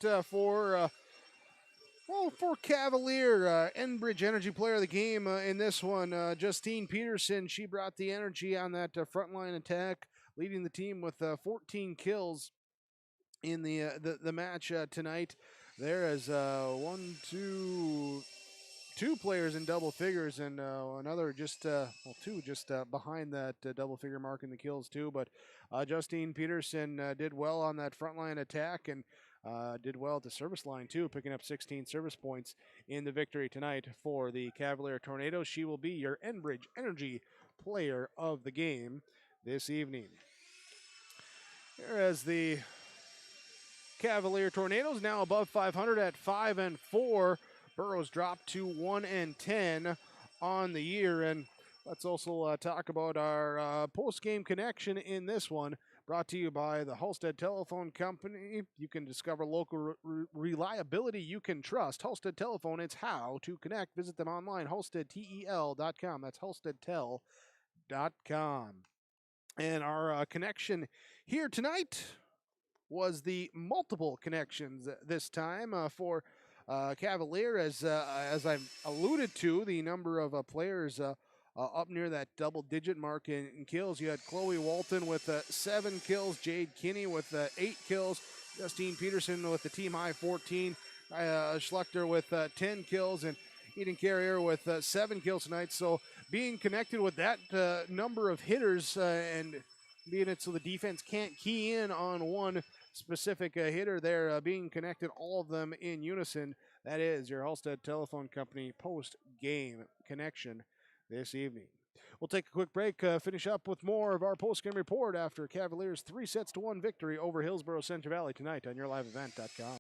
for Cavalier, Enbridge Energy Player of the Game in this one, Justine Peterson. She brought the energy on that frontline attack, leading the team with 14 kills in the match tonight. There is two players in double figures, and another two behind that double figure mark in the kills too. But Justine Peterson did well on that frontline attack and did well at the service line too, picking up 16 service points in the victory tonight for the Cavalier Tornadoes. She will be your Enbridge Energy Player of the Game this evening. Whereas the Cavalier Tornadoes now above 500 at 5-4. Burros dropped to 1-10 on the year. And let's also talk about our post-game connection in this one. Brought to you by the Halstead Telephone Company. You can discover local reliability you can trust. Halstead Telephone, it's how to connect. Visit them online, halsteadtel.com. That's halsteadtel.com. And our connection here tonight was the multiple connections this time for Cavalier. As I've alluded to, the number of players up near that double-digit mark in kills. You had Chloe Walton with 7 kills, Jade Kinney with 8 kills, Justine Peterson with the team-high 14, Schlechter with 10 kills, and Eden Carrier with 7 kills tonight. So being connected with that number of hitters and being it so the defense can't key in on one specific hitter there, being connected, all of them in unison, that is your Halstead Telephone Company post-game connection this evening. We'll take a quick break, finish up with more of our post-game report after Cavaliers' 3-1 victory over Hillsboro-Central Valley tonight on yourliveevent.com.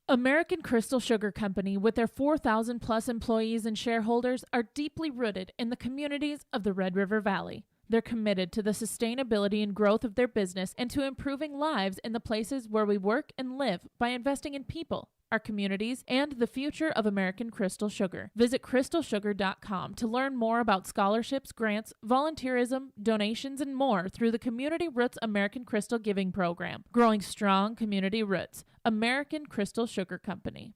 American Crystal Sugar Company, with their 4,000-plus employees and shareholders, are deeply rooted in the communities of the Red River Valley. They're committed to the sustainability and growth of their business and to improving lives in the places where we work and live by investing in people, our communities, and the future of American Crystal Sugar. Visit crystalsugar.com to learn more about scholarships, grants, volunteerism, donations, and more through the Community Roots American Crystal Giving Program. Growing strong community roots. American Crystal Sugar Company.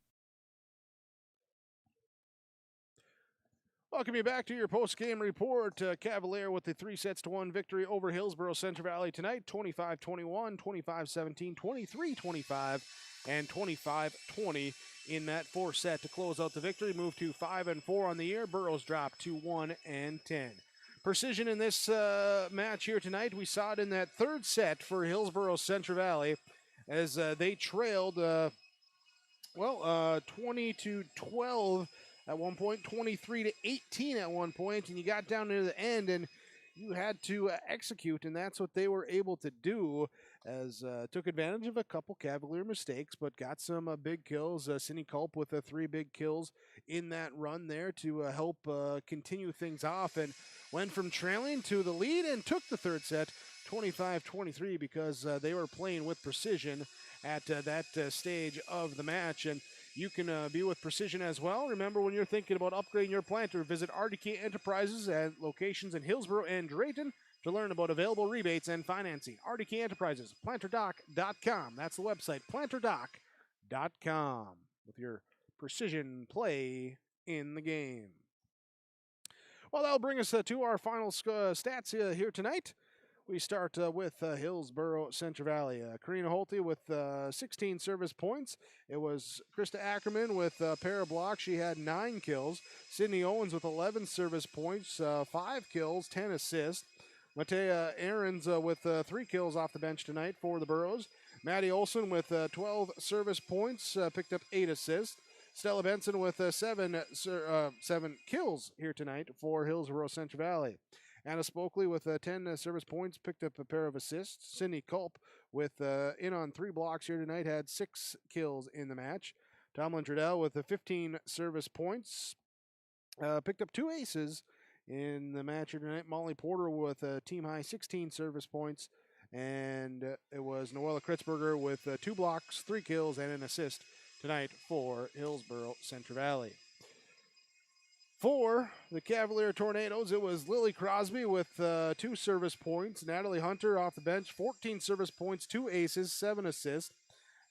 Welcome you back to your post-game report. Cavalier with the 3-1 victory over Hillsboro-Central Valley tonight, 25-21, 25-17, 23-25, and 25-20 in that 4-set to close out the victory. Move to 5-4 on the year. Burros drop to 1-10. Precision in this match here tonight. We saw it in that third set for Hillsboro-Central Valley as they trailed Well, 20-12 at one point, 23-18 at one point, and you got down near the end, and you had to execute, and that's what they were able to do, as took advantage of a couple Cavalier mistakes, but got some big kills. Cindy Culp with 3 big kills in that run there to help continue things off, and went from trailing to the lead and took the third set 25-23 because they were playing with precision at that stage of the match. And you can be with precision as well. Remember, when you're thinking about upgrading your planter, visit RDK Enterprises at locations in Hillsboro and Drayton to learn about available rebates and financing. RDK Enterprises, planterdoc.com. That's the website, planterdoc.com, with your precision play in the game. Well, that'll bring us to our final stats here tonight. We start with Hillsboro-Central Valley. Karina Holte with 16 service points. It was Krista Ackerman with a pair of blocks. She had 9 kills. Sydney Owens with 11 service points, 5 kills, 10 assists. Matea Ahrens with 3 kills off the bench tonight for the Burros. Maddie Olson with 12 service points, picked up 8 assists. Stella Benson with 7 kills here tonight for Hillsboro-Central Valley. Anna Spokley with 10 service points, picked up a pair of assists. Cindy Culp with in on 3 blocks here tonight, had 6 kills in the match. Tomlin Trudell with 15 service points, picked up 2 aces in the match here tonight. Molly Porter with a team high 16 service points, and it was Noella Kritzberger with 2 blocks, 3 kills, and an assist tonight for Hillsboro-Central Valley. For the Cavalier Tornadoes, it was Lily Crosby with 2 service points. Natalie Hunter off the bench, 14 service points, 2 aces, 7 assists.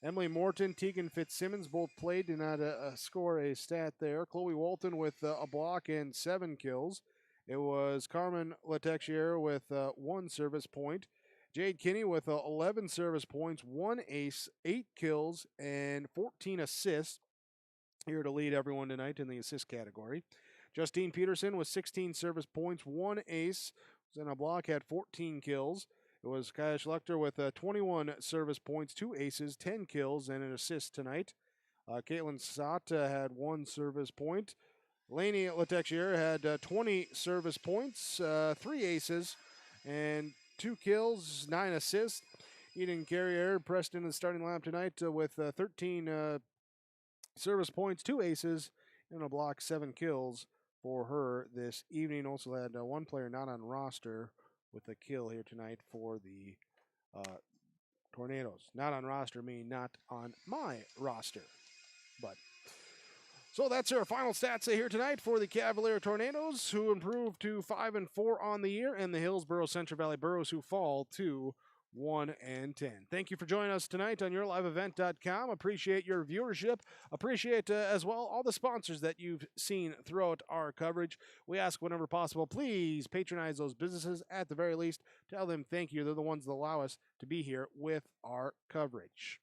Emily Morton, Tegan Fitzsimmons both played, did not score a stat there. Chloe Walton with a block and 7 kills. It was Carmen Letexier with 1 service point. Jade Kinney with 11 service points, 1 ace, 8 kills, and 14 assists. Here to lead everyone tonight in the assist category. Justine Peterson with 16 service points, 1 ace, was in a block, had 14 kills. It was Kaya Schlechter with 21 service points, 2 aces, 10 kills, and an assist tonight. Caitlin Sott had 1 service point. Lainey Letexier had 20 service points, 3 aces, and 2 kills, 9 assists. Eden Carrier pressed into the starting lineup tonight with 13 service points, 2 aces, and a block, 7 kills for her this evening. Also had 1 player not on roster with a kill here tonight for the Tornadoes. Not on roster meaning not on my roster. But so that's our final stats here tonight for the Cavalier Tornadoes, who improved to 5-4 on the year, and the Hillsboro-Central Valley Burros, who fall to 1-10. Thank you for joining us tonight on yourliveevent.com. Appreciate your viewership. Appreciate as well all the sponsors that you've seen throughout our coverage. We ask whenever possible, please patronize those businesses. At the very least, tell them thank you. They're the ones that allow us to be here with our coverage.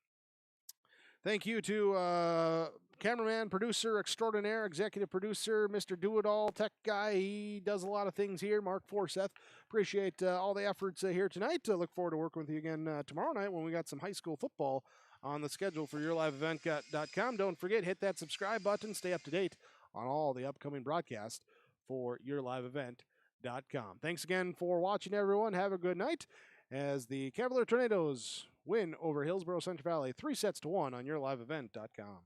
Thank you to cameraman, producer extraordinaire, executive producer, Mr. Do-It-All, tech guy. He does a lot of things here, Mark Forseth. Appreciate all the efforts here tonight. Look forward to working with you again tomorrow night when we got some high school football on the schedule for yourliveevent.com. Don't forget, hit that subscribe button. Stay up to date on all the upcoming broadcasts for yourliveevent.com. Thanks again for watching, everyone. Have a good night as the Cavalier Tornadoes win over Hillsboro-Central Valley 3-1 on yourliveevent.com.